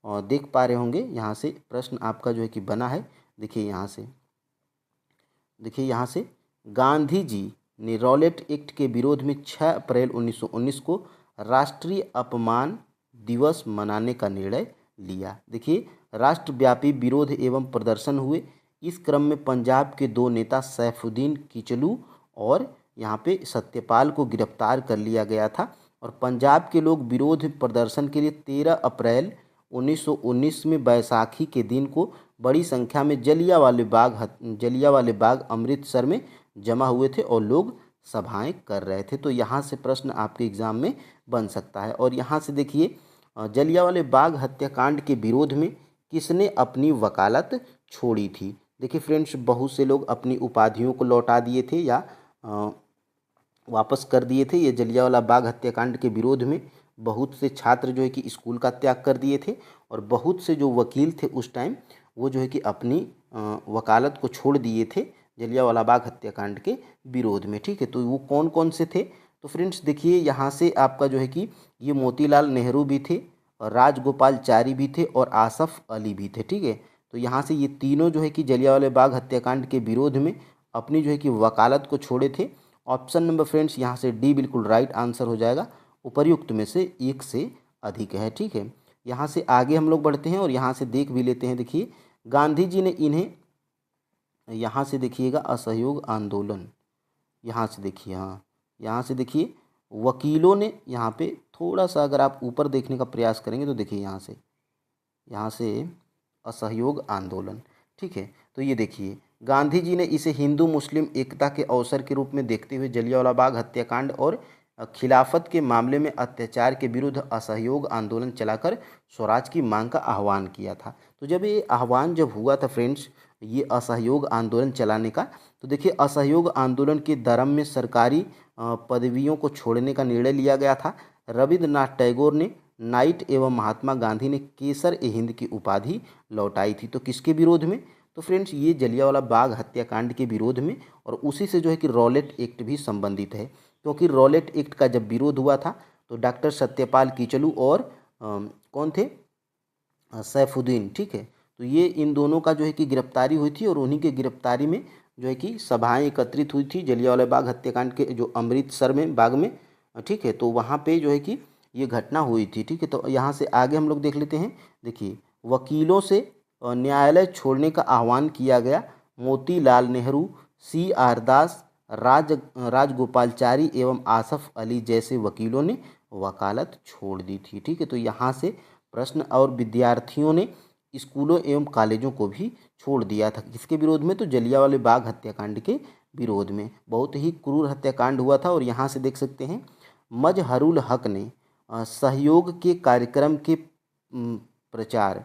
और देख पा रहे होंगे यहाँ से प्रश्न आपका जो है कि बना है। देखिए यहाँ से गांधी जी ने रॉलेट एक्ट के विरोध में 6 अप्रैल 1919 को राष्ट्रीय अपमान दिवस मनाने का निर्णय लिया। देखिए राष्ट्रव्यापी विरोध एवं प्रदर्शन हुए। इस क्रम में पंजाब के 2 नेता सैफुद्दीन किचलू और यहाँ पे सत्यपाल को गिरफ्तार कर लिया गया था। और पंजाब के लोग विरोध प्रदर्शन के लिए 13 अप्रैल 1919 में बैसाखी के दिन को बड़ी संख्या में जलियांवाले बाग अमृतसर में जमा हुए थे और लोग सभाएं कर रहे थे। तो यहाँ से प्रश्न आपके एग्जाम में बन सकता है। और यहाँ से देखिए जलियांवाले बाग हत्याकांड के विरोध में किसने अपनी वकालत छोड़ी थी? देखिए फ्रेंड्स, बहुत से लोग अपनी उपाधियों को लौटा दिए थे या वापस कर दिए थे। ये जलियांवाला बाग हत्याकांड के विरोध में बहुत से छात्र जो है कि स्कूल का त्याग कर दिए थे, और बहुत से जो वकील थे उस टाइम वो जो है कि अपनी वकालत को छोड़ दिए थे जलियांवाला बाग हत्याकांड के विरोध में। ठीक है, तो वो कौन कौन से थे? तो फ्रेंड्स देखिए यहाँ से आपका जो है कि ये मोतीलाल नेहरू भी थे और राजगोपालचारी भी थे और आसफ अली भी थे। ठीक है, तो यहाँ से ये तीनों जो है कि जलियांवाला बाग हत्याकांड के विरोध में अपनी जो है कि वकालत को छोड़े थे। ऑप्शन नंबर फ्रेंड्स यहाँ से डी बिल्कुल राइट आंसर हो जाएगा। उपर्युक्त में से एक से अधिक है। ठीक है, यहाँ से आगे हम लोग बढ़ते हैं और यहाँ से देख भी लेते हैं। देखिए गांधी जी ने इन्हें, यहाँ से देखिएगा असहयोग आंदोलन, यहाँ से देखिए, हाँ यहाँ से देखिए वकीलों ने, यहाँ पे थोड़ा सा अगर आप ऊपर देखने का प्रयास करेंगे तो देखिए यहाँ से असहयोग आंदोलन, ठीक है। तो ये देखिए गांधी जी ने इसे हिंदू मुस्लिम एकता के अवसर के रूप में देखते हुए जलियांवाला बाग हत्याकांड और खिलाफत के मामले में अत्याचार के विरुद्ध असहयोग आंदोलन चलाकर स्वराज की मांग का आह्वान किया था। तो जब ये आह्वान जब हुआ था फ्रेंड्स, ये असहयोग आंदोलन चलाने का, तो देखिए असहयोग आंदोलन के दरम में सरकारी पदवियों को छोड़ने का निर्णय लिया गया था। रविंद्रनाथ टैगोर ने नाइट एवं महात्मा गांधी ने केसर ए हिंद की उपाधि लौटाई थी। तो किसके विरोध में? तो फ्रेंड्स ये जलियांवाला बाग हत्याकांड के विरोध में, और उसी से जो है कि रॉलेट एक्ट भी संबंधित है, क्योंकि रॉलेट एक्ट का जब विरोध हुआ था तो डॉक्टर सत्यपाल किचलू और कौन थे, सैफुद्दीन, ठीक है। तो ये इन दोनों का जो है कि गिरफ्तारी हुई थी, और उन्हीं के गिरफ्तारी में जो है कि सभाएं एकत्रित हुई थी जलियांवाला बाग हत्याकांड के जो अमृतसर में बाग में, ठीक है। तो वहाँ पे जो है कि ये घटना हुई थी, ठीक है। तो यहाँ से आगे हम लोग देख लेते हैं। देखिए वकीलों से न्यायालय छोड़ने का आह्वान किया गया। मोतीलाल नेहरू, CR दास, राजगोपालचारी एवं आसफ अली जैसे वकीलों ने वकालत छोड़ दी थी, ठीक है। तो यहाँ से प्रश्न, और विद्यार्थियों ने स्कूलों एवं कॉलेजों को भी छोड़ दिया था। किसके विरोध में? तो जलियांवाला बाग हत्याकांड के विरोध में। बहुत ही क्रूर हत्याकांड हुआ था। और यहाँ से देख सकते हैं मजहरुल हक ने सहयोग के कार्यक्रम के प्रचार,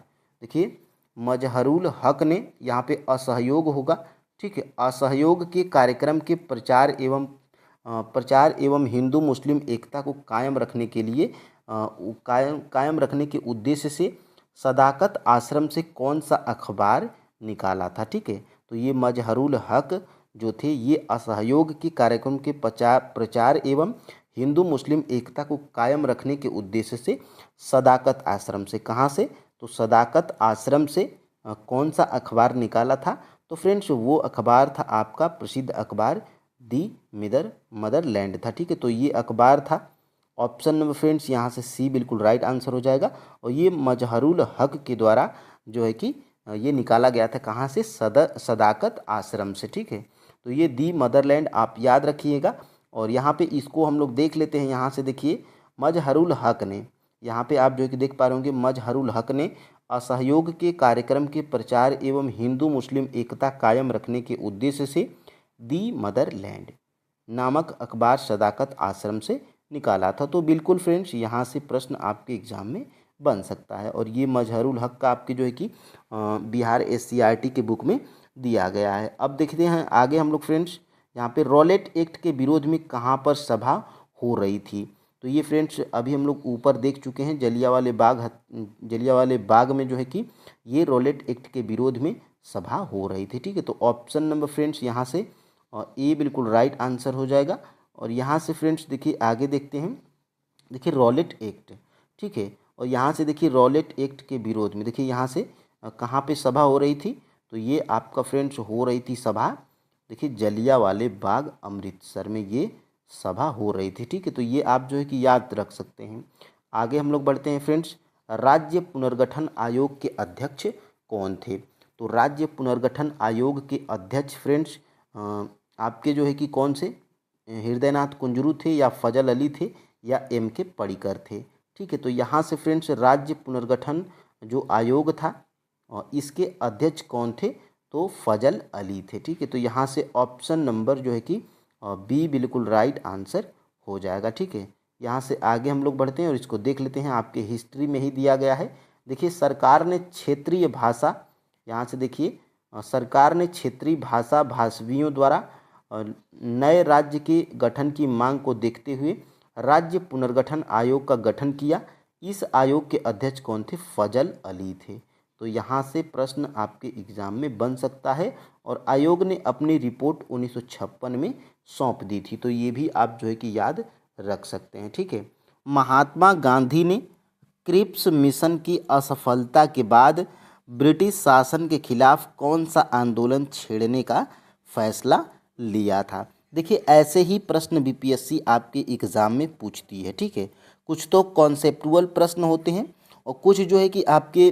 देखिए मजहरुल हक ने, यहाँ पे असहयोग होगा, ठीक है, असहयोग के कार्यक्रम के प्रचार एवं हिंदू मुस्लिम एकता को कायम रखने के लिए कायम रखने के उद्देश्य से सदाकत आश्रम से कौन सा अखबार निकाला था, ठीक है। तो ये मजहरुल हक जो थे ये असहयोग के कार्यक्रम के प्रचार एवं हिंदू मुस्लिम एकता को कायम रखने के उद्देश्य से सदाकत आश्रम से, कहाँ से? तो सदाकत आश्रम से कौन सा अखबार निकाला था? तो फ्रेंड्स वो अखबार था आपका प्रसिद्ध अखबार दी मदरलैंड था, ठीक है। तो ये अखबार था, ऑप्शन नंबर फ्रेंड्स यहाँ से C बिल्कुल राइट आंसर हो जाएगा। और ये मजहरुल हक के द्वारा जो है कि ये निकाला गया था, कहाँ से? सदाकत आश्रम से, ठीक है। तो ये दी मदरलैंड आप याद रखिएगा। और यहाँ पे इसको हम लोग देख लेते हैं। यहाँ से देखिए मजहरुल हक ने, यहाँ पे आप जो है कि देख पा रहे होंगे मजहरुल हक ने असहयोग के कार्यक्रम के प्रचार एवं हिंदू मुस्लिम एकता कायम रखने के उद्देश्य से दी मदरलैंड नामक अखबार सदाकत आश्रम से निकाला था। तो बिल्कुल फ्रेंड्स यहाँ से प्रश्न आपके एग्जाम में बन सकता है। और ये मजहरुल हक का आपके जो है कि बिहार SCRT के बुक में दिया गया है। अब देखते हैं आगे हम लोग फ्रेंड्स, यहाँ पे रॉलेट एक्ट के विरोध में कहाँ पर सभा हो रही थी। तो ये फ्रेंड्स अभी हम लोग ऊपर देख चुके हैं, जलियांवाले बाग में जो है कि ये रॉलेट एक्ट के विरोध में सभा हो रही थी, ठीक है। तो ऑप्शन नंबर फ्रेंड्स यहाँ से A बिल्कुल राइट आंसर हो जाएगा। और यहाँ से फ्रेंड्स देखिए आगे देखते हैं, देखिए रॉलेट एक्ट, ठीक है। और यहाँ से देखिए रॉलेट एक्ट के विरोध में देखिए यहाँ से कहाँ पे सभा हो रही थी। तो ये आपका फ्रेंड्स हो रही थी सभा, देखिए जलियांवाले बाग अमृतसर में ये सभा हो रही थी, ठीक है। तो ये आप जो है कि याद रख सकते हैं। आगे हम लोग बढ़ते हैं फ्रेंड्स, राज्य पुनर्गठन आयोग के अध्यक्ष कौन थे? तो राज्य पुनर्गठन आयोग के अध्यक्ष फ्रेंड्स आपके जो है कि कौन से, हृदयनाथ कुंजरू थे, या फजल अली थे, या MK पडिक्कर थे, ठीक है। तो यहाँ से फ्रेंड्स राज्य पुनर्गठन जो आयोग था इसके अध्यक्ष कौन थे? तो फजल अली थे, ठीक है। तो यहाँ से ऑप्शन नंबर जो है कि B बिल्कुल राइट आंसर हो जाएगा, ठीक है। यहाँ से आगे हम लोग बढ़ते हैं और इसको देख लेते हैं, आपके हिस्ट्री में ही दिया गया है। देखिए सरकार ने क्षेत्रीय भाषा, यहाँ से देखिए सरकार ने क्षेत्रीय भाषा भाषियों द्वारा नए राज्य के गठन की मांग को देखते हुए राज्य पुनर्गठन आयोग का गठन किया। इस आयोग के अध्यक्ष कौन थे? फजल अली थे। तो यहाँ से प्रश्न आपके एग्जाम में बन सकता है। और आयोग ने अपनी रिपोर्ट 1956 में सौंप दी थी। तो ये भी आप जो है कि याद रख सकते हैं, ठीक है। महात्मा गांधी ने क्रिप्स मिशन की असफलता के बाद ब्रिटिश शासन के खिलाफ कौन सा आंदोलन छेड़ने का फैसला लिया था? देखिए ऐसे ही प्रश्न BPSC आपके एग्ज़ाम में पूछती है, ठीक है। कुछ तो कॉन्सेप्टुअल प्रश्न होते हैं और कुछ जो है कि आपके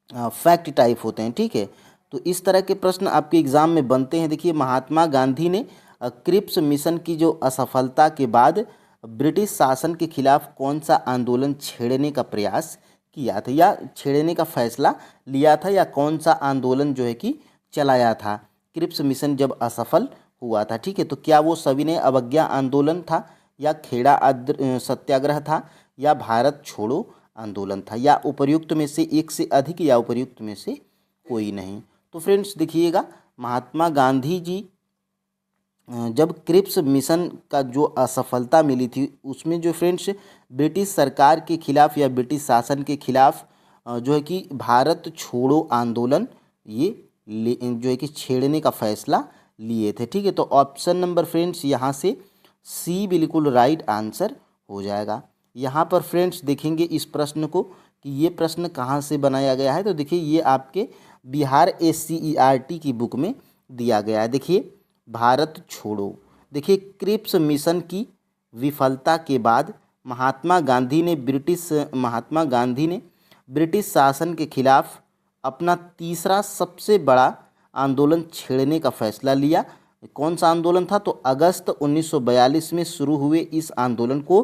फैक्ट टाइप होते हैं, ठीक है। तो इस तरह के प्रश्न आपके एग्जाम में बनते हैं। देखिए, महात्मा गांधी ने क्रिप्स मिशन की जो असफलता के बाद ब्रिटिश शासन के खिलाफ कौन सा आंदोलन छेड़ने का प्रयास किया था, या छेड़ने का फैसला लिया था, या कौन सा आंदोलन जो है कि चलाया था क्रिप्स मिशन जब असफल हुआ था, ठीक है। तो क्या वो सविनय अवज्ञा आंदोलन था, या खेड़ा सत्याग्रह था, या भारत छोड़ो आंदोलन था, या उपर्युक्त में से एक से अधिक, या उपर्युक्त में से कोई नहीं। तो फ्रेंड्स देखिएगा, महात्मा गांधी जी जब क्रिप्स मिशन का जो असफलता मिली थी उसमें जो फ्रेंड्स ब्रिटिश सरकार के खिलाफ या ब्रिटिश शासन के खिलाफ जो है कि भारत छोड़ो आंदोलन ये जो है कि छेड़ने का फैसला लिए थे, ठीक है। तो ऑप्शन नंबर फ्रेंड्स यहाँ से सी बिल्कुल राइट आंसर हो जाएगा। यहाँ पर फ्रेंड्स देखेंगे इस प्रश्न को कि ये प्रश्न कहाँ से बनाया गया है। तो देखिए, ये आपके बिहार SCERT की बुक में दिया गया है। देखिए, भारत छोड़ो। देखिए, क्रिप्स मिशन की विफलता के बाद महात्मा गांधी ने ब्रिटिश शासन के खिलाफ अपना तीसरा सबसे बड़ा आंदोलन छेड़ने का फैसला लिया। कौन सा आंदोलन था? तो अगस्त 1942 में शुरू हुए इस आंदोलन को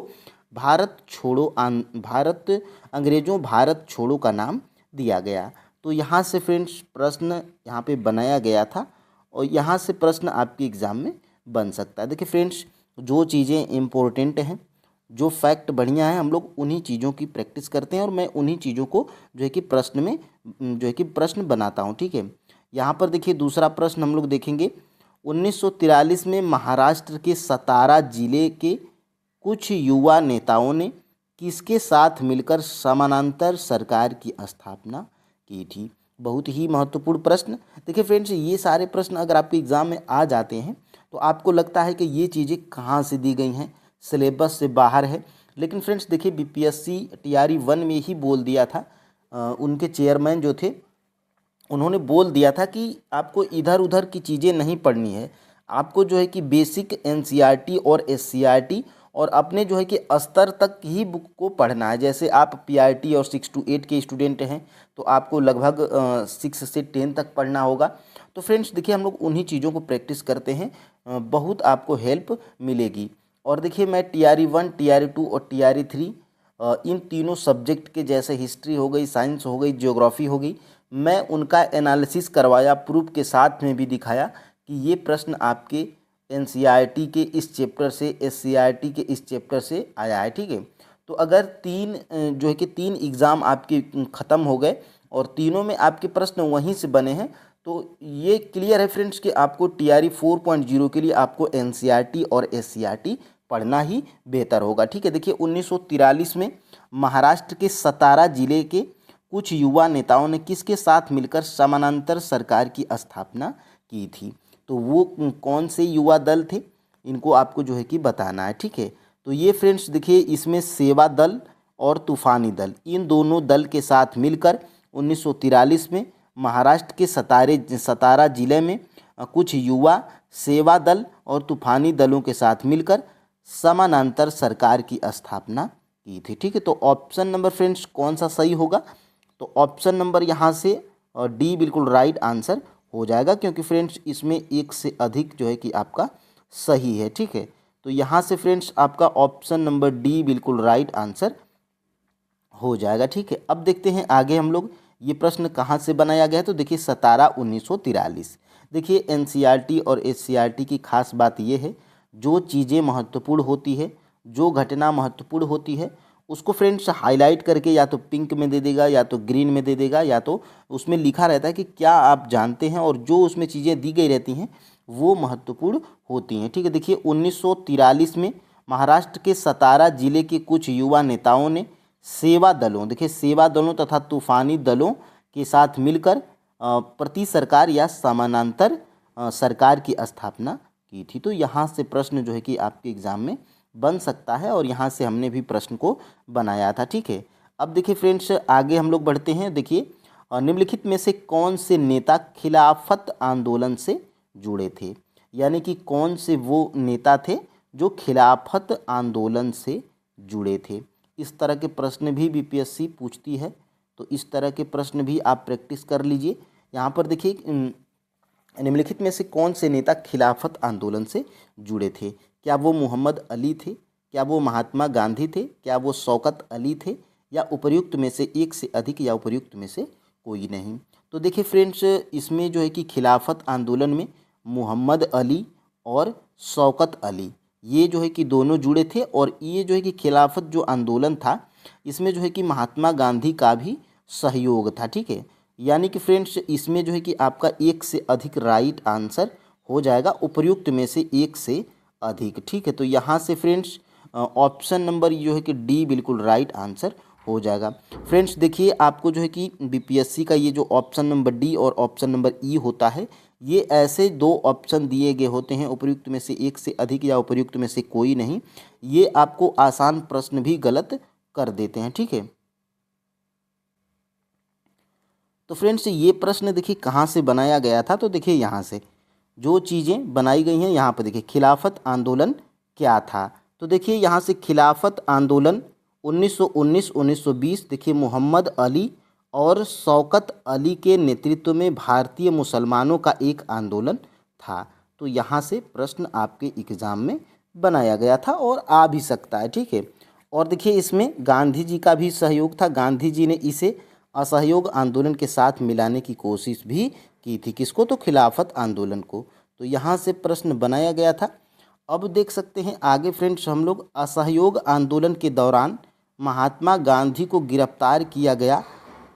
अंग्रेजों भारत छोड़ो का नाम दिया गया। तो यहाँ से फ्रेंड्स प्रश्न यहाँ पे बनाया गया था, और यहाँ से प्रश्न आपके एग्ज़ाम में बन सकता है। देखिए फ्रेंड्स, जो चीज़ें इम्पोर्टेंट हैं, जो फैक्ट बढ़िया है, हम लोग उन्हीं चीज़ों की प्रैक्टिस करते हैं, और मैं उन्हीं चीज़ों को जो है कि प्रश्न में जो है कि प्रश्न बनाता हूँ, ठीक है। यहाँ पर देखिए दूसरा प्रश्न हम लोग देखेंगे। 1943 में महाराष्ट्र के सतारा जिले के कुछ युवा नेताओं ने किसके साथ मिलकर समानांतर सरकार की स्थापना की थी? बहुत ही महत्वपूर्ण प्रश्न। देखिए फ्रेंड्स, ये सारे प्रश्न अगर आपके एग्ज़ाम में आ जाते हैं तो आपको लगता है कि ये चीज़ें कहाँ से दी गई हैं, सिलेबस से बाहर है। लेकिन फ्रेंड्स देखिए, BPSC TRE 1 में ही बोल दिया था, उनके चेयरमैन जो थे उन्होंने बोल दिया था कि आपको इधर उधर की चीज़ें नहीं पढ़नी है, आपको जो है कि बेसिक NCERT और SCERT और अपने जो है कि स्तर तक ही बुक को पढ़ना है। जैसे आप PRT और 6 to 8 के स्टूडेंट हैं तो आपको लगभग 6 से 10 तक पढ़ना होगा। तो फ्रेंड्स देखिए, हम लोग उन्हीं चीज़ों को प्रैक्टिस करते हैं, बहुत आपको हेल्प मिलेगी। और देखिए, मैं TRE 1, TRE 2 और TRE 3 इन तीनों सब्जेक्ट के, जैसे हिस्ट्री हो गई, साइंस हो गई, ज्योग्राफी हो गई, मैं उनका एनालिसिस करवाया, प्रूफ के साथ में भी दिखाया कि ये प्रश्न आपके NCERT के इस चैप्टर से, SCERT के इस चैप्टर से आया है, ठीक है। तो अगर जो है कि 3 एग्ज़ाम आपके ख़त्म हो गए और तीनों में आपके प्रश्न वहीं से बने हैं, तो ये क्लियर है फ्रेंड्स कि आपको TRE 4.0 के लिए आपको NCERT और SCERT पढ़ना ही बेहतर होगा, ठीक है। देखिए, 1943 में महाराष्ट्र के सतारा जिले के कुछ युवा नेताओं ने किसके साथ मिलकर समानांतर सरकार की स्थापना की थी? तो वो कौन से युवा दल थे, इनको आपको जो है कि बताना है, ठीक है। तो ये फ्रेंड्स देखिए, इसमें सेवा दल और तूफानी दल, इन दोनों दल के साथ मिलकर 1943 में महाराष्ट्र के सतारा जिले में कुछ युवा सेवा दल और तूफानी दलों के साथ मिलकर समानांतर सरकार की स्थापना की थी, ठीक है। तो ऑप्शन नंबर फ्रेंड्स कौन सा सही होगा? तो ऑप्शन नंबर यहाँ से D बिल्कुल राइट आंसर हो जाएगा, क्योंकि फ्रेंड्स इसमें एक से अधिक जो है कि आपका सही है, ठीक है। तो यहाँ से फ्रेंड्स आपका ऑप्शन नंबर D बिल्कुल राइट आंसर हो जाएगा, ठीक है। अब देखते हैं आगे हम लोग, ये प्रश्न कहाँ से बनाया गया है। तो देखिए, 17/1943। देखिए, NCERT और SCERT की खास बात ये है, जो चीज़ें महत्वपूर्ण होती है, जो घटना महत्वपूर्ण होती है, उसको फ्रेंड्स हाईलाइट करके या तो पिंक में दे देगा, या तो ग्रीन में दे देगा, या तो उसमें लिखा रहता है कि क्या आप जानते हैं, और जो उसमें चीज़ें दी गई रहती हैं वो महत्वपूर्ण होती हैं, ठीक है। देखिए, 1943 में महाराष्ट्र के सतारा जिले के कुछ युवा नेताओं ने सेवा दलों, देखिए सेवा दलों तथा तूफानी दलों के साथ मिलकर प्रति सरकार या समानांतर सरकार की स्थापना की थी। तो यहाँ से प्रश्न जो है कि आपके एग्ज़ाम में बन सकता है, और यहाँ से हमने भी प्रश्न को बनाया था, ठीक है। अब देखिए फ्रेंड्स, आगे हम लोग बढ़ते हैं। देखिए, निम्नलिखित में से कौन से नेता खिलाफत आंदोलन से जुड़े थे? यानी कि कौन से वो नेता थे जो खिलाफत आंदोलन से जुड़े थे? इस तरह के प्रश्न भी बीपीएससी पूछती है, तो इस तरह के प्रश्न भी आप प्रैक्टिस कर लीजिए। यहाँ पर देखिए निम्नलिखित में से कौन से नेता खिलाफत आंदोलन से जुड़े थे? क्या वो मोहम्मद अली थे? क्या वो महात्मा गांधी थे? क्या वो शौकत अली थे? या उपर्युक्त में से एक से अधिक, या उपर्युक्त में से कोई नहीं? तो देखिए फ्रेंड्स, इसमें जो है कि खिलाफत आंदोलन में मोहम्मद अली और शौकत अली, ये जो है कि दोनों जुड़े थे। और ये जो है कि खिलाफत जो आंदोलन था, इसमें जो है कि महात्मा गांधी का भी सहयोग था। ठीक है, यानी कि फ्रेंड्स इसमें जो है कि आपका एक से अधिक राइट आंसर हो जाएगा, उपर्युक्त में से एक से अधिक। ठीक है, तो यहाँ से फ्रेंड्स ऑप्शन नंबर जो है कि डी बिल्कुल राइट आंसर हो जाएगा। फ्रेंड्स देखिए, आपको जो है कि बीपीएससी का ये जो ऑप्शन नंबर डी और ऑप्शन नंबर ई होता है, ये ऐसे दो ऑप्शन दिए गए होते हैं, उपर्युक्त में से एक से अधिक या उपर्युक्त में से कोई नहीं। ये आपको आसान प्रश्न भी गलत कर देते हैं। ठीक है, तो फ्रेंड्स ये प्रश्न देखिए कहाँ से बनाया गया था, तो देखिए यहाँ से जो चीज़ें बनाई गई हैं, यहाँ पर देखिए खिलाफत आंदोलन क्या था। तो देखिए यहाँ से खिलाफत आंदोलन 1919-1920 देखिए मोहम्मद अली और शौकत अली के नेतृत्व में भारतीय मुसलमानों का एक आंदोलन था। तो यहाँ से प्रश्न आपके एग्ज़ाम में बनाया गया था और आ भी सकता है। ठीक है, और देखिए इसमें गांधी जी का भी सहयोग था। गांधी जी ने इसे असहयोग आंदोलन के साथ मिलाने की कोशिश भी की थी। किसको? तो खिलाफत आंदोलन को। तो यहाँ से प्रश्न बनाया गया था। अब देख सकते हैं आगे फ्रेंड्स, हम लोग असहयोग आंदोलन के दौरान महात्मा गांधी को गिरफ्तार किया गया,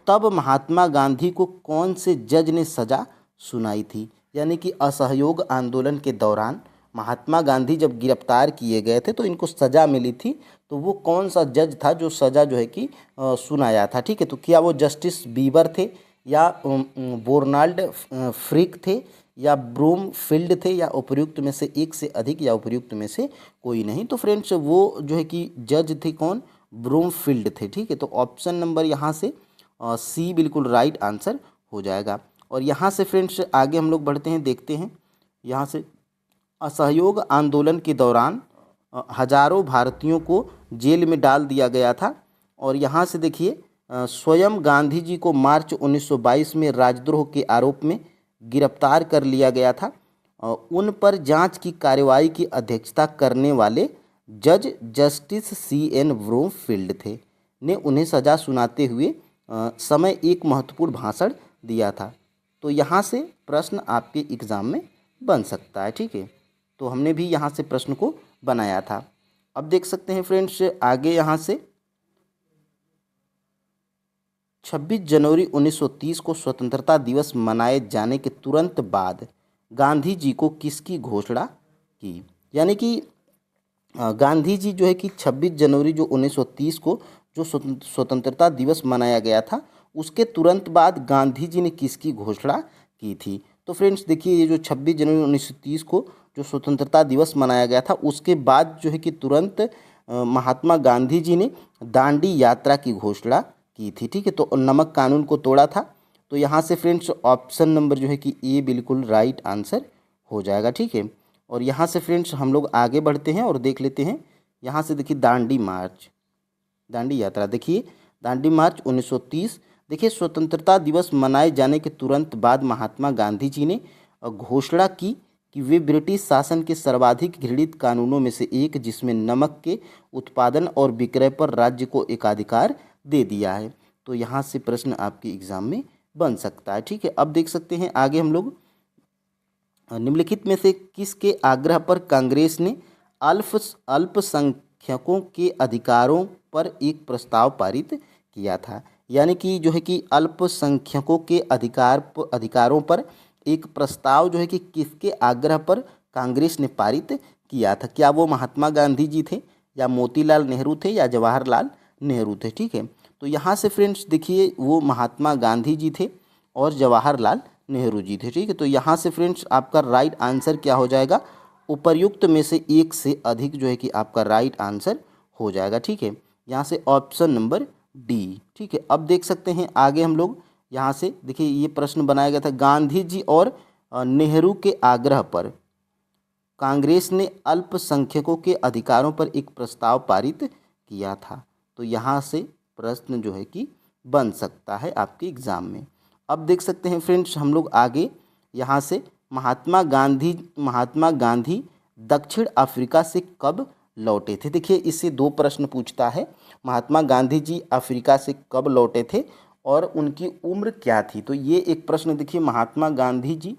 तब महात्मा गांधी को कौन से जज ने सज़ा सुनाई थी? यानी कि असहयोग आंदोलन के दौरान महात्मा गांधी जब गिरफ्तार किए गए थे तो इनको सज़ा मिली थी, तो वो कौन सा जज था जो सज़ा जो है कि सुनाया था? ठीक है, तो क्या वो जस्टिस बीबर थे, या बोर्नाल्ड फ्रिक थे, या ब्रूमफील्ड थे, या उपर्युक्त में से एक से अधिक, या उपर्युक्त में से कोई नहीं? तो फ्रेंड्स वो जो है कि जज थे कौन? ब्रूमफील्ड थे। ठीक है, तो ऑप्शन नंबर यहाँ से सी बिल्कुल राइट आंसर हो जाएगा। और यहाँ से फ्रेंड्स आगे हम लोग बढ़ते हैं, देखते हैं यहाँ से असहयोग आंदोलन के दौरान हजारों भारतीयों को जेल में डाल दिया गया था। और यहाँ से देखिए स्वयं गांधी जी को मार्च 1922 में राजद्रोह के आरोप में गिरफ्तार कर लिया गया था। उन पर जांच की कार्रवाई की अध्यक्षता करने वाले जज जस्टिस CN ब्रूमफील्ड थे, ने उन्हें सज़ा सुनाते हुए समय एक महत्वपूर्ण भाषण दिया था। तो यहाँ से प्रश्न आपके एग्ज़ाम में बन सकता है। ठीक है, तो हमने भी यहाँ से प्रश्न को बनाया था। अब देख सकते हैं फ्रेंड्स आगे यहाँ से 26 जनवरी 1930 को स्वतंत्रता दिवस मनाए जाने के तुरंत बाद गांधी जी को किसकी घोषणा की? यानी कि गांधी जी जो है कि 26 जनवरी जो 1930 को जो स्वतंत्रता दिवस मनाया गया था, उसके तुरंत बाद गांधी जी ने किसकी घोषणा की थी? तो फ्रेंड्स देखिए, ये जो 26 जनवरी 1930 को जो स्वतंत्रता दिवस मनाया गया था, उसके बाद जो है कि तुरंत महात्मा गांधी जी ने दांडी यात्रा की घोषणा की थी। ठीक है, तो नमक कानून को तोड़ा था। तो यहाँ से फ्रेंड्स ऑप्शन नंबर जो है कि ए बिल्कुल राइट आंसर हो जाएगा। ठीक है, और यहाँ से फ्रेंड्स हम लोग आगे बढ़ते हैं और देख लेते हैं। यहाँ से देखिए दांडी मार्च, दांडी यात्रा, देखिए दांडी मार्च 1930। देखिए स्वतंत्रता दिवस मनाए जाने के तुरंत बाद महात्मा गांधी जी ने घोषणा की कि वे ब्रिटिश शासन के सर्वाधिक घृणित कानूनों में से एक, जिसमें नमक के उत्पादन और विक्रय पर राज्य को एकाधिकार दे दिया है। तो यहाँ से प्रश्न आपके एग्जाम में बन सकता है। ठीक है, अब देख सकते हैं आगे हम लोग निम्नलिखित में से किसके आग्रह पर कांग्रेस ने अल्पसंख्यकों के अधिकारों पर एक प्रस्ताव पारित किया था? यानी कि जो है कि अल्पसंख्यकों के अधिकारों पर एक प्रस्ताव जो है कि किसके आग्रह पर कांग्रेस ने पारित किया था? क्या वो महात्मा गांधी जी थे, या मोतीलाल नेहरू थे, या जवाहरलाल नेहरू थे? ठीक है, तो यहाँ से फ्रेंड्स देखिए वो महात्मा गांधी जी थे और जवाहरलाल नेहरू जी थे। ठीक है, तो यहाँ से फ्रेंड्स आपका राइट आंसर क्या हो जाएगा? उपर्युक्त में से एक से अधिक जो है कि आपका राइट आंसर हो जाएगा। ठीक है, यहाँ से ऑप्शन नंबर डी। ठीक है, अब देख सकते हैं आगे हम लोग यहाँ से देखिए ये प्रश्न बनाया गया था, गांधी जी और नेहरू के आग्रह पर कांग्रेस ने अल्पसंख्यकों के अधिकारों पर एक प्रस्ताव पारित किया था। तो यहाँ से प्रश्न जो है कि बन सकता है आपके एग्ज़ाम में। अब देख सकते हैं फ्रेंड्स हम लोग आगे यहाँ से महात्मा गांधी दक्षिण अफ्रीका से कब लौटे थे। देखिए इससे दो प्रश्न पूछता है, महात्मा गांधी जी अफ्रीका से कब लौटे थे और उनकी उम्र क्या थी। तो ये एक प्रश्न देखिए, महात्मा गांधी जी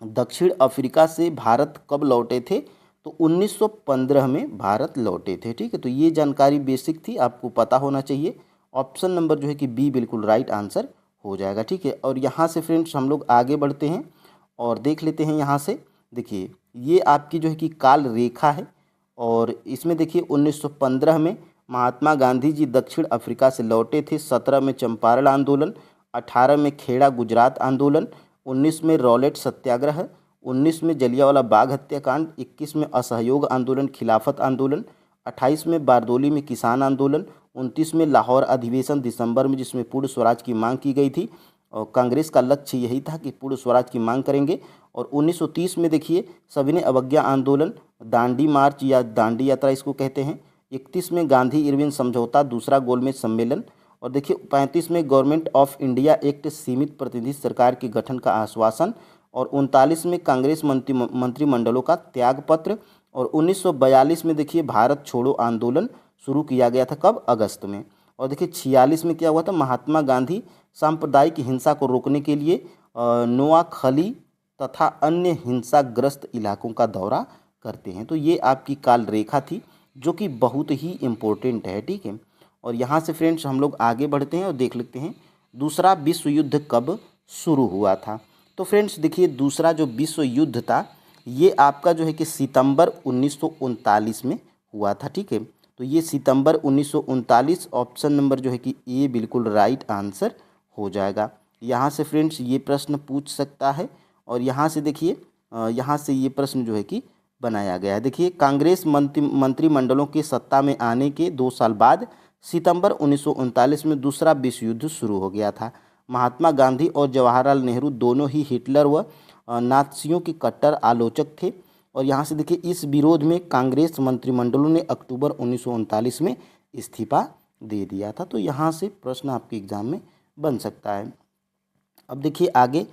दक्षिण अफ्रीका से भारत कब लौटे थे, तो 1915 में भारत लौटे थे। ठीक है, तो ये जानकारी बेसिक थी, आपको पता होना चाहिए। ऑप्शन नंबर जो है कि बी बिल्कुल राइट आंसर हो जाएगा। ठीक है, और यहाँ से फ्रेंड्स हम लोग आगे बढ़ते हैं और देख लेते हैं। यहाँ से देखिए ये आपकी जो है कि काल रेखा है और इसमें देखिए 1915 में महात्मा गांधी जी दक्षिण अफ्रीका से लौटे थे। 17 में चंपारण आंदोलन, 18 में खेड़ा गुजरात आंदोलन, 19 में रॉलेट सत्याग्रह, 19 में जलियांवाला बाग हत्याकांड, 21 में असहयोग आंदोलन खिलाफत आंदोलन, 28 में बारदोली में किसान आंदोलन, 29 में लाहौर अधिवेशन दिसंबर में जिसमें पूर्ण स्वराज की मांग की गई थी और कांग्रेस का लक्ष्य यही था कि पूर्ण स्वराज की मांग करेंगे। और 1930 में देखिए सविनय अवज्ञा आंदोलन, दांडी मार्च या दांडी यात्रा इसको कहते हैं। 31 में गांधी इरविन समझौता दूसरा गोलमेज सम्मेलन। और देखिए 35 में गवर्नमेंट ऑफ इंडिया एक्ट सीमित प्रतिनिधि सरकार के गठन का आश्वासन। और 39 में कांग्रेस मंत्रिमंडलों का त्यागपत्र। और 1942 में देखिए भारत छोड़ो आंदोलन शुरू किया गया था, कब, अगस्त में। और देखिए 46 में क्या हुआ था, महात्मा गांधी सांप्रदायिक हिंसा को रोकने के लिए नोआखली तथा अन्य हिंसाग्रस्त इलाकों का दौरा करते हैं। तो ये आपकी काल रेखा थी जो कि बहुत ही इम्पोर्टेंट है। ठीक है, और यहाँ से फ्रेंड्स हम लोग आगे बढ़ते हैं और देख लेते हैं दूसरा विश्व युद्ध कब शुरू हुआ था। तो फ्रेंड्स देखिए दूसरा जो विश्व युद्ध था ये आपका जो है कि सितंबर 1939 में हुआ था। ठीक है, तो ये सितंबर 1939, ऑप्शन नंबर जो है कि ए बिल्कुल राइट आंसर हो जाएगा। यहाँ से फ्रेंड्स ये प्रश्न पूछ सकता है और यहाँ से देखिए यहाँ से ये प्रश्न जो है कि बनाया गया है। देखिए कांग्रेस मंत्रिमंडलों के सत्ता में आने के 2 साल बाद सितंबर 1939 में दूसरा विश्व युद्ध शुरू हो गया था। महात्मा गांधी और जवाहरलाल नेहरू दोनों ही हिटलर व नात्सियों के कट्टर आलोचक थे। और यहाँ से देखिए इस विरोध में कांग्रेस मंत्रिमंडलों ने अक्टूबर 1939 में इस्तीफा दे दिया था। तो यहाँ से प्रश्न आपके एग्जाम में बन सकता है। अब देखिए आगे,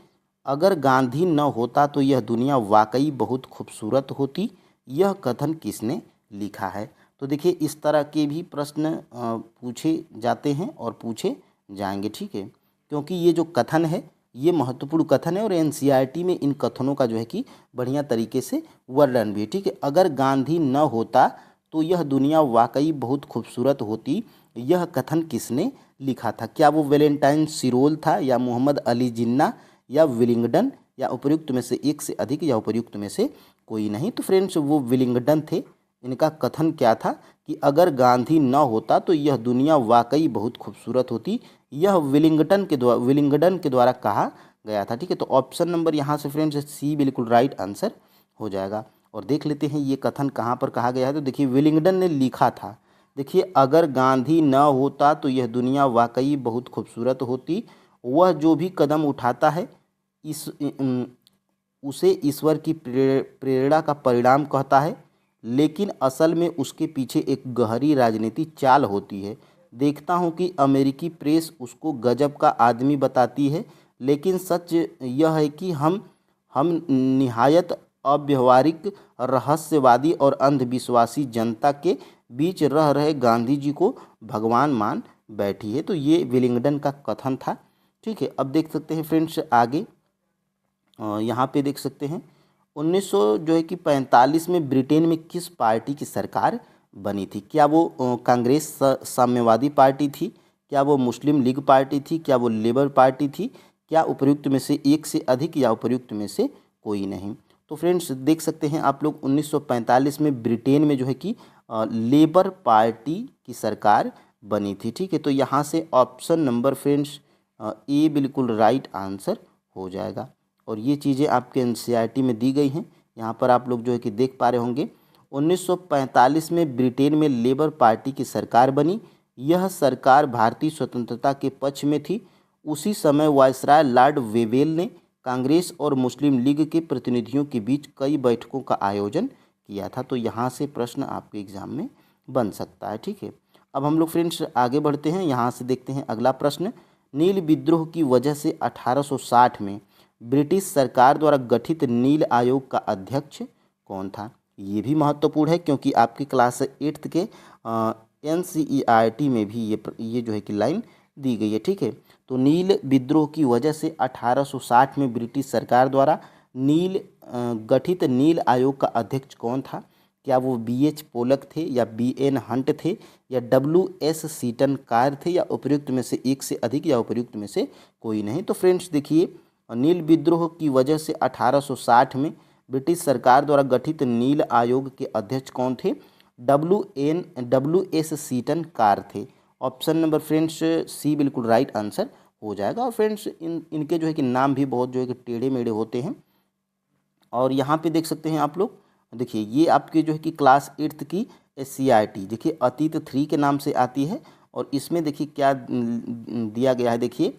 अगर गांधी न होता तो यह दुनिया वाकई बहुत खूबसूरत होती, यह कथन किसने लिखा है। तो देखिए इस तरह के भी प्रश्न पूछे जाते हैं और पूछे जाएंगे। ठीक है, क्योंकि ये जो कथन है ये महत्वपूर्ण कथन है और एनसीईआरटी में इन कथनों का जो है कि बढ़िया तरीके से वर्णन भी है। ठीक है, अगर गांधी न होता तो यह दुनिया वाकई बहुत खूबसूरत होती, यह कथन किसने लिखा था। क्या वो वैलेंटाइन सिरोल था या मोहम्मद अली जिन्ना या विलिंगडन या उपयुक्त में से एक से अधिक या उपयुक्त में से कोई नहीं। तो फ्रेंड्स वो विलिंगडन थे। इनका कथन क्या था कि अगर गांधी न होता तो यह दुनिया वाकई बहुत खूबसूरत होती, यह विलिंगडन के द्वारा कहा गया था। ठीक है, तो ऑप्शन नंबर यहाँ से फ्रेंड्स सी बिल्कुल राइट आंसर हो जाएगा। और देख लेते हैं ये कथन कहाँ पर कहा गया है। तो देखिए विलिंगडन ने लिखा था, देखिए अगर गांधी न होता तो यह दुनिया वाकई बहुत खूबसूरत होती, वह जो भी कदम उठाता है उसे ईश्वर की प्रेरणा का परिणाम कहता है, लेकिन असल में उसके पीछे एक गहरी राजनीति चाल होती है। देखता हूँ कि अमेरिकी प्रेस उसको गजब का आदमी बताती है, लेकिन सच यह है कि हम निहायत अव्यवहारिक, रहस्यवादी और अंधविश्वासी जनता के बीच रह रहे गांधी जी को भगवान मान बैठी है। तो ये विलिंगडन का कथन था। ठीक है, अब देख सकते हैं फ्रेंड्स आगे, यहाँ पे देख सकते हैं 1945 में ब्रिटेन में किस पार्टी की सरकार बनी थी। क्या वो कांग्रेस साम्यवादी पार्टी थी, क्या वो मुस्लिम लीग पार्टी थी, क्या वो लेबर पार्टी थी, क्या उपयुक्त में से एक से अधिक या उपयुक्त में से कोई नहीं। तो फ्रेंड्स देख सकते हैं आप लोग 1945 में ब्रिटेन में जो है कि लेबर पार्टी की सरकार बनी थी। ठीक है, तो यहाँ से ऑप्शन नंबर फ्रेंड्स ए बिल्कुल राइट आंसर हो जाएगा। और ये चीज़ें आपके एनसीईआरटी में दी गई हैं, यहाँ पर आप लोग जो है कि देख पा रहे होंगे। 1945 में ब्रिटेन में लेबर पार्टी की सरकार बनी। यह सरकार भारतीय स्वतंत्रता के पक्ष में थी। उसी समय वायसराय लॉर्ड वेवेल ने कांग्रेस और मुस्लिम लीग के प्रतिनिधियों के बीच कई बैठकों का आयोजन किया था। तो यहाँ से प्रश्न आपके एग्जाम में बन सकता है। ठीक है, अब हम लोग फ्रेंड्स आगे बढ़ते हैं, यहाँ से देखते हैं अगला प्रश्न। नील विद्रोह की वजह से 1860 में ब्रिटिश सरकार द्वारा गठित नील आयोग का अध्यक्ष कौन था? ये भी महत्वपूर्ण है क्योंकि आपकी क्लास 8th के NCERT में भी ये जो है कि लाइन दी गई है। ठीक है, तो नील विद्रोह की वजह से 1860 में ब्रिटिश सरकार द्वारा गठित नील आयोग का अध्यक्ष कौन था? क्या वो BH पोलक थे या BN हंट थे या WS सीटन कार थे या उपयुक्त में से एक से अधिक या उपयुक्त में से कोई नहीं? तो फ्रेंड्स देखिए, नील विद्रोह की वजह से 1860 में ब्रिटिश सरकार द्वारा गठित नील आयोग के अध्यक्ष कौन थे? WS सीटन कार थे। ऑप्शन नंबर फ्रेंड्स सी बिल्कुल राइट आंसर हो जाएगा। और फ्रेंड्स इनके जो है कि नाम भी बहुत जो है कि टेढ़े मेढ़े होते हैं। और यहाँ पे देख सकते हैं आप लोग, देखिए ये आपके जो है कि क्लास 8th की SCERT देखिए अतीत 3 के नाम से आती है। और इसमें देखिए क्या दिया गया है, देखिए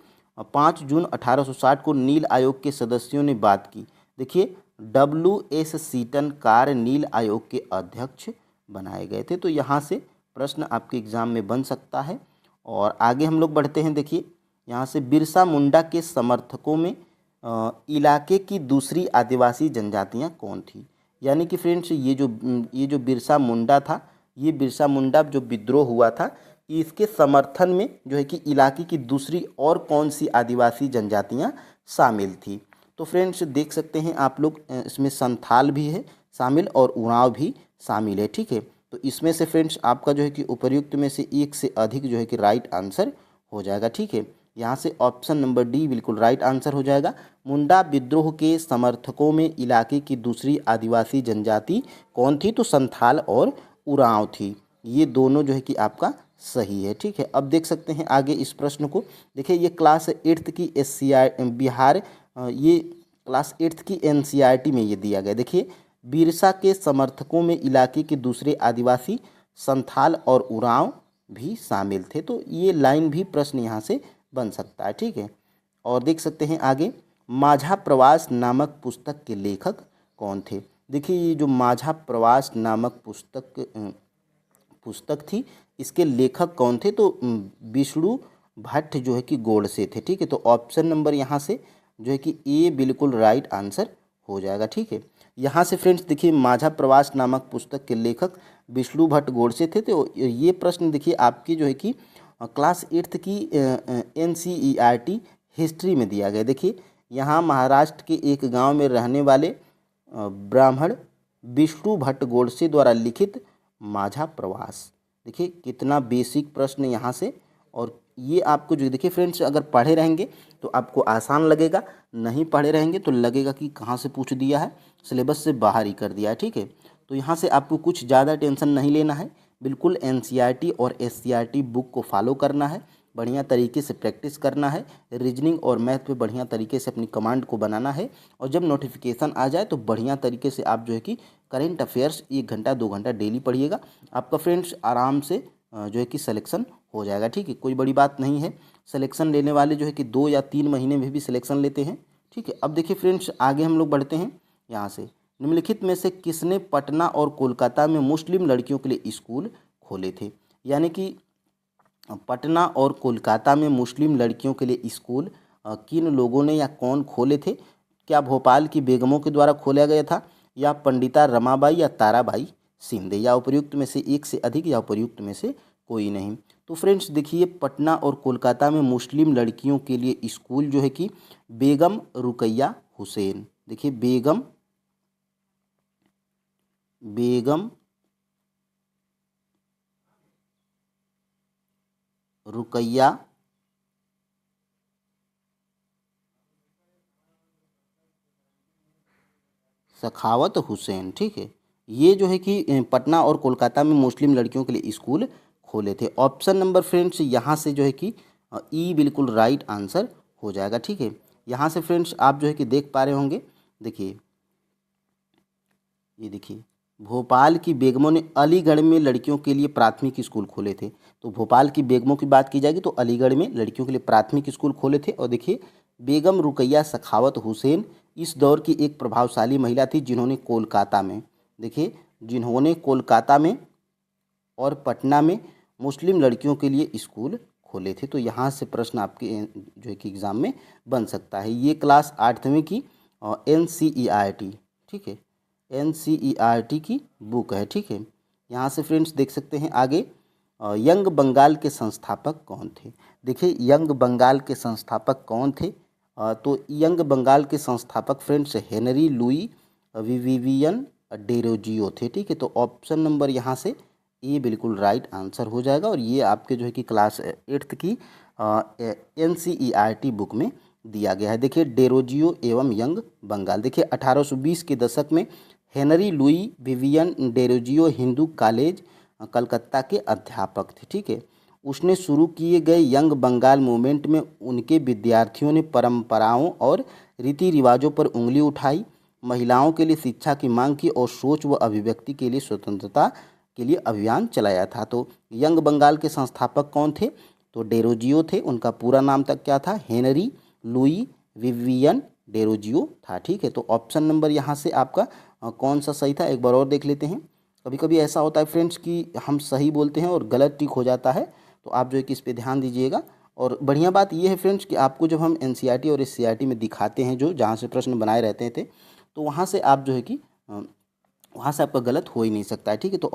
5 जून 1860 को नील आयोग के सदस्यों ने बात की। देखिए WS सीटन कार नील आयोग के अध्यक्ष बनाए गए थे। तो यहाँ से प्रश्न आपके एग्जाम में बन सकता है। और आगे हम लोग बढ़ते हैं, देखिए यहाँ से बिरसा मुंडा के समर्थकों में इलाके की दूसरी आदिवासी जनजातियाँ कौन थी? यानी कि फ्रेंड्स ये जो बिरसा मुंडा था, ये बिरसा मुंडा जो विद्रोह हुआ था, इसके समर्थन में जो है कि इलाके की दूसरी और कौन सी आदिवासी जनजातियाँ शामिल थी? तो फ्रेंड्स देख सकते हैं आप लोग, इसमें संथाल भी है शामिल और उरांव भी शामिल है। ठीक है, तो इसमें से फ्रेंड्स आपका जो है कि उपर्युक्त में से एक से अधिक जो है कि राइट आंसर हो जाएगा। ठीक है, यहाँ से ऑप्शन नंबर डी बिल्कुल राइट आंसर हो जाएगा। मुंडा विद्रोह के समर्थकों में इलाके की दूसरी आदिवासी जनजाति कौन थी? तो संथाल और उरांव थी। ये दोनों जो है कि आपका सही है। ठीक है, अब देख सकते हैं आगे इस प्रश्न को। देखिए ये क्लास 8th की ये क्लास 8th की NCERT में ये दिया गया। देखिए बिरसा के समर्थकों में इलाके के दूसरे आदिवासी संथाल और उरांव भी शामिल थे। तो ये लाइन भी प्रश्न यहाँ से बन सकता है। ठीक है, और देख सकते हैं आगे, माझा प्रवास नामक पुस्तक के लेखक कौन थे? देखिए ये जो माझा प्रवास नामक पुस्तक थी, इसके लेखक कौन थे? तो विष्णु भट्ट जो है कि गोडसे थे। ठीक है, तो ऑप्शन नंबर यहाँ से जो है कि ए बिल्कुल राइट आंसर हो जाएगा। ठीक है, यहाँ से फ्रेंड्स देखिए माझा प्रवास नामक पुस्तक के लेखक विष्णु भट्ट गोडसे थे। तो ये प्रश्न देखिए आपकी जो है कि क्लास 8th की NCERT हिस्ट्री में दिया गया। देखिए यहाँ महाराष्ट्र के एक गांव में रहने वाले ब्राह्मण विष्णु भट्ट गोडसे द्वारा लिखित माझा प्रवास। देखिए कितना बेसिक प्रश्न यहाँ से। और ये आपको जो देखिए फ्रेंड्स, अगर पढ़े रहेंगे तो आपको आसान लगेगा, नहीं पढ़े रहेंगे तो लगेगा कि कहाँ से पूछ दिया है, सिलेबस से बाहर ही कर दिया है। ठीक है, तो यहाँ से आपको कुछ ज़्यादा टेंशन नहीं लेना है, बिल्कुल NCERT और SCERT बुक को फॉलो करना है, बढ़िया तरीके से प्रैक्टिस करना है, रीजनिंग और मैथ पे बढ़िया तरीके से अपनी कमांड को बनाना है। और जब नोटिफिकेशन आ जाए तो बढ़िया तरीके से आप जो है कि करेंट अफेयर्स 1 घंटा 2 घंटा डेली पढ़िएगा। आपका फ्रेंड्स आराम से जो है कि सिलेक्शन हो जाएगा। ठीक है, कोई बड़ी बात नहीं है। सिलेक्शन लेने वाले जो है कि 2 या 3 महीने में भी सिलेक्शन लेते हैं। ठीक है, अब देखिए फ्रेंड्स आगे हम लोग बढ़ते हैं। यहाँ से निम्नलिखित में से किसने पटना और कोलकाता में मुस्लिम लड़कियों के लिए स्कूल खोले थे? यानी कि पटना और कोलकाता में मुस्लिम लड़कियों के लिए स्कूल किन लोगों ने या कौन खोले थे? क्या भोपाल की बेगमों के द्वारा खोला गया था, या पंडिता रमाबाई या ताराबाई शिंदे, या उपयुक्त में से एक से अधिक या उपयुक्त में से कोई नहीं? तो फ्रेंड्स देखिए पटना और कोलकाता में मुस्लिम लड़कियों के लिए स्कूल जो है कि बेगम रुकैया हुसैन, देखिए बेगम रुकैया सखावत हुसैन। ठीक है, ये जो है कि पटना और कोलकाता में मुस्लिम लड़कियों के लिए स्कूल खोले थे। ऑप्शन नंबर फ्रेंड्स यहाँ से जो है कि ई बिल्कुल राइट आंसर हो जाएगा। ठीक है, यहाँ से फ्रेंड्स आप जो है कि देख पा रहे होंगे, देखिए ये देखिए भोपाल की बेगमों ने अलीगढ़ में लड़कियों के लिए प्राथमिक स्कूल खोले थे। तो भोपाल की बेगमों की बात की जाएगी तो अलीगढ़ में लड़कियों के लिए प्राथमिक स्कूल खोले थे। और देखिए बेगम रुकैया सखावत हुसैन इस दौर की एक प्रभावशाली महिला थी जिन्होंने कोलकाता में, देखिए जिन्होंने कोलकाता में और पटना में मुस्लिम लड़कियों के लिए स्कूल खोले थे। तो यहाँ से प्रश्न आपके जो है कि एग्ज़ाम में बन सकता है। ये क्लास 8वीं की NCERT, ठीक है, NCERT की बुक है, ठीक है। यहाँ से फ्रेंड्स देख सकते हैं आगे, यंग बंगाल के संस्थापक कौन थे। देखिए यंग बंगाल के संस्थापक कौन थे, तो यंग बंगाल के संस्थापक friends Henry Louis Vivian Derozio थे, ठीक है। तो ऑप्शन नंबर यहाँ से ए बिल्कुल राइट आंसर हो जाएगा। और ये आपके जो है कि क्लास 8th की NCERT बुक में दिया गया है। देखिए डेरोजियो एवं यंग बंगाल, देखिए 1820 के दशक में Henry Louis Vivian Derozio Hindu college Calcutta के अध्यापक थे, ठीक है। उसने शुरू किए गए यंग बंगाल मूवमेंट में उनके विद्यार्थियों ने परंपराओं और रीति रिवाजों पर उंगली उठाई, महिलाओं के लिए शिक्षा की मांग की और सोच व अभिव्यक्ति के लिए स्वतंत्रता के लिए अभियान चलाया था। तो यंग बंगाल के संस्थापक कौन थे, तो डेरोजियो थे। उनका पूरा नाम तक क्या था, हेनरी लुई विवियन डेरोजियो था, ठीक है। तो ऑप्शन नंबर यहाँ से आपका कौन सा सही था, एक बार और देख लेते हैं। कभी कभी ऐसा होता है फ्रेंड्स कि हम सही बोलते हैं और गलत टिक हो जाता है, तो आप जो है कि इस पे ध्यान दीजिएगा। और बढ़िया बात यह है फ्रेंड्स कि आपको जब हम NCERT और SCERT में दिखाते हैं जो जहाँ से प्रश्न बनाए रहते थे, तो वहाँ से आप जो है कि वहाँ से आपका गलत हो ही नहीं सकता है, ठीक है। तो